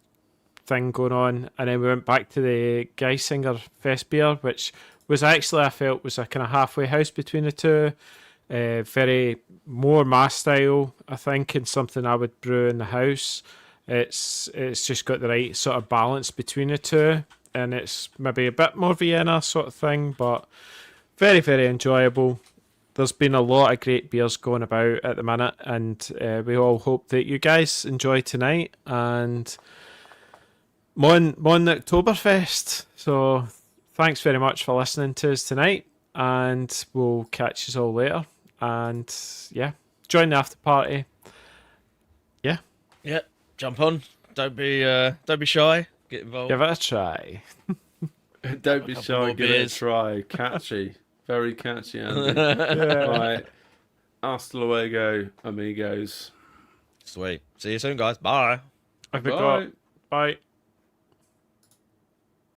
thing going on. And then we went back to the Geisinger Festbier, which was actually, I felt, was a kind of halfway house between the two. Very more mass style, I think, and something I would brew in the house. It's just got the right sort of balance between the two, and it's maybe a bit more Vienna sort of thing, but very, very enjoyable. There's been a lot of great beers going about at the minute, and we all hope that you guys enjoy tonight and Mon Octoberfest. So thanks very much for listening to us tonight, and we'll catch us all later. And yeah, join the after party. Yeah, Jump on. Don't be shy. Get involved. give it a try. Don't be couple shy, more give it a beers. try. Catchy. Very catchy, Andy. Right. Hasta luego, amigos. Sweet. See you soon, guys. Bye. I forgot. Bye.